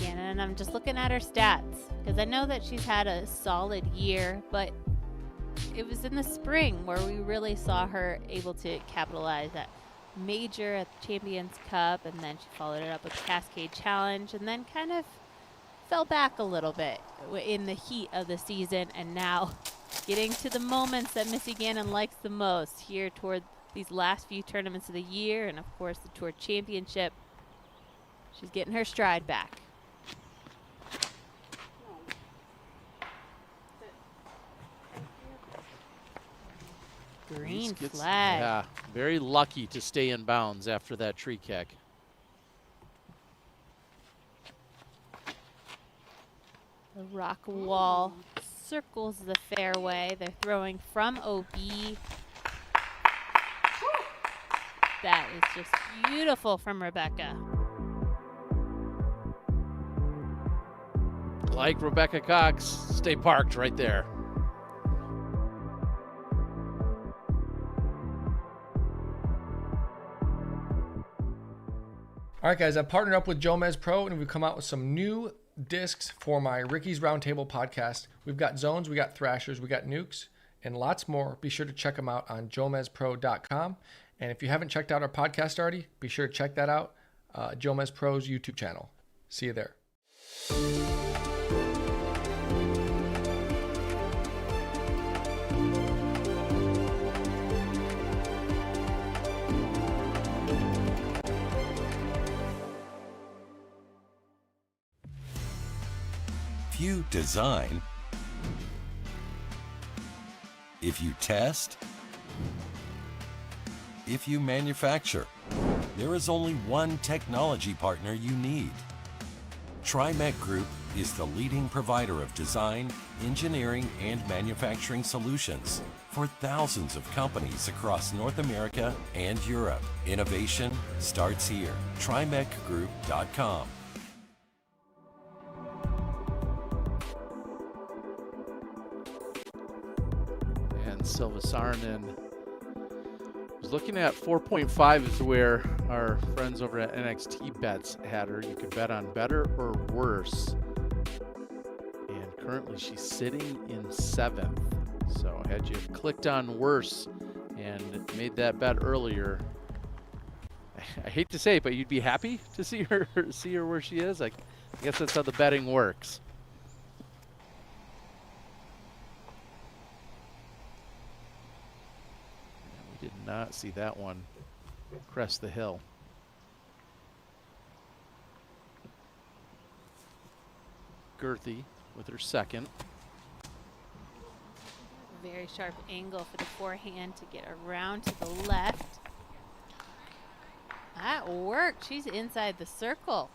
And I'm just looking at her stats because I know that she's had a solid year, but it was in the spring where we really saw her able to capitalize that major at the Champions Cup, and then she followed it up with the Cascade Challenge, and then kind of fell back a little bit in the heat of the season, and now getting to the moments that Missy Gannon likes the most here toward these last few tournaments of the year, and of course the Tour Championship. She's getting her stride back. Green flag. Yeah, very lucky to stay in bounds after that tree kick. The rock wall circles the fairway. They're throwing from OB. That is just beautiful from Rebecca. Like Rebecca Cox, stay parked right there. All right, guys, I've partnered up with JomezPro, and we've come out with some new discs for my Ricky's Roundtable podcast. We've got zones, we got thrashers, we got nukes, and lots more. Be sure to check them out on JomezPro.com. And if you haven't checked out our podcast already, be sure to check that out, JomezPro's YouTube channel. See you there. If you design, if you test, if you manufacture, there is only one technology partner you need. TriMech Group is the leading provider of design, engineering, and manufacturing solutions for thousands of companies across North America and Europe. Innovation starts here. TriMechGroup.com. Silva Saarinen was looking at 4.5 is where our friends over at NXT Bets had her. You could bet on better or worse Currently, she's sitting in 7th. So had you clicked on worse and made that bet earlier, I hate to say it, but you'd be happy to see her where she is. I guess that's how the betting works. We did not see that one crest the hill. Girthy with her second. Very sharp angle for the forehand to get around to the left. That worked. She's inside the circle.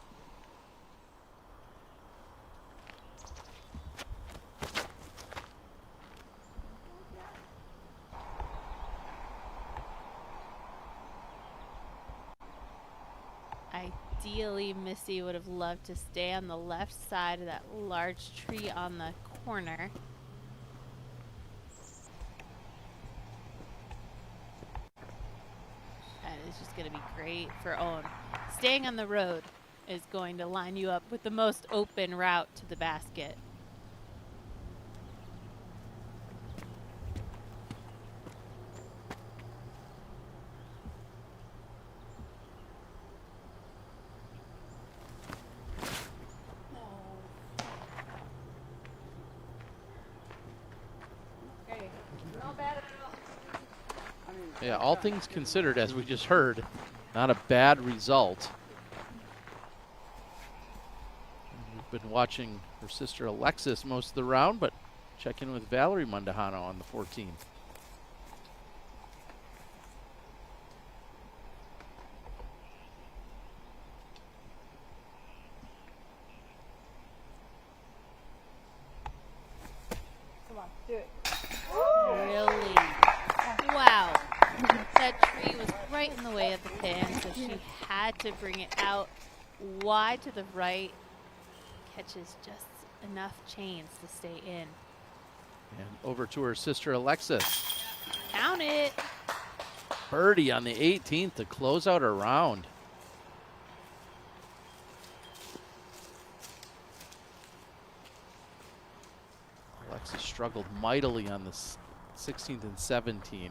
Ideally, Missy would have loved to stay on the left side of that large tree on the corner. That is just going to be great for Owen. Staying on the road is going to line you up with the most open route to the basket. Yeah, all things considered, as we just heard, not a bad result. We've been watching her sister Alexis most of the round, but check in with Valerie Mundahano on the 14th. Come on, do it. Really? Wow. That tree was right in the way of the pin, so she had to bring it out wide to the right. Catches just enough chains to stay in. And over to her sister Alexis. Count it. Birdie on the 18th to close out her round. Alexis struggled mightily on the 16th and 17th,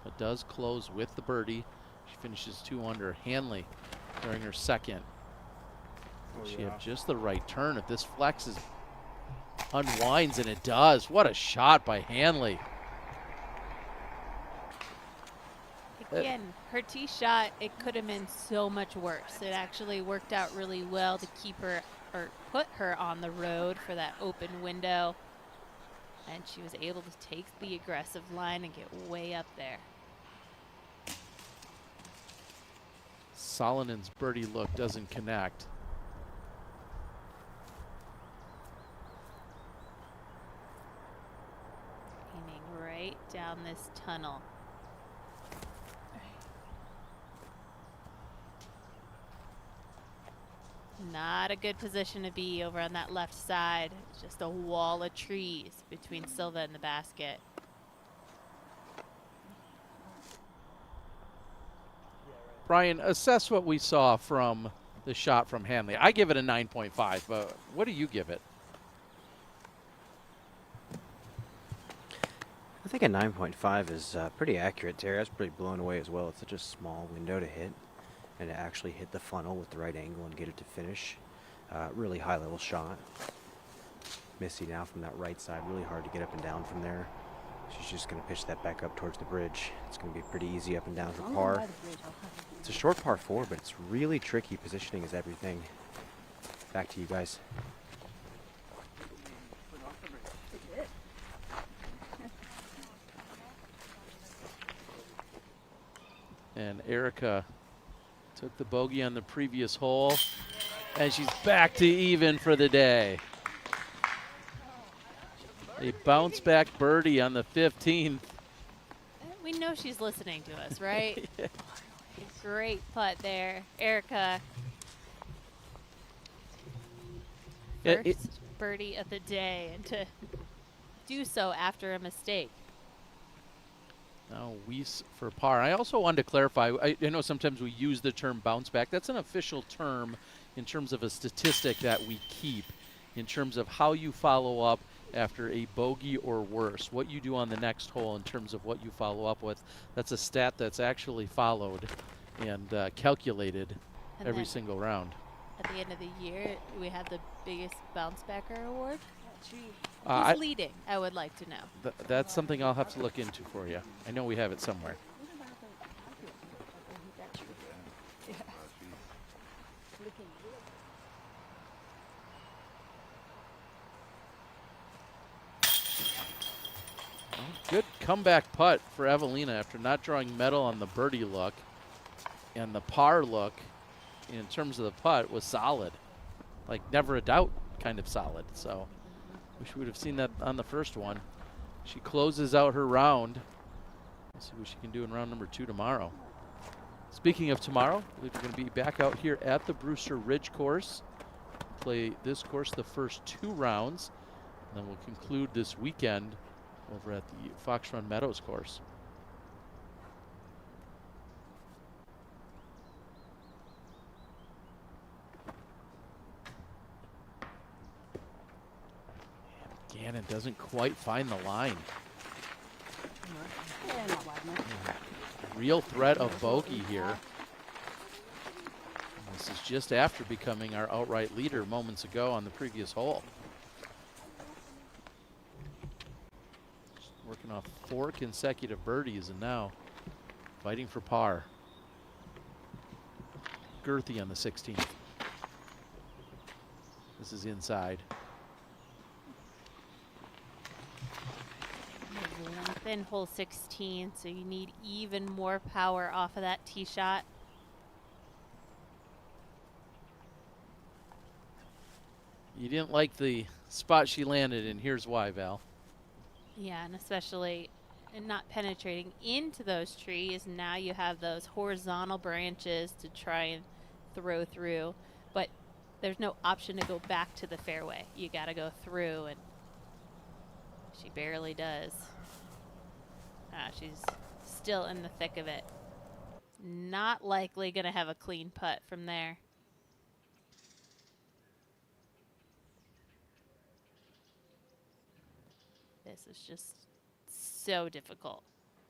but does close with the birdie. She finishes 2 under. Hanley during her second. She have just the right turn. If this flexes, unwinds, and it does. What a shot by Hanley. Again, her tee shot, it could have been so much worse. It actually worked out really well to keep her, or put her on the road for that open window. And she was able to take the aggressive line and get way up there. Solinen's birdie look doesn't connect. Aiming right down this tunnel. Not a good position to be over on that left side. It's just a wall of trees between Silva and the basket. Brian, assess what we saw from the shot from Hanley. I give it a 9.5, but what do you give it? I think a 9.5 is pretty accurate, Terry. I was pretty blown away as well. It's such a small window to hit, and to actually hit the funnel with the right angle and get it to finish. Really high level shot. Missy now from that right side, really hard to get up and down from there. She's just going to pitch that back up towards the bridge. It's going to be pretty easy up and down for par. It's a short par 4, but it's really tricky. Positioning is everything. Back to you guys. And Erica took the bogey on the previous hole, and she's back to even for the day. A bounce back birdie on the 15th. We know she's listening to us, right? Yeah. Great putt there, Erica. First birdie of the day, and to do so after a mistake. Now Weese for par. I also wanted to clarify, I know sometimes we use the term bounce back. That's an official term in terms of a statistic that we keep in terms of how you follow up after a bogey or worse. What you do on the next hole in terms of what you follow up with, that's a stat that's actually followed and calculated And every then single round. At the end of the year, we have the biggest bounce backer award. I- Who's leading? I would like to know. That's something I'll have to look into for you. I know we have it somewhere. Good comeback putt for Evelina after not drawing metal on the birdie look. And the par look, in terms of the putt, was solid. Like never a doubt kind of solid. So wish we would have seen that on the first one. She closes out her round. Let's see what she can do in round number 2 tomorrow. Speaking of tomorrow, I believe we're going to be back out here at the Brewster Ridge course. Play this course the first 2 rounds. And then we'll conclude this weekend over at the Fox Run Meadows course. Gannon doesn't quite find the line. Real threat of bogey here. And this is just after becoming our outright leader moments ago on the previous hole. Just working off 4 consecutive birdies and now fighting for par. Girthy on the 16th. This is inside. Within hole 16, so you need even more power off of that tee shot. You didn't like the spot she landed in. Here's why, Val. Yeah, and especially in not penetrating into those trees. Now you have those horizontal branches to try and throw through, but there's no option to go back to the fairway. You got to go through, and she barely does. She's still in the thick of it. Not likely going to have a clean putt from there. This is just so difficult.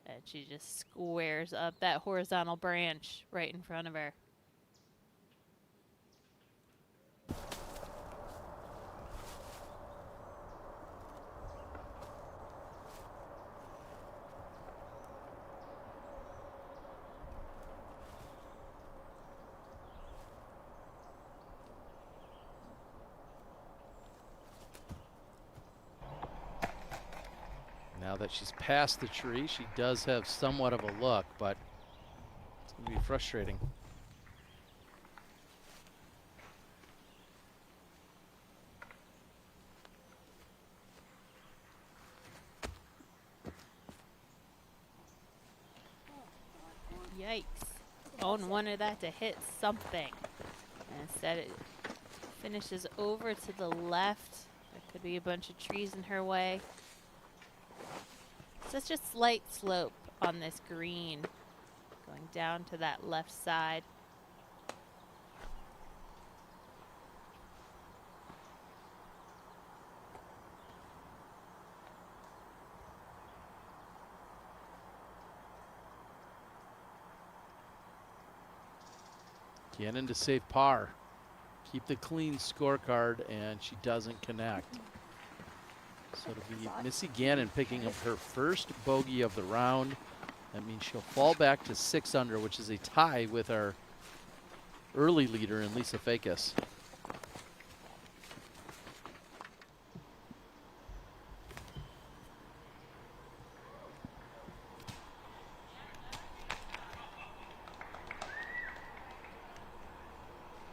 And she just squares up that horizontal branch right in front of her. Now that she's past the tree, she does have somewhat of a look, but it's going to be frustrating. Yikes. Owen wanted that to hit something. And instead it finishes over to the left. There could be a bunch of trees in her way. Such a slight slope on this green, going down to that left side. Gannon to save par. Keep the clean scorecard, and she doesn't connect. So it'll be Missy Gannon picking up her first bogey of the round. That means she'll fall back to 6 under, which is a tie with our early leader in Lisa Fakis.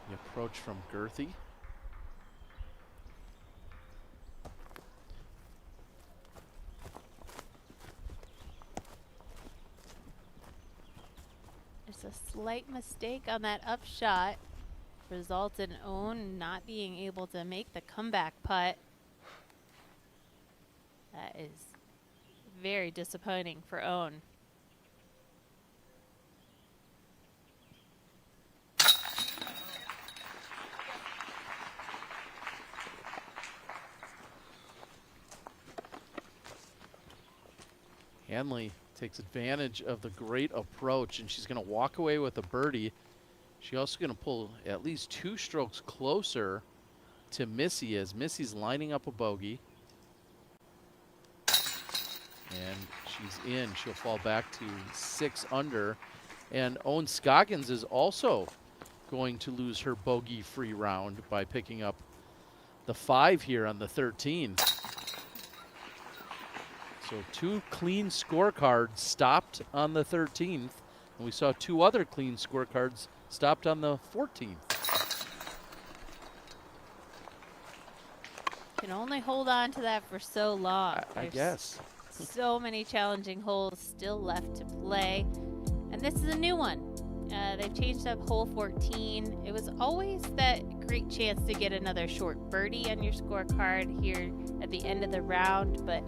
The approach from Girthy. A slight mistake on that upshot results in Owen not being able to make the comeback putt. That is very disappointing for Owen. Hanley takes advantage of the great approach, and she's going to walk away with a birdie. She's also going to pull at least 2 strokes closer to Missy as Missy's lining up a bogey. And she's in. She'll fall back to 6 under. And Owen Scoggins is also going to lose her bogey-free round by picking up the 5 here on the 13. So 2 clean scorecards stopped on the 13th, and we saw 2 other clean scorecards stopped on the 14th. Can only hold on to that for so long. I guess. So many challenging holes still left to play, and this is a new one. They've changed up hole 14. It was always that great chance to get another short birdie on your scorecard here at the end of the round, but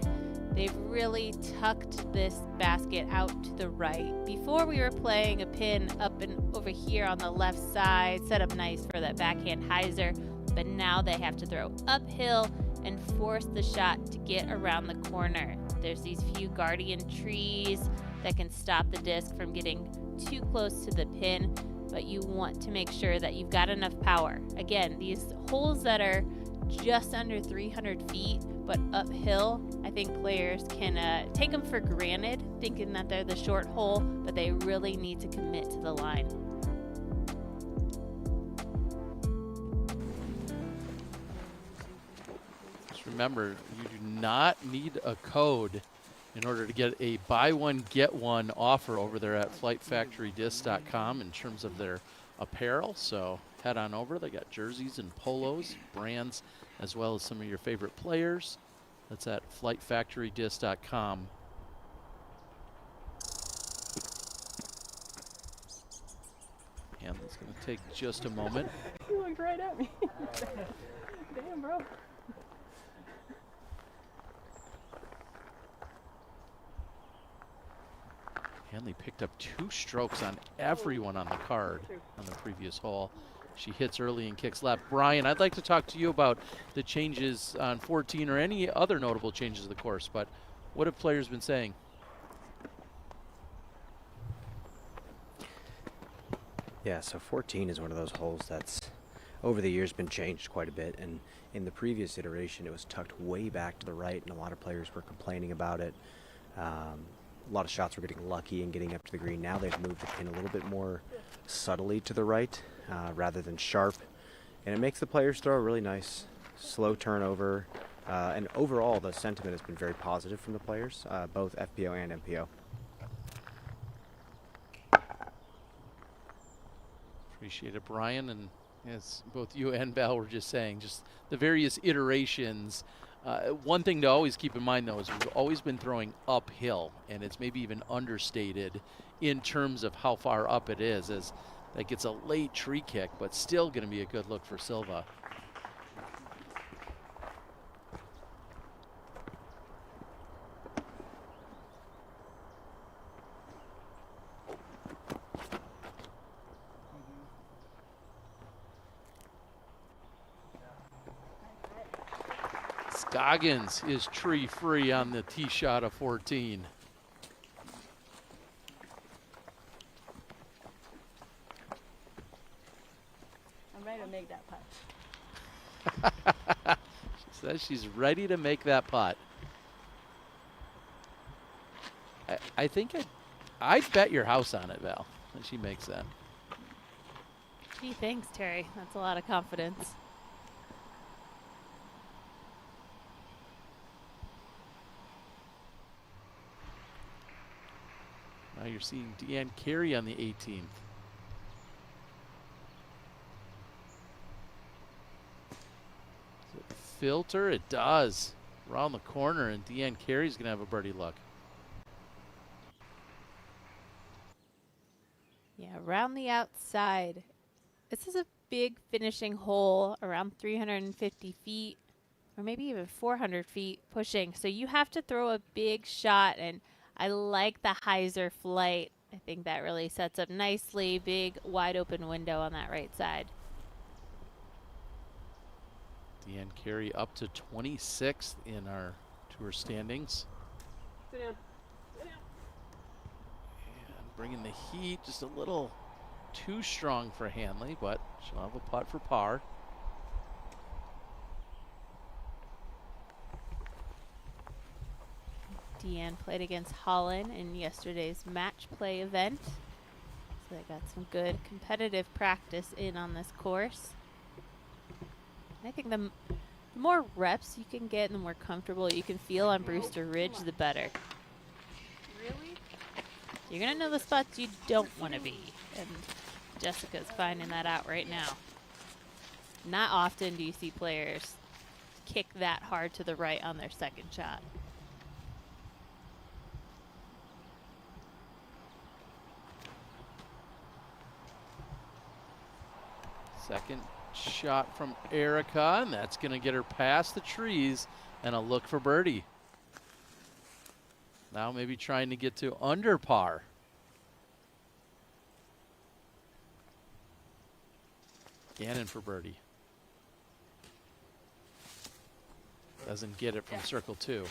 they've really tucked this basket out to the right. Before we were playing a pin up and over here on the left side, set up nice for that backhand hyzer, but now they have to throw uphill and force the shot to get around the corner. There's these few guardian trees that can stop the disc from getting too close to the pin, but you want to make sure that you've got enough power. Again, these holes that are just under 300 feet but uphill, I think players can take them for granted, thinking that they're the short hole, but they really need to commit to the line. Just remember, you do not need a code in order to get a buy one, get one offer over there at flightfactorydisc.com in terms of their apparel. So head on over. They got jerseys and polos, brands, as well as some of your favorite players. That's at flightfactorydisc.com. And it's going to take just a moment. You looked right at me. Damn, bro. Hanley picked up 2 strokes on everyone on the card on the previous hole. She hits early and kicks left. Brian, I'd like to talk to you about the changes on 14 or any other notable changes of the course, but what have players been saying? Yeah, so 14 is one of those holes that's over the years been changed quite a bit, and in the previous iteration it was tucked way back to the right, and a lot of players were complaining about it. A lot of shots were getting lucky and getting up to the green. Now they've moved the pin a little bit more subtly to the right rather than sharp, and it makes the players throw a really nice slow turnover, and overall the sentiment has been very positive from the players, both FPO and MPO. Appreciate it, Brian, and as both you and Val were just saying, just the various iterations. One thing to always keep in mind, though, is we've always been throwing uphill, and it's maybe even understated in terms of how far up it is, as that gets a late tree kick, but still going to be a good look for Silva. Scoggins is tree free on the tee shot of 14. I'm ready to make that putt. She says she's ready to make that putt. I think I'd bet your house on it, Val, when she makes that. Gee, thanks, Terry. That's a lot of confidence. Now you're seeing Deanne Carey on the 18th. Does it filter? It does. Around the corner, and Deanne Carey's going to have a birdie look. Yeah, around the outside. This is a big finishing hole, around 350 feet, or maybe even 400 feet pushing. So you have to throw a big shot, and I like the hyzer flight. I think that really sets up nicely. Big, wide open window on that right side. Deanne Carey up to 26th in our tour standings. Sit down. Sit down. bringing the heat just a little too strong for Hanley, but she'll have a putt for par. Deanne played against Holland in yesterday's match play event. So they got some good competitive practice in on this course. And I think the more reps you can get and the more comfortable you can feel on Brewster Ridge, the better. Really? You're going to know the spots you don't want to be. And Jessica's finding that out right now. Not often do you see players kick that hard to the right on their second shot. Second shot from Erica, and that's going to get her past the trees and a look for birdie. Now maybe trying to get to under par. Gannon for birdie. Doesn't get it from circle 2.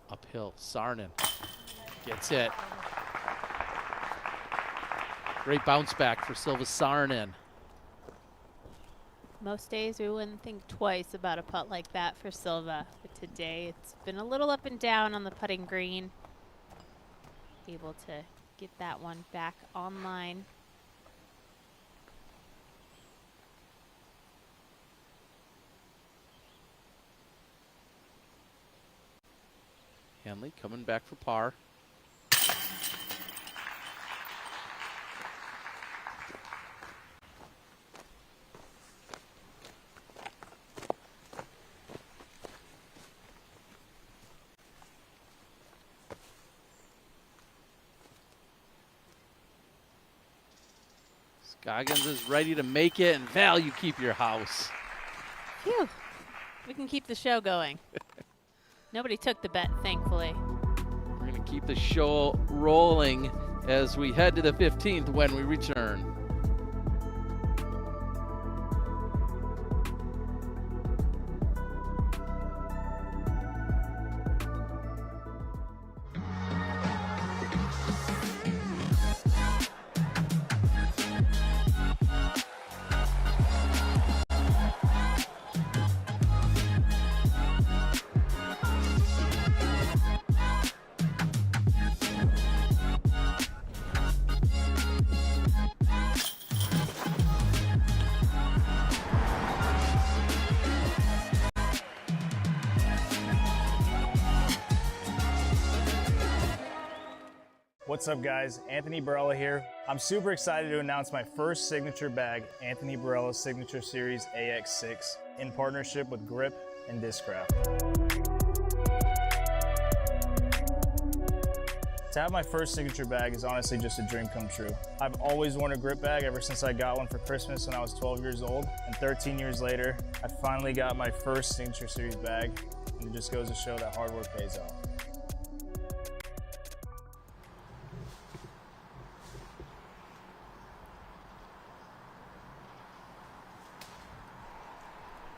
Uphill, Sarnen gets it. Great bounce back for Silva Sarnen. Most days we wouldn't think twice about a putt like that for Silva, but today it's been a little up and down on the putting green. Able to get that one back online. Hanley coming back for par. Scoggins is ready to make it, and Val, you keep your house. Phew. We can keep the show going. Nobody took the bet, thankfully. We're going to keep the show rolling as we head to the 15th when we return. What's up, guys? Anthony Barella here. I'm super excited to announce my first signature bag, Anthony Barella's Signature Series AX6, in partnership with Grip and Discraft. To have my first signature bag is honestly just a dream come true. I've always worn a Grip bag ever since I got one for Christmas when I was 12 years old, and 13 years later, I finally got my first Signature Series bag, and it just goes to show that hard work pays off.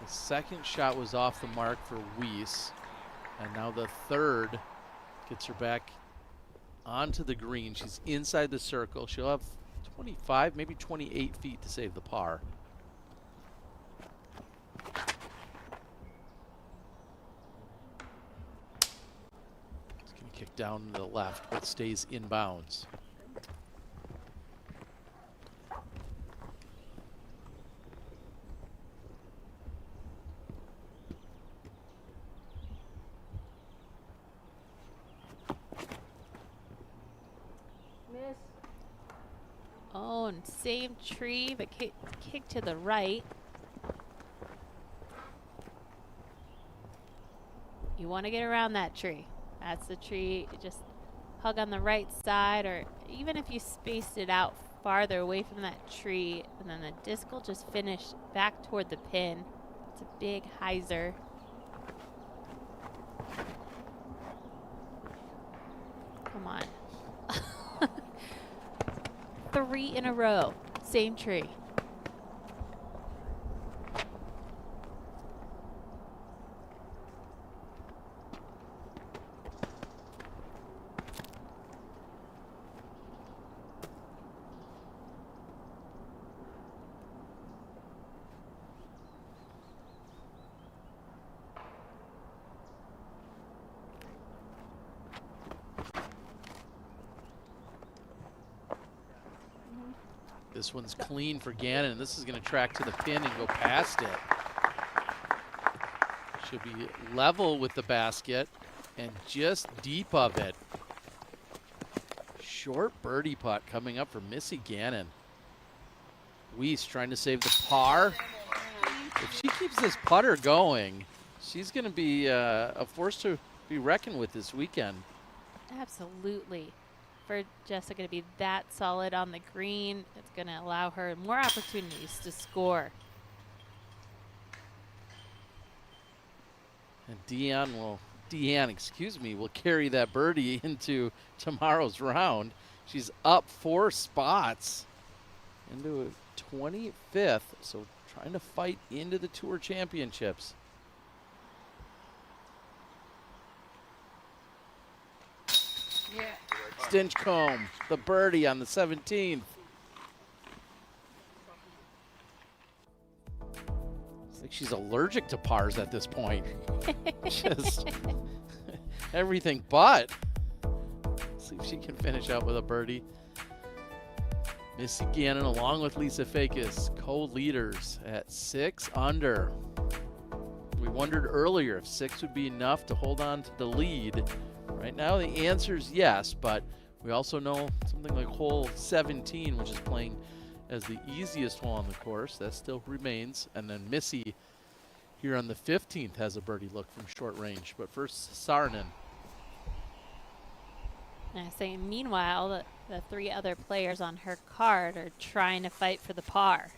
The second shot was off the mark for Weese, and now the third gets her back onto the green. She's inside the circle. She'll have 25, maybe 28 feet to save the par. It's going to kick down to the left, but stays in bounds. Oh, and same tree, but kick to the right. You want to get around that tree. That's the tree. Just hug on the right side or even if you spaced it out farther away from that tree, and then the disc will just finish back toward the pin. It's a big hyzer. Come on. 3 in a row. Same tree. This one's clean for Gannon. This is going to track to the pin and go past it. Should be level with the basket and just deep of it. Short birdie putt coming up for Missy Gannon. Weese trying to save the par. If she keeps this putter going, she's going to be a force to be reckoned with this weekend. Absolutely. For Jessica to be that solid on the green, it's going to allow her more opportunities to score. And Deanne, excuse me, will carry that birdie into tomorrow's round. She's up 4 spots into a 25th, so trying to fight into the Tour Championships. Yeah. Stinchcombe, the birdie on the 17th. It's like she's allergic to pars at this point. Just everything but. See if she can finish out with a birdie. Missy Gannon along with Lisa Fakis, co-leaders at 6 under. We wondered earlier if 6 would be enough to hold on to the lead. Right now the answer is yes, but we also know something like hole 17, which is playing as the easiest hole on the course. That still remains. And then Missy here on the 15th has a birdie look from short range. But first, Saarinen. I say, meanwhile, the 3 other players on her card are trying to fight for the par.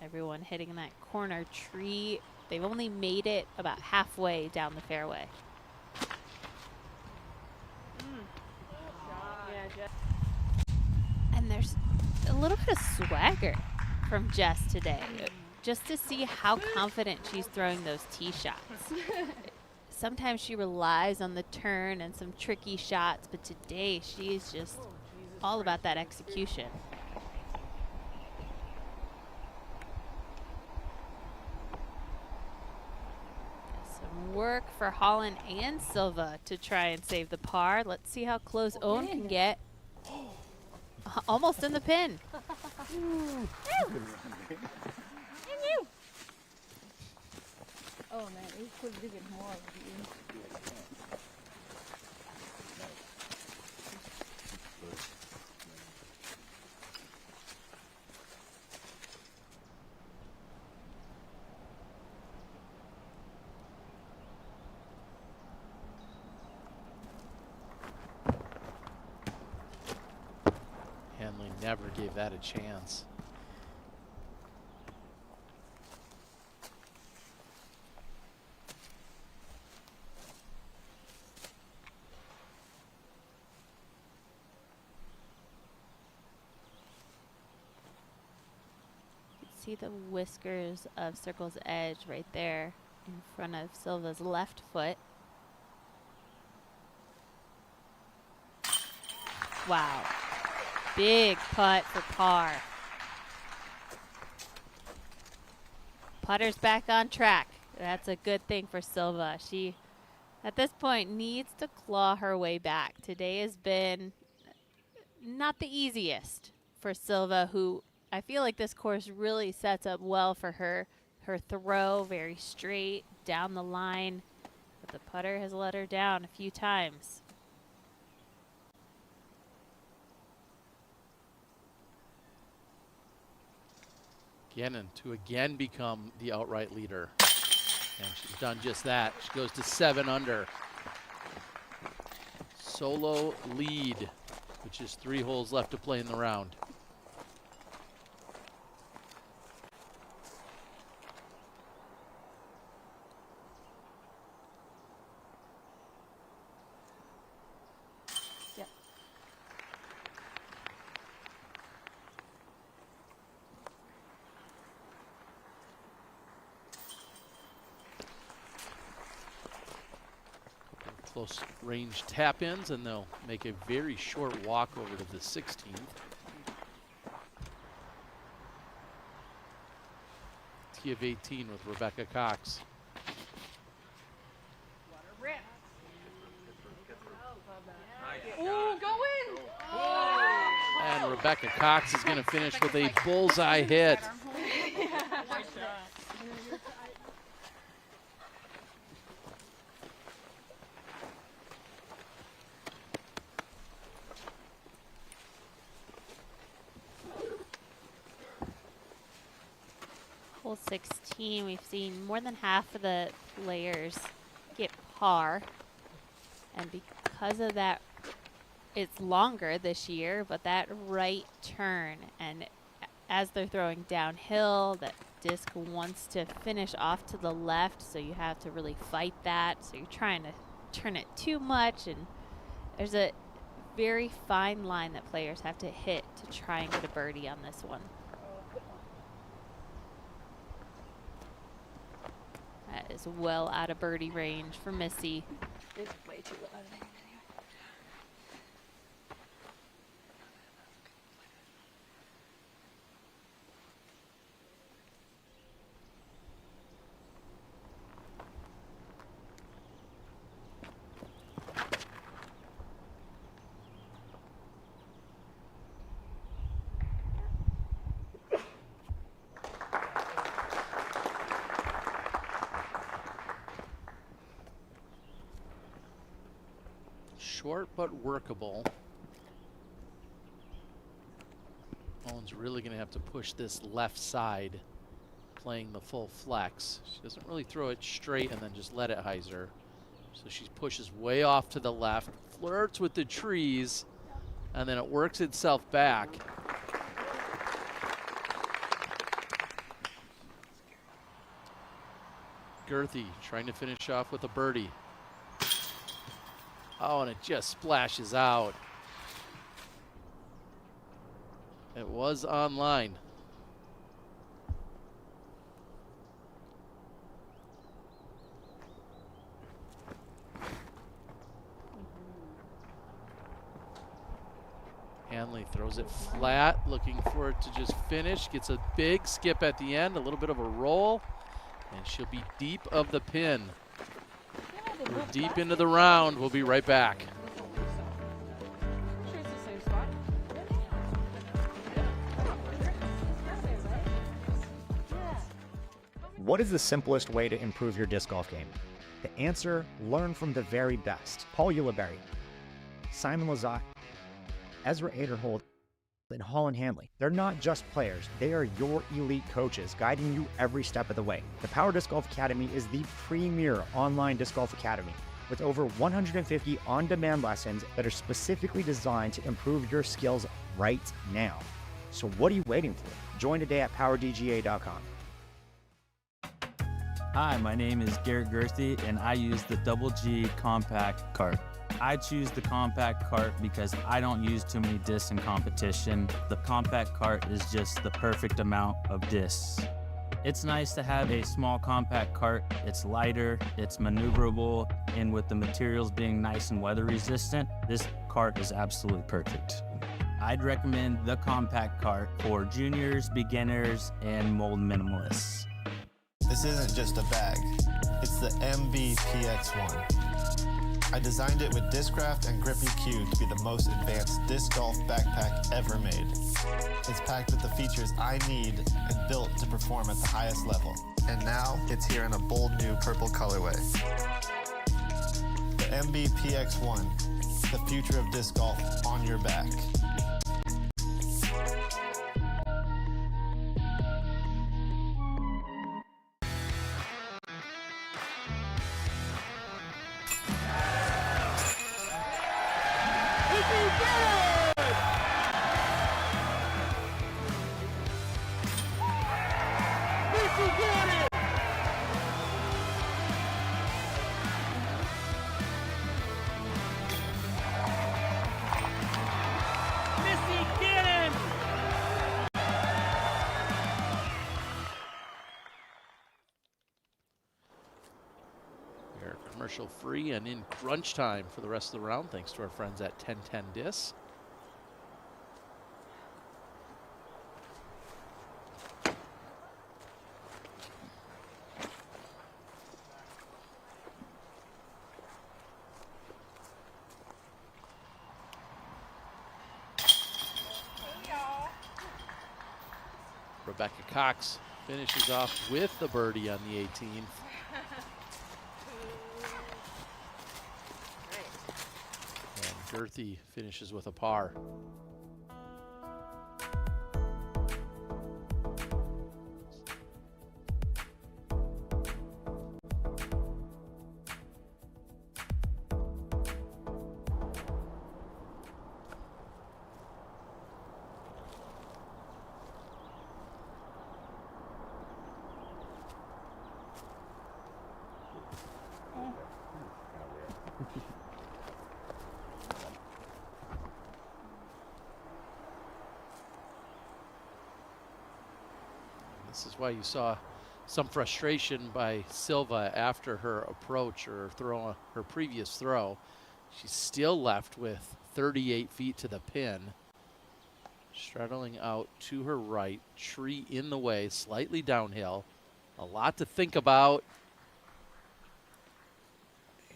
Everyone hitting that corner tree. They've only made it about halfway down the fairway. And there's a little bit of swagger from Jess today, just to see how confident she's throwing those tee shots. Sometimes she relies on the turn and some tricky shots, but today she's just all about that execution. Some work for Holland and Silva to try and save the par. Let's see how close Owen can get. Almost in the pin. Oh man, it could have been more of the Hanley never gave that a chance. See the whiskers of Circle's Edge right there in front of Silva's left foot. Wow. Big putt for par. Putter's back on track. That's a good thing for Silva. She, at this point, needs to claw her way back. Today has been not the easiest for Silva, who I feel like this course really sets up well for her. Her throw, very straight, down the line. But the putter has let her down a few times. Gannon to again become the outright leader. And she's done just that. She goes to 7 under. Solo lead with just 3 holes left to play in the round. Close range tap-ins, and they'll make a very short walk over to the 16th. Tee of 18 with Rebecca Cox. Ooh, go in! And Rebecca Cox is going to finish with a bullseye hit. Hole 16, we've seen more than half of the players get par. And because of that, it's longer this year, but that right turn, and as they're throwing downhill, that disc wants to finish off to the left, so you have to really fight that. So you're trying to turn it too much, and there's a very fine line that players have to hit to try and get a birdie on this one. That is well out of birdie range for Missy. It's way too loud. Short but workable. Owen's really going to have to push this left side, playing the full flex. She doesn't really throw it straight and then just let it hyzer. So she pushes way off to the left, flirts with the trees, and then it works itself back. Gerthy trying to finish off with a birdie. Oh, and it just splashes out. It was online. Hanley throws it flat, looking for it to just finish. Gets a big skip at the end, a little bit of a roll, and she'll be deep of the pin. We're deep into the round. We'll be right back. Sure, it's the same spot. What is the simplest way to improve your disc golf game? The answer, learn from the very best. Paul Ulibarri, Simon Lizotte, Ezra Aderhold, and Holland Hanley. They're not just players, they are your elite coaches guiding you every step of the way. The Power Disc Golf Academy is the premier online disc golf academy with over 150 on-demand lessons that are specifically designed to improve your skills right now. So what are you waiting for? Join today at powerdga.com. Hi, my name is Garrett Gerthy, and I use the Double G Compact Cart. I choose the compact cart because I don't use too many discs in competition. The compact cart is just the perfect amount of discs. It's nice to have a small compact cart. It's lighter, it's maneuverable, and with the materials being nice and weather resistant, this cart is absolutely perfect. I'd recommend the compact cart for juniors, beginners, and mold minimalists. This isn't just a bag, it's the MB-PX1. I designed it with Discraft and Grippy Q to be the most advanced disc golf backpack ever made. It's packed with the features I need and built to perform at the highest level. And now it's here in a bold new purple colorway. The MB-PX1, the future of disc golf on your back. We're commercial free and in crunch time for the rest of the round, thanks to our friends at 1010 Discs. Rebecca Cox finishes off with the birdie on the 18th. And Girthy finishes with a par. This is why you saw some frustration by Silva after her approach or her previous throw. She's still left with 38 feet to the pin. Straddling out to her right, tree in the way, slightly downhill. A lot to think about.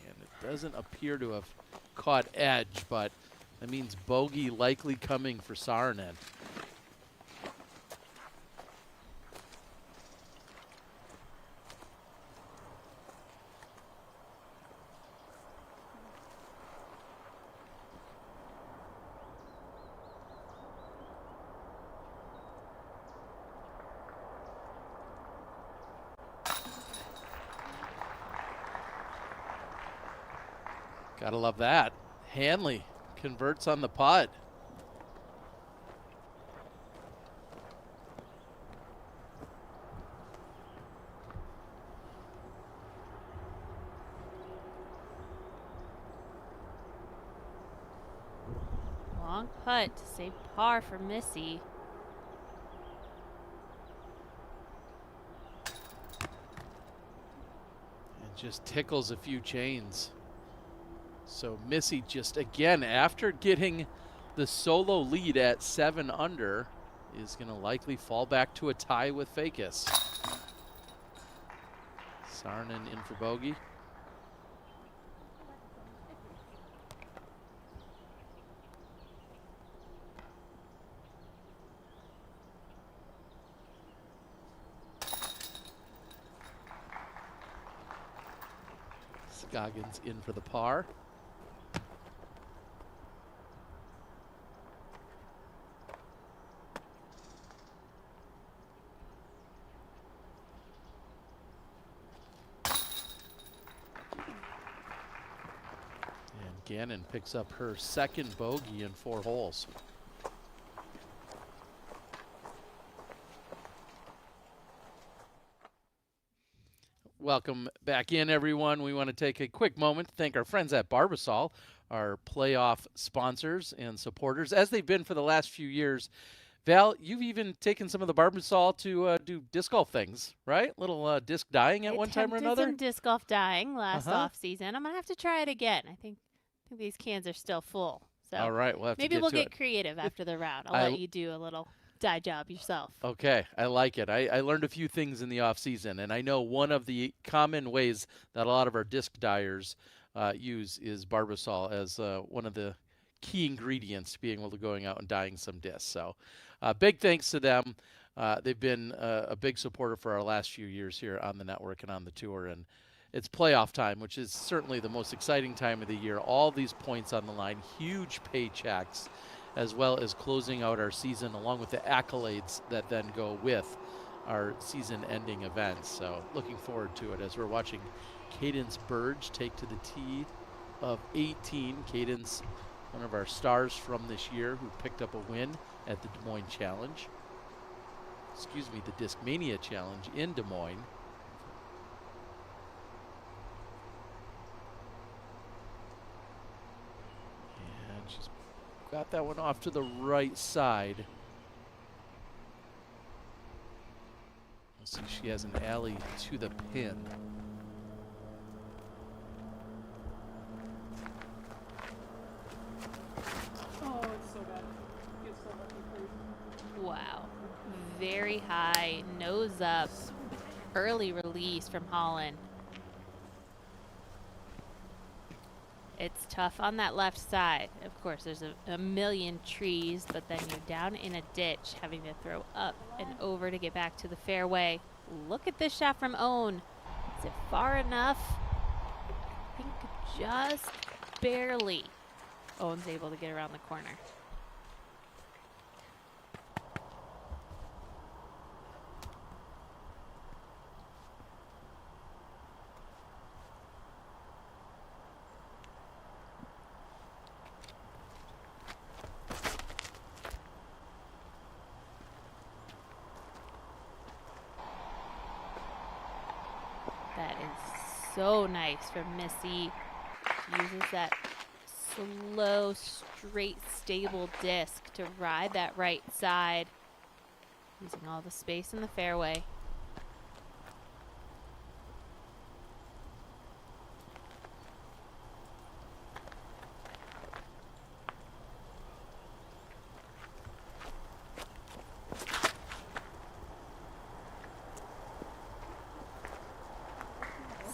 And it doesn't appear to have caught edge, but that means bogey likely coming for Saarinen. Gotta love that. Hanley converts on the putt. Long putt to save par for Missy. And just tickles a few chains. So Missy just again, after getting the solo lead at 7 under, is going to likely fall back to a tie with Fakis. Saarinen in for bogey. Scoggins in for the par. Gannon picks up her second bogey in 4 holes. Welcome back in, everyone. We want to take a quick moment to thank our friends at Barbasol, our playoff sponsors and supporters, as they've been for the last few years. Val, you've even taken some of the Barbasol to do disc golf things, right? Little disc dyeing at one time or another? Some disc golf dyeing last off season. I'm going to have to try it again. I think these cans are still full. So all right, we'll have maybe to we'll to get it. creative after the round. I'll let you do a little dye job yourself. Okay, I like it. I learned a few things in the off season, and I know one of the common ways that a lot of our disc dyers use is Barbasol as one of the key ingredients to being able to going out and dyeing some discs. So big thanks to them. They've been a big supporter for our last few years here on the network and on the tour, and it's playoff time, which is certainly the most exciting time of the year. All these points on the line, huge paychecks, as well as closing out our season, along with the accolades that then go with our season-ending events. So looking forward to it as we're watching Cadence Burge take to the tee of 18. Cadence, one of our stars from this year, who picked up a win at the Des Moines Challenge. Excuse me, the Discmania Challenge in Des Moines. She's got that one off to the right side. Let's see, she has an alley to the pin. fairway, nose up. Early release from Holland. It's tough on that left side. Of course, there's a million trees, but then you're down in a ditch, having to throw up and over to get back to the fairway. Look at this shot from Owen. Is it far enough? I think just barely. Owen's able to get around the corner. That is so nice from Missy. She uses that slow, straight, stable disc to ride that right side, using all the space in the fairway.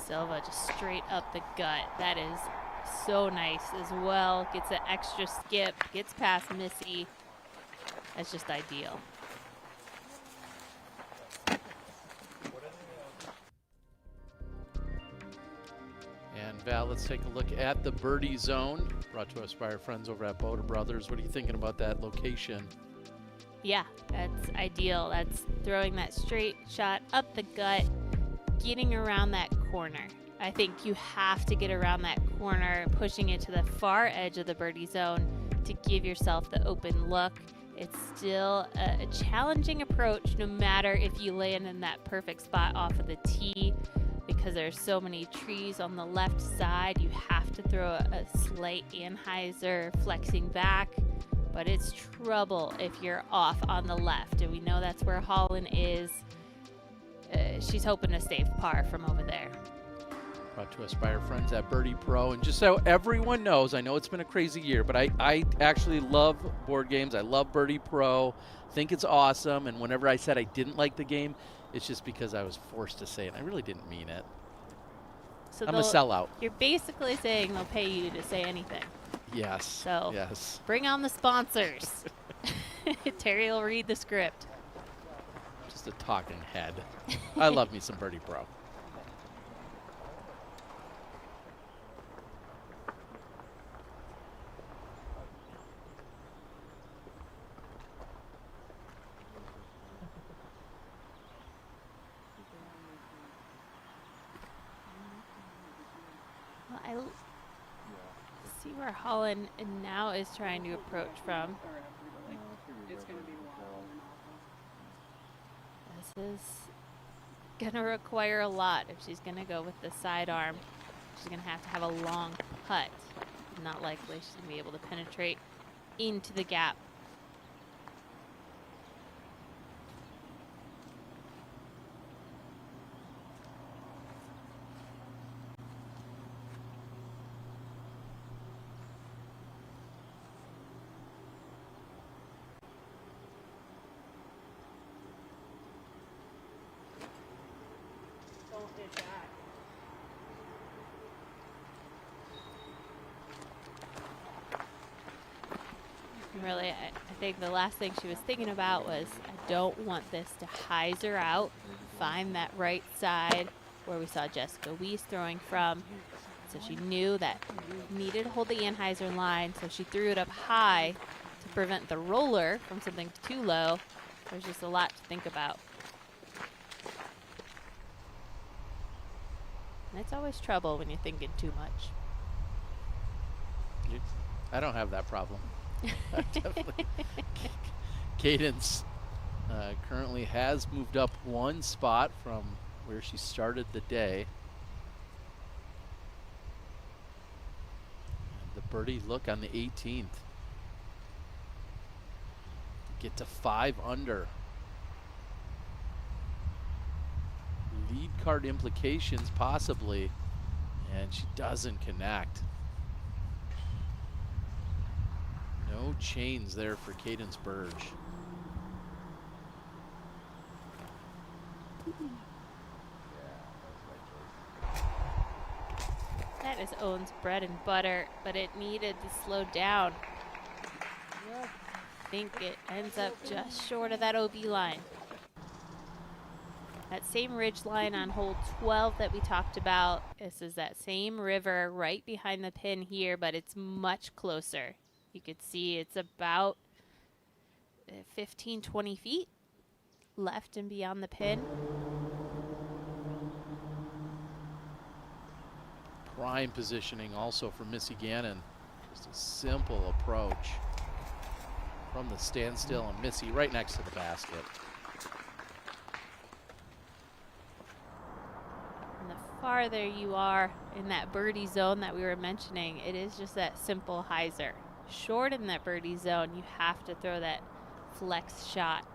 Silva just straight up the gut. That is so nice as well. Gets an extra skip, gets past Missy. That's just ideal. And Val, let's take a look at the birdie zone, brought to us by our friends over at Boda Brothers. What are you thinking about that location? Yeah, that's ideal. That's throwing that straight shot up the gut, getting around that corner. I think you have to get around that corner, pushing it to the far edge of the birdie zone to give yourself the open look. It's still a challenging approach, no matter if you land in that perfect spot off of the tee, because there's so many trees on the left side. You have to throw a slight anhyzer flexing back, but it's trouble if you're off on the left, and we know that's where Holland is. She's hoping to save par from over there. Brought to us by our friends at Birdie Pro. And just so everyone knows, I know it's been a crazy year, but I actually love board games. I love Birdie Pro. Think it's awesome. And whenever I said I didn't like the game, it's just because I was forced to say it. I really didn't mean it. So I'm a sellout. You're basically saying they'll pay you to say anything. Yes. So yes. Bring on the sponsors. Terry will read the script. Just a talking head. I love me some Birdie Pro. Well, I see where Holland now is trying to approach from. This is gonna require a lot if she's gonna go with the sidearm. She's gonna have a long putt. Not likely she's gonna be able to penetrate into the gap. Really, I think the last thing she was thinking about was, I don't want this to hyzer out, find that right side where we saw Jessica Weese throwing from. So she knew that needed to hold the anhyzer line, so she threw it up high to prevent the roller from something too low. There's just a lot to think about. And it's always trouble when you're thinking too much. I don't have that problem. Cadence currently has moved up one spot from where she started the day. And the birdie look on the 18th. Get to 5 under. Lead card implications possibly, and she doesn't connect. No chains there for Cadence Burge. That is Owen's bread and butter, but it needed to slow down. I think it ends up just short of that OB line. That same ridge line on hole 12 that we talked about. This is that same river right behind the pin here, but it's much closer. You could see it's about 15, 20 feet left and beyond the pin. Prime positioning also for Missy Gannon. Just a simple approach from the standstill, and Missy right next to the basket. And the farther you are in that birdie zone that we were mentioning, it is just that simple hyzer. Short in that birdie zone, you have to throw that flex shot.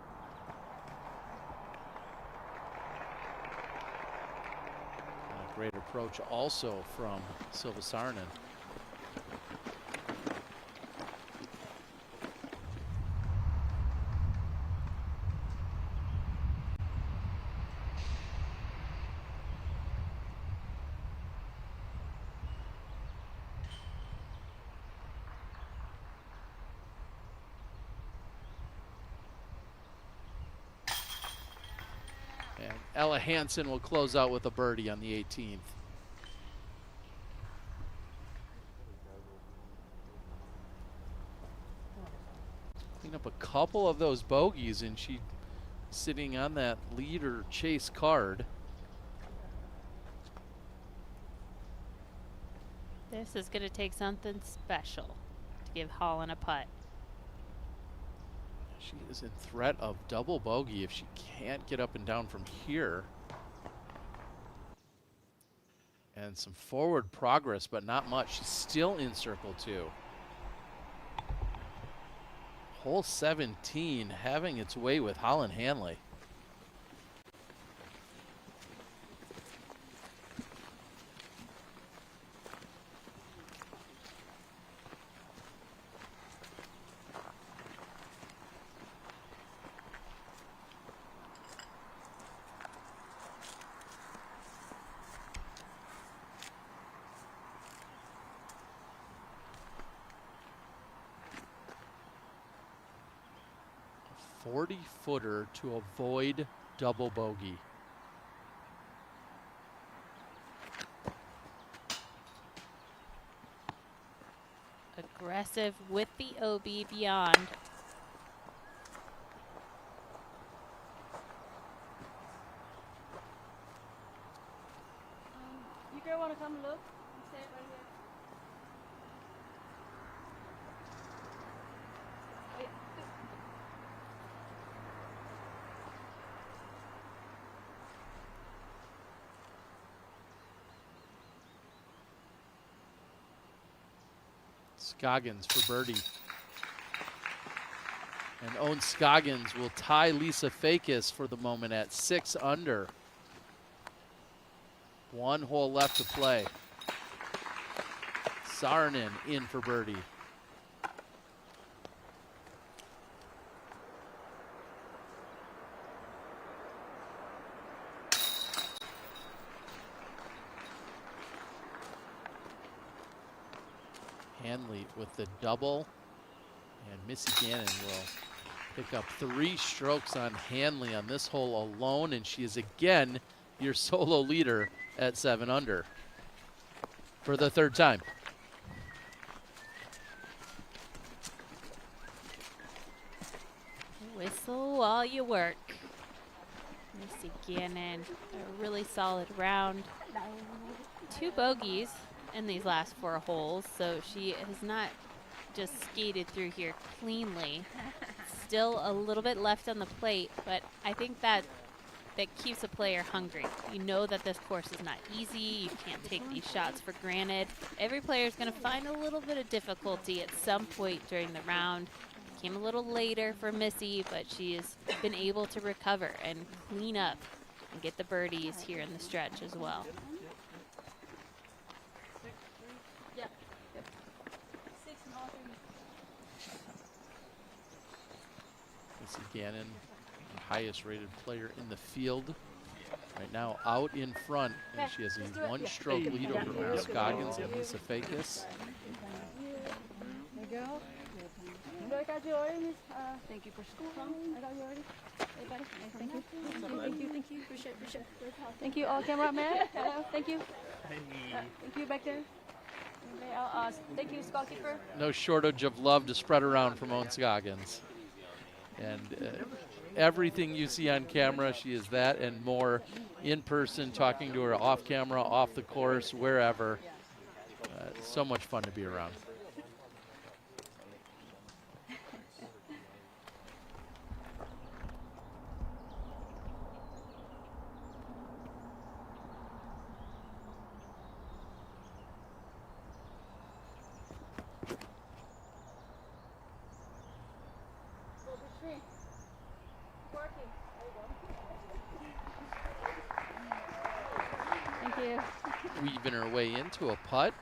A great approach also from Silva Saarinen. And Ella Hansen will close out with a birdie on the 18th. Clean up a couple of those bogeys, and she sitting on that lead or chase card. This is going to take something special to give Holland a putt. She is in threat of double bogey if she can't get up and down from here. And some forward progress, but not much. She's still in circle 2. Hole 17 having its way with Holland Hanley. A 40-footer to avoid double bogey. Aggressive with the OB beyond. You girl want to come look? You stay right here. Scoggins for birdie. And Owen Scoggins will tie Lisa Fakis for the moment at 6 under. 1 hole left to play. Saarinen in for birdie. Hanley with the double, and Missy Gannon will pick up 3 strokes on Hanley on this hole alone, and she is again your solo leader at 7 under for the 3rd time. Whistle while you work. Missy Gannon, a really solid round. 2 bogeys in these last 4 holes, so she has not just skated through here cleanly. Still a little bit left on the plate, but I think that keeps a player hungry. You know that this course is not easy. You can't take these shots for granted. Every player is going to find a little bit of difficulty at some point during the round. Came a little later for Missy, but she has been able to recover and clean up and get the birdies here in the stretch as well. Missy Gannon, the highest rated player in the field Right now, out in front, and she has a one-stroke lead over Owen Scoggins and Lisa Fakis. There you go. I got you already. Thank you for school. I got you already. Hey, buddy. Thank you. Thank you. Appreciate it. Thank you. Cameraman. Hello. Thank you. Thank you back there. Thank you, Skullkeeper. No shortage of love to spread around from Owen Scoggins. And everything you see on camera, she is that and more in person, talking to her off camera, off the course, wherever. So much fun to be around. Thank you. Weaving her way into a putt.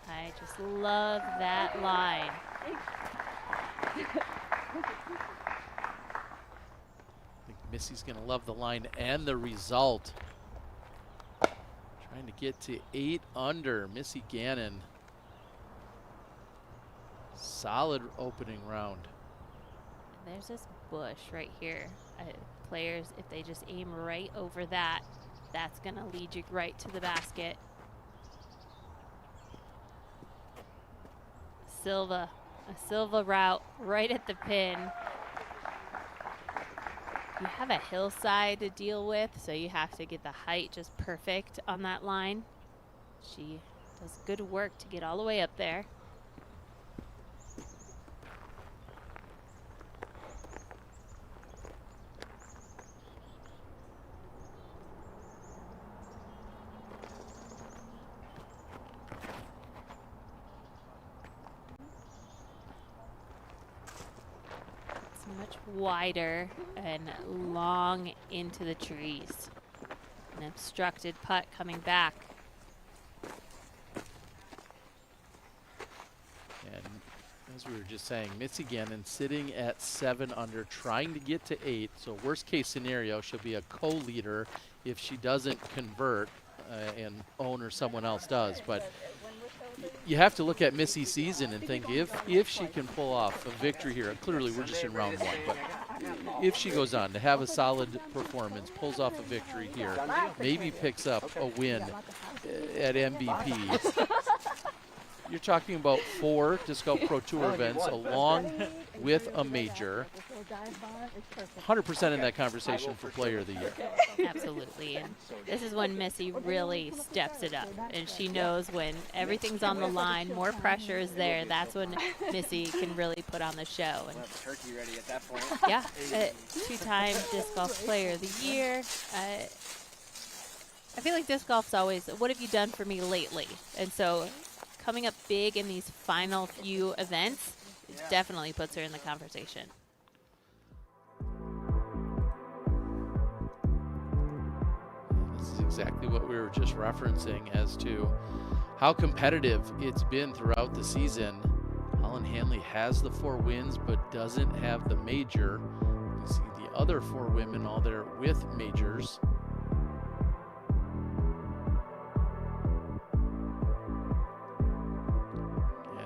I just love that line. I think Missy's going to love the line and the result. Trying to get to 8 under. Missy Gannon. Solid opening round. And there's this bush right here. Players, if they just aim right over that, that's going to lead you right to the basket. A Silva route right at the pin. You have a hillside to deal with, so you have to get the height just perfect on that line. She does good work to get all the way up there. Much wider and long into the trees. An obstructed putt coming back. And as we were just saying, Missy Gannon sitting at 7 under, trying to get to 8. So worst case scenario, she'll be a co-leader if she doesn't convert and Owen or someone else does. But you have to look at Missy's season and think if she can pull off a victory here, clearly we're just in round 1, but if she goes on to have a solid performance, pulls off a victory here, maybe picks up a win at MVP, you're talking about 4 Disc Golf Pro Tour events along with a major. 100% in that conversation for Player of the Year. Absolutely. And this is when Missy really steps it up. And she knows when everything's on the line, more pressure is there. That's when Missy can really put on the show. And turkey ready at that point. yeah, 2-time Disc Golf Player of the Year. I feel like disc golf's always, what have you done for me lately? And so coming up big in these final few events, it definitely puts her in the conversation. This is exactly what we were just referencing as to how competitive it's been throughout the season. Holland Hanley has the 4 wins, but doesn't have the major. You see the other 4 women all there with majors.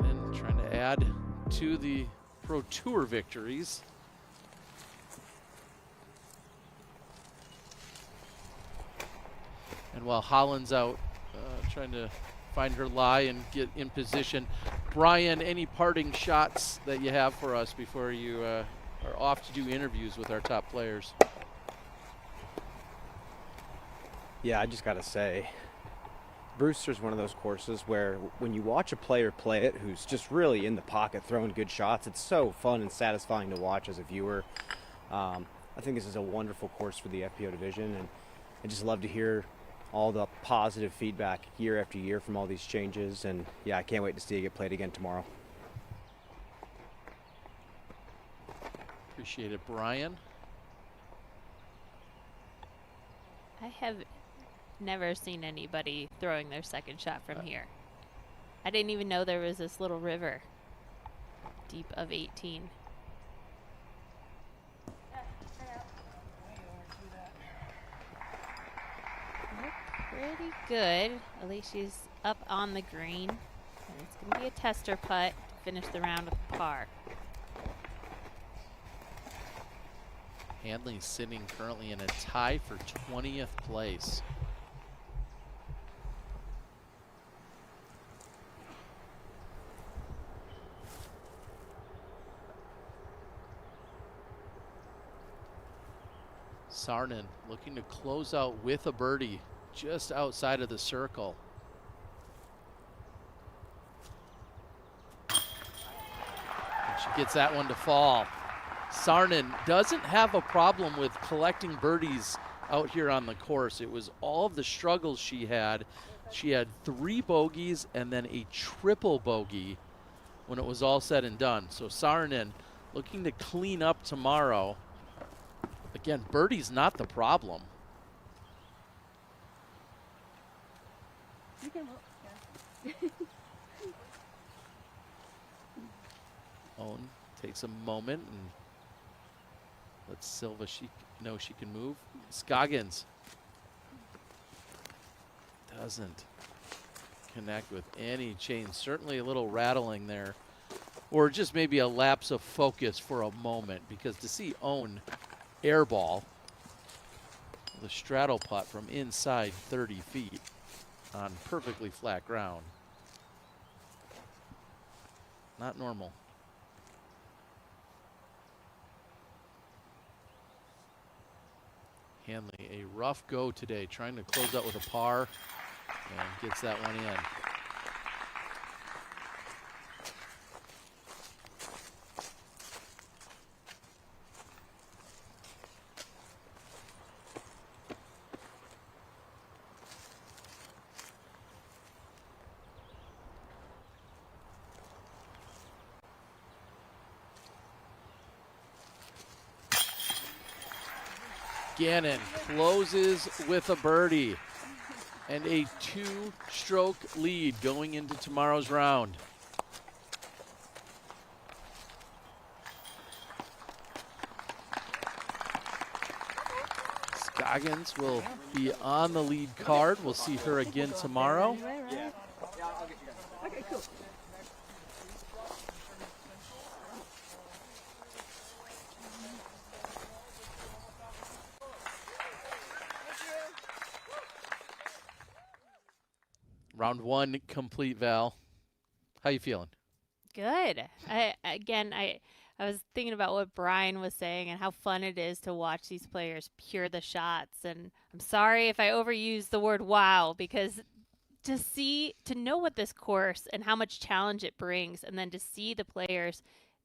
And trying to add to the Pro Tour victories. And while Holland's out trying to find her lie and get in position, Brian, any parting shots that you have for us before you are off to do interviews with our top players? Yeah, I just got to say, Brewster's one of those courses where when you watch a player play it who's just really in the pocket throwing good shots, it's so fun and satisfying to watch as a viewer. I think this is a wonderful course for the FPO division, and I just love to hear all the positive feedback year after year from all these changes. And yeah, I can't wait to see it get played again tomorrow. Appreciate it, Brian. I have never seen anybody throwing their second shot from here. I didn't even know there was this little river deep of 18. Pretty good. At least she's up on the green. And it's going to be a tester putt to finish the round with a par. Handley sitting currently in a tie for 20th place. Sarnen looking to close out with a birdie just outside of the circle. And she gets that one to fall. Sarnen doesn't have a problem with collecting birdies out here on the course. It was all of the struggles she had. She had 3 bogeys and then a triple bogey when it was all said and done. So Sarnen looking to clean up tomorrow. Again, birdie's not the problem. You can look. Yeah. Owen takes a moment and lets Silva know she can move. Scoggins doesn't connect with any change. Certainly a little rattling there. Or just maybe a lapse of focus for a moment, because to see Owen airball the straddle putt from inside 30 feet on perfectly flat ground. Not normal. Handley, a rough go today, trying to close out with a par, and gets that one in. Gannon closes with a birdie and a 2-stroke lead going into tomorrow's round. Scoggins will be on the lead card. We'll see her again tomorrow. Yeah. I'll get you guys. Okay, cool. Round 1 complete, Val. How you feeling? Good. I was thinking about what Brian was saying and how fun it is to watch these players pure the shots. And I'm sorry if I overuse the word wow, because to know what this course and how much challenge it brings, and then to see the players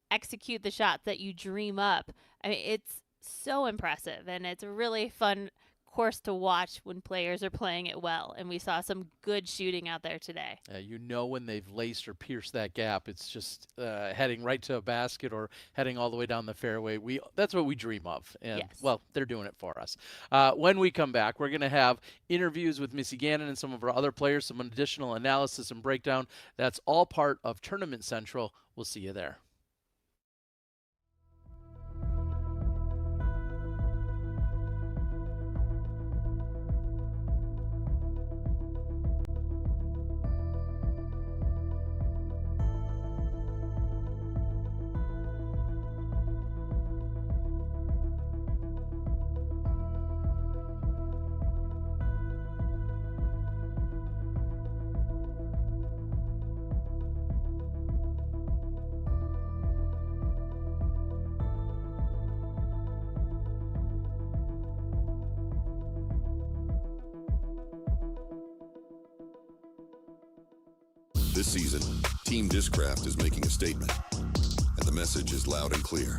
execute the shots that you dream up, I mean, it's so impressive, and it's a really fun course to watch when players are playing it well, and we saw some good shooting out there today. You know when they've laced or pierced that gap, it's just heading right to a basket or heading all the way down the fairway. That's what we dream of, and Yes. well, they're doing it for us. When we come back, we're going to have interviews with Missy Gannon and some of our other players, some additional analysis and breakdown. That's all part of Tournament Central. We'll see you there. This season, Team Discraft is making a statement, and the message is loud and clear.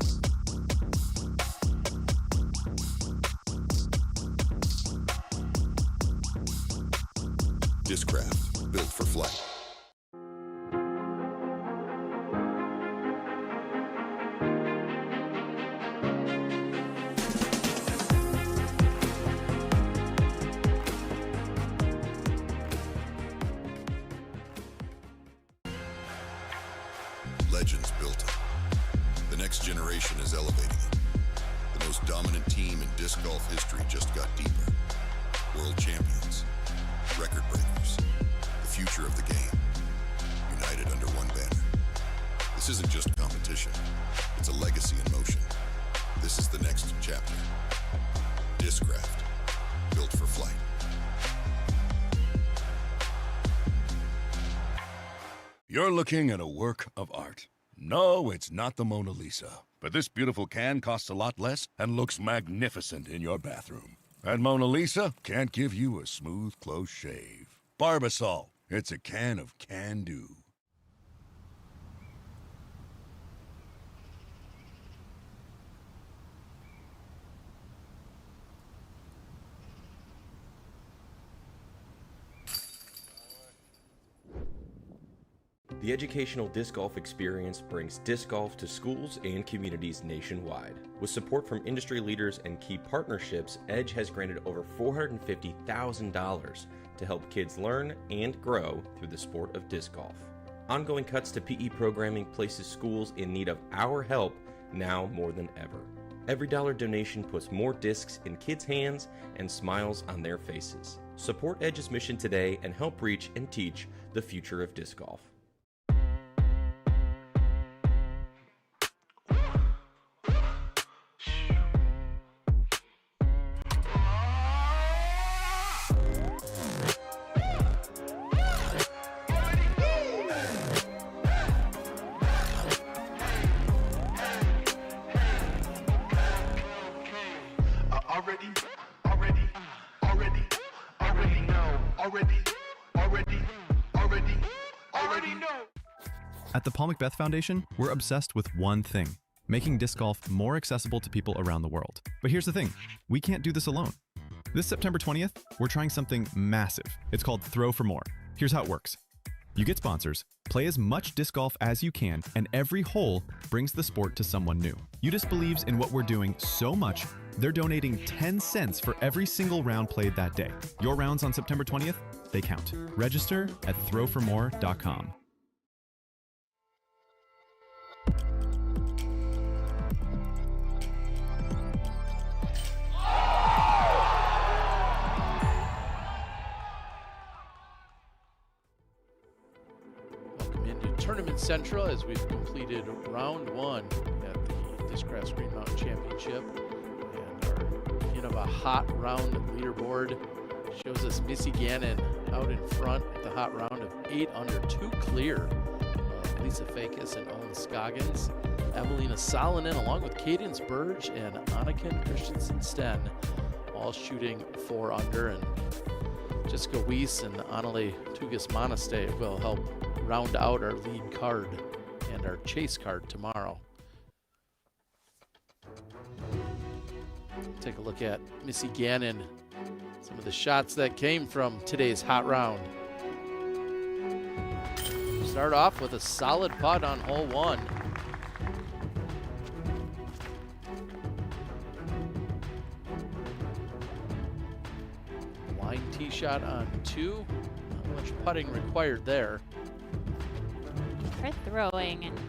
Discraft, built for flight. Legends built it. The next generation is elevating it. The most dominant team in disc golf history just got deeper. World champions, record breakers, the future of the game, united under one banner. This isn't just competition, it's a legacy in motion. This is the next chapter. Discraft, built for flight. You're looking at a work of art. No, it's not the Mona Lisa. But this beautiful can costs a lot less and looks magnificent in your bathroom. And Mona Lisa can't give you a smooth, close shave. Barbasol, it's a can of can-do. The educational disc golf experience brings disc golf to schools and communities nationwide. With support from industry leaders and key partnerships, Edge has granted over $450,000 to help kids learn and grow through the sport of disc golf. Ongoing cuts to PE programming places schools in need of our help now more than ever. Every dollar donation puts more discs in kids' hands and smiles on their faces. Support Edge's mission today and help reach and teach the future of disc golf. At the Paul Macbeth Foundation, we're obsessed with one thing: making disc golf more accessible to people around the world. But here's the thing, we can't do this alone. This September 20th, we're trying something massive. It's called Throw for More. Here's how it works. You get sponsors, play as much disc golf as you can, and every hole brings the sport to someone new. UDIS believes in what we're doing so much, they're donating 10 cents for every single round played that day. Your rounds on September 20th, they count. Register at throwformore.com. Tournament Central as we've completed round one at the Discraft Screen Mountain Championship, and our end of a hot round leaderboard shows us Missy Gannon out in front at the hot round of 8 under, 2 clear. Lisa Fakis and Owen Scoggins, Evelina Salonen along with Cadence Burge and Anniken Christensen-Sten all shooting 4 under, and Jessica Weese and Anneli Tugas-Monaste will help round out our lead card and our chase card tomorrow. Take a look at Missy Gannon, some of the shots that came from today's hot round. Start off with a solid putt on hole 1. Line tee shot on 2. Not much putting required there. Her throwing and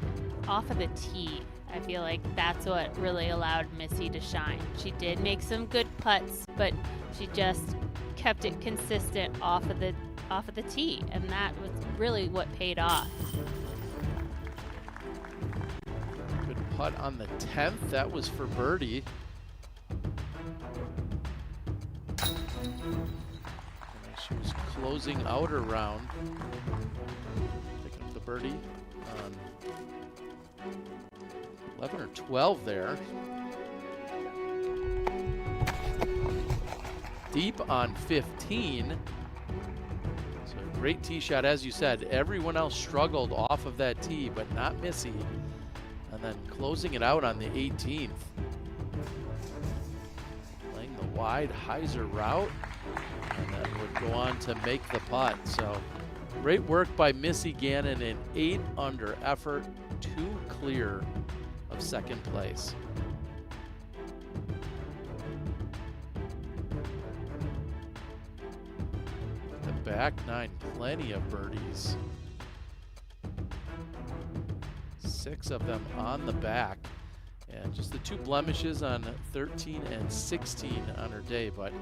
off of the tee, I feel like that's what really allowed Missy to shine. She did make some good putts, but she just kept it consistent off of the tee, and that was really what paid off. Good putt on the 10th. That was for birdie. She was closing out her round. Picking up the birdie on 11 or 12 there. Deep on 15. So a great tee shot, as you said. Everyone else struggled off of that tee, but not Missy. And then closing it out on the 18th. Playing the wide hyzer route. and then would go on to make the putt. So great work by Missy Gannon, an 8 under effort, 2 clear of second place. The back 9, plenty of birdies. 6 of them on the back. And just the 2 blemishes on 13 and 16 on her day, but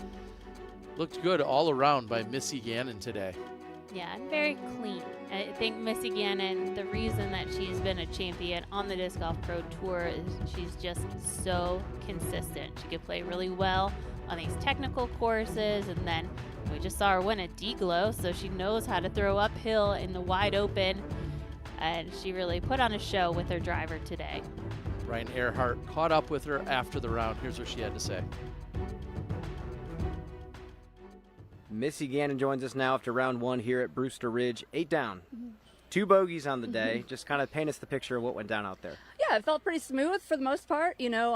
looked good all around by Missy Gannon today. Yeah, and very clean. I think Missy Gannon, the reason that she's been a champion on the Disc Golf Pro Tour is she's just so consistent. She can play really well on these technical courses, and then we just saw her win at D-Glow, so she knows how to throw uphill in the wide open, and she really put on a show with her driver today. Brian Earhart caught up with her after the round. Here's what she had to say. Missy Gannon joins us now after round 1 here at Brewster Ridge. 8 down. 2 bogeys on the day. Just kind of paint us the picture of what went down out there. Yeah, it felt pretty smooth for the most part. You know,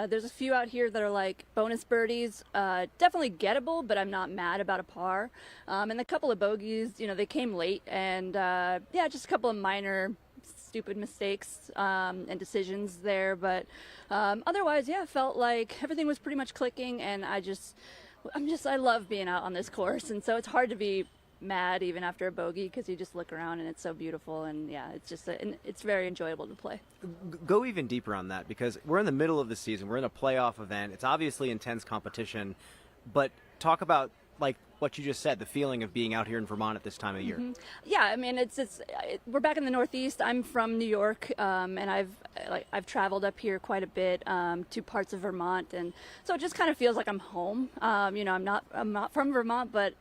there's a few out here that are like bonus birdies. Definitely gettable, but I'm not mad about a par. And a couple of bogeys, you know, they came late. And yeah, just a couple of minor stupid mistakes and decisions there. But otherwise, yeah, felt like everything was pretty much clicking. And I love being out on this course. And so it's hard to be mad even after a bogey because you just look around and it's so beautiful, and yeah, it's very enjoyable to play. Go even deeper on that, because we're in the middle of the season. We're in a playoff event. It's obviously intense competition, but talk about like what you just said, the feeling of being out here in Vermont at this time of year. Yeah, I mean, we're back in the Northeast. I'm from New York, and I've traveled up here quite a bit to parts of Vermont, and so it just kind of feels like I'm home. You know, I'm not from Vermont, but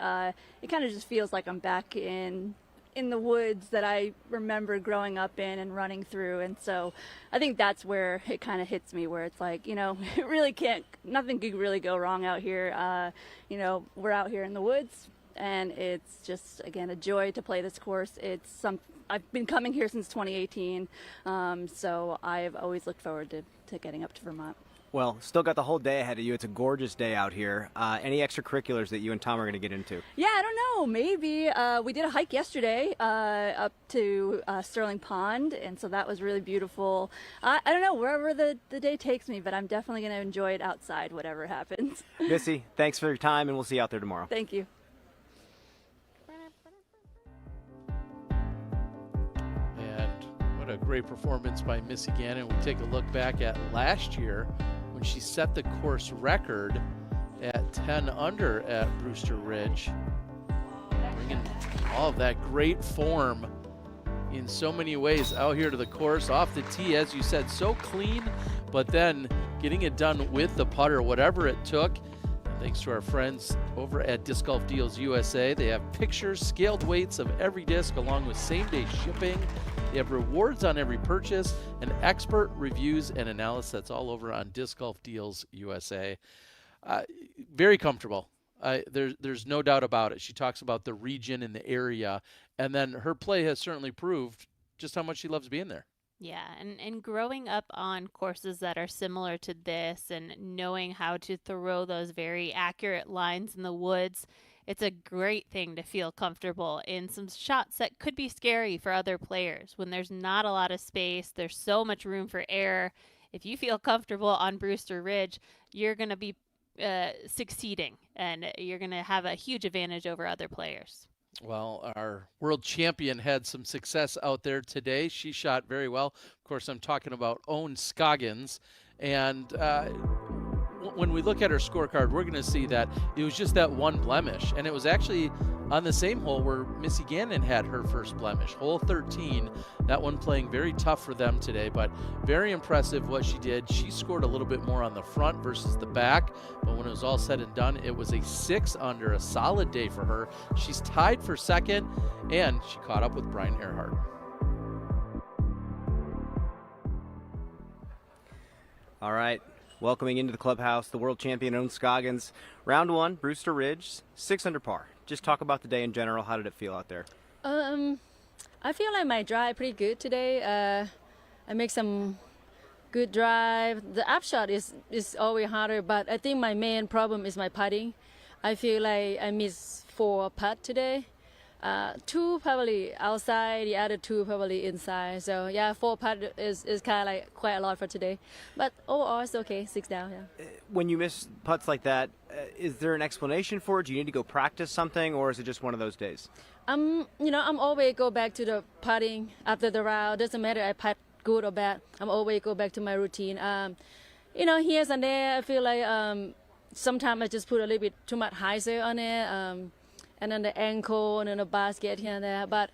it kind of just feels like I'm back in the woods that I remember growing up in and running through. And so I think that's where it kind of hits me, where it's like, you know, it really nothing could really go wrong out here. You know, we're out here in the woods, and it's just, again, a joy to play this course. I've been coming here since 2018, so I've always looked forward to getting up to Vermont. Well, still got the whole day ahead of you. It's a gorgeous day out here. Any extracurriculars that you and Tom are going to get into? Yeah, I don't know. Maybe. We did a hike yesterday up to Sterling Pond, and so that was really beautiful. I don't know, wherever the day takes me, but I'm definitely going to enjoy it outside, whatever happens. Missy, thanks for your time, and we'll see you out there tomorrow. Thank you. What a great performance by Missy Gannon. We take a look back at last year when she set the course record at 10 under at Brewster Ridge, bringing all of that great form in so many ways out here to the course, off the tee, as you said, so clean, but then getting it done with the putter, whatever it took. Thanks to our friends over at Disc Golf Deals USA. They have pictures, scaled weights of every disc, along with same-day shipping. They have rewards on every purchase, and expert reviews and analysis. That's all over on Disc Golf Deals USA. Very comfortable. There's no doubt about it. She talks about the region and the area, and then her play has certainly proved just how much she loves being there. Yeah, and growing up on courses that are similar to this and knowing how to throw those very accurate lines in the woods, it's a great thing to feel comfortable in some shots that could be scary for other players. When there's not a lot of space, there's so much room for error. If you feel comfortable on Brewster Ridge, you're going to be succeeding, and you're going to have a huge advantage over other players. Well, our world champion had some success out there today. She shot very well. Of course, I'm talking about Owen Scoggins. And when we look at her scorecard, we're going to see that it was just that one blemish. And it was actually on the same hole where Missy Gannon had her first blemish, hole 13. That one playing very tough for them today, but very impressive what she did. She scored a little bit more on the front versus the back, but when it was all said and done, it was a 6 under, a solid day for her. She's tied for second, and she caught up with Brian Earhart. All right. Welcoming into the clubhouse, the world champion Owen Scoggins. Round 1, Brewster Ridge, 6 under par. Just talk about the day in general. How did it feel out there? I feel like my drive pretty good today. I make some good drive. The upshot is always harder, but I think my main problem is my putting. I feel like I missed 4 putts today. 2 probably outside, the other 2 probably inside. So yeah, 4 putts is kind of like quite a lot for today. But overall, it's okay. 6 down. Yeah. When you miss putts like that, is there an explanation for it? Do you need to go practice something, or is it just one of those days? I'm always go back to the putting after the round. Doesn't matter I putt good or bad. I'm always go back to my routine. Here and there, I feel like sometimes I just put a little bit too much hyzer on it. And then the ankle and then the basket here and there. But,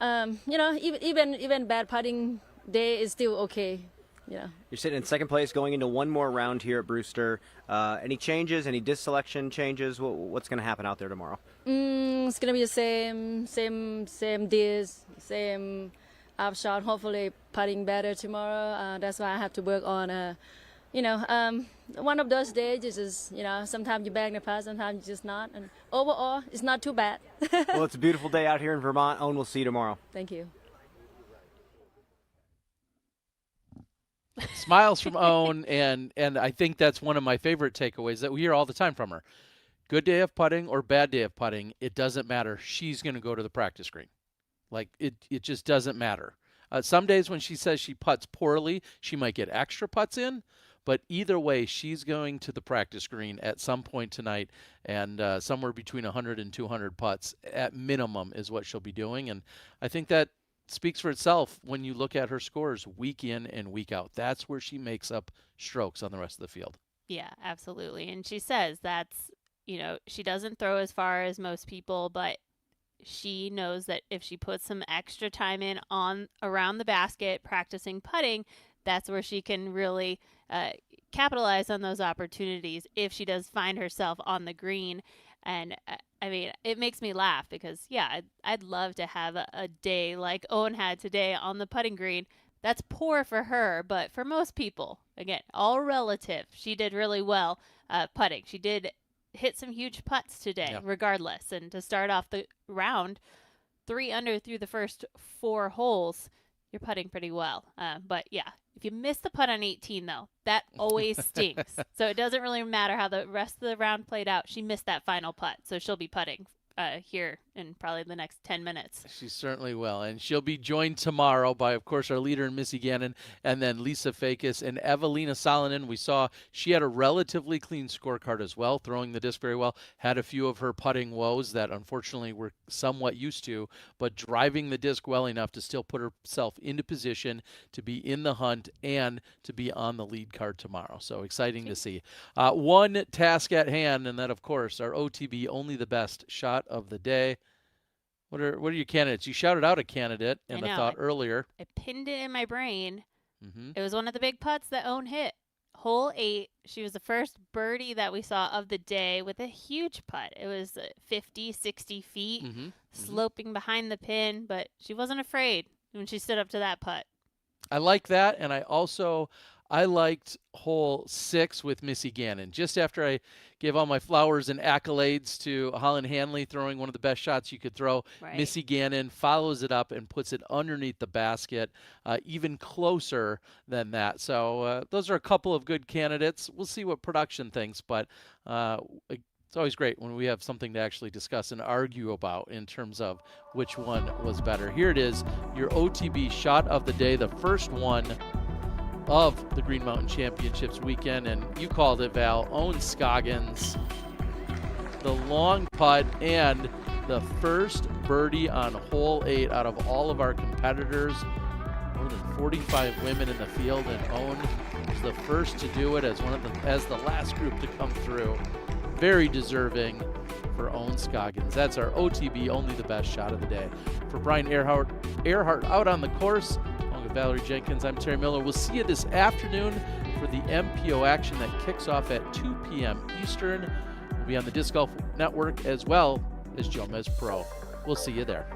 even bad putting day is still okay. Yeah. You're sitting in second place going into one more round here at Brewster. Any changes, any disc selection changes? What's going to happen out there tomorrow? It's going to be the same disc, same up shot. Hopefully putting better tomorrow. That's why I have to work on, one of those days is, sometimes you bang the putt, sometimes you just not. And overall, it's not too bad. Well, it's a beautiful day out here in Vermont. Owen, we'll see you tomorrow. Thank you. Smiles from Owen, and I think that's one of my favorite takeaways that we hear all the time from her. Good day of putting or bad day of putting, it doesn't matter. She's going to go to the practice green. Like, it just doesn't matter. Some days when she says she putts poorly, she might get extra putts in. But either way, she's going to the practice green at some point tonight, and somewhere between 100 and 200 putts at minimum is what she'll be doing. And I think that speaks for itself when you look at her scores week in and week out. That's where she makes up strokes on the rest of the field. Yeah, absolutely. And she says that's, she doesn't throw as far as most people, but she knows that if she puts some extra time in on around the basket practicing putting, that's where she can really capitalize on those opportunities if she does find herself on the green. And it makes me laugh because, I'd love to have a day like Owen had today on the putting green. That's poor for her, but for most people, again, all relative. She did really well putting. She did hit some huge putts today, regardless. And to start off the round, 3 under through the first 4 holes, you're putting pretty well. But if you miss the putt on 18, though, that always stinks. So it doesn't really matter how the rest of the round played out. She missed that final putt, so she'll be putting here in probably the next 10 minutes. She certainly will. And she'll be joined tomorrow by, of course, our leader in Missy Gannon, and then Lisa Fakis and Evelina Salonen. We saw she had a relatively clean scorecard as well, throwing the disc very well, had a few of her putting woes that unfortunately we're somewhat used to, but driving the disc well enough to still put herself into position to be in the hunt and to be on the lead card tomorrow. So exciting to see. One task at hand, and that, of course, our OTB Only the Best shot of the day. What are your candidates? You shouted out a candidate in the thought earlier. I pinned it in my brain. Mm-hmm. It was one of the big putts that Owen hit. Hole 8. She was the first birdie that we saw of the day with a huge putt. It was 50, 60 feet, sloping behind the pin, but she wasn't afraid when she stood up to that putt. I like that, and I liked hole 6 with Missy Gannon. Just after I gave all my flowers and accolades to Holland Hanley throwing one of the best shots you could throw, right. Missy Gannon follows it up and puts it underneath the basket, even closer than that. So those are a couple of good candidates. We'll see what production thinks, but it's always great when we have something to actually discuss and argue about in terms of which one was better. Here it is, your OTB shot of the day, the first one of the Green Mountain Championships weekend, and you called it, Val. Owen Scoggins, the long putt and the first birdie on hole 8 out of all of our competitors. More than 45 women in the field, and Owen was the first to do it as the last group to come through. Very deserving for Owen Scoggins. That's our OTB Only the Best shot of the day. For Brian Earhart out on the course, Valerie Jenkins, I'm Terry Miller. We'll see you this afternoon for the FPO action that kicks off at 2 p.m. Eastern. We'll be on the Disc Golf Network as well as JomezPro. We'll see you there.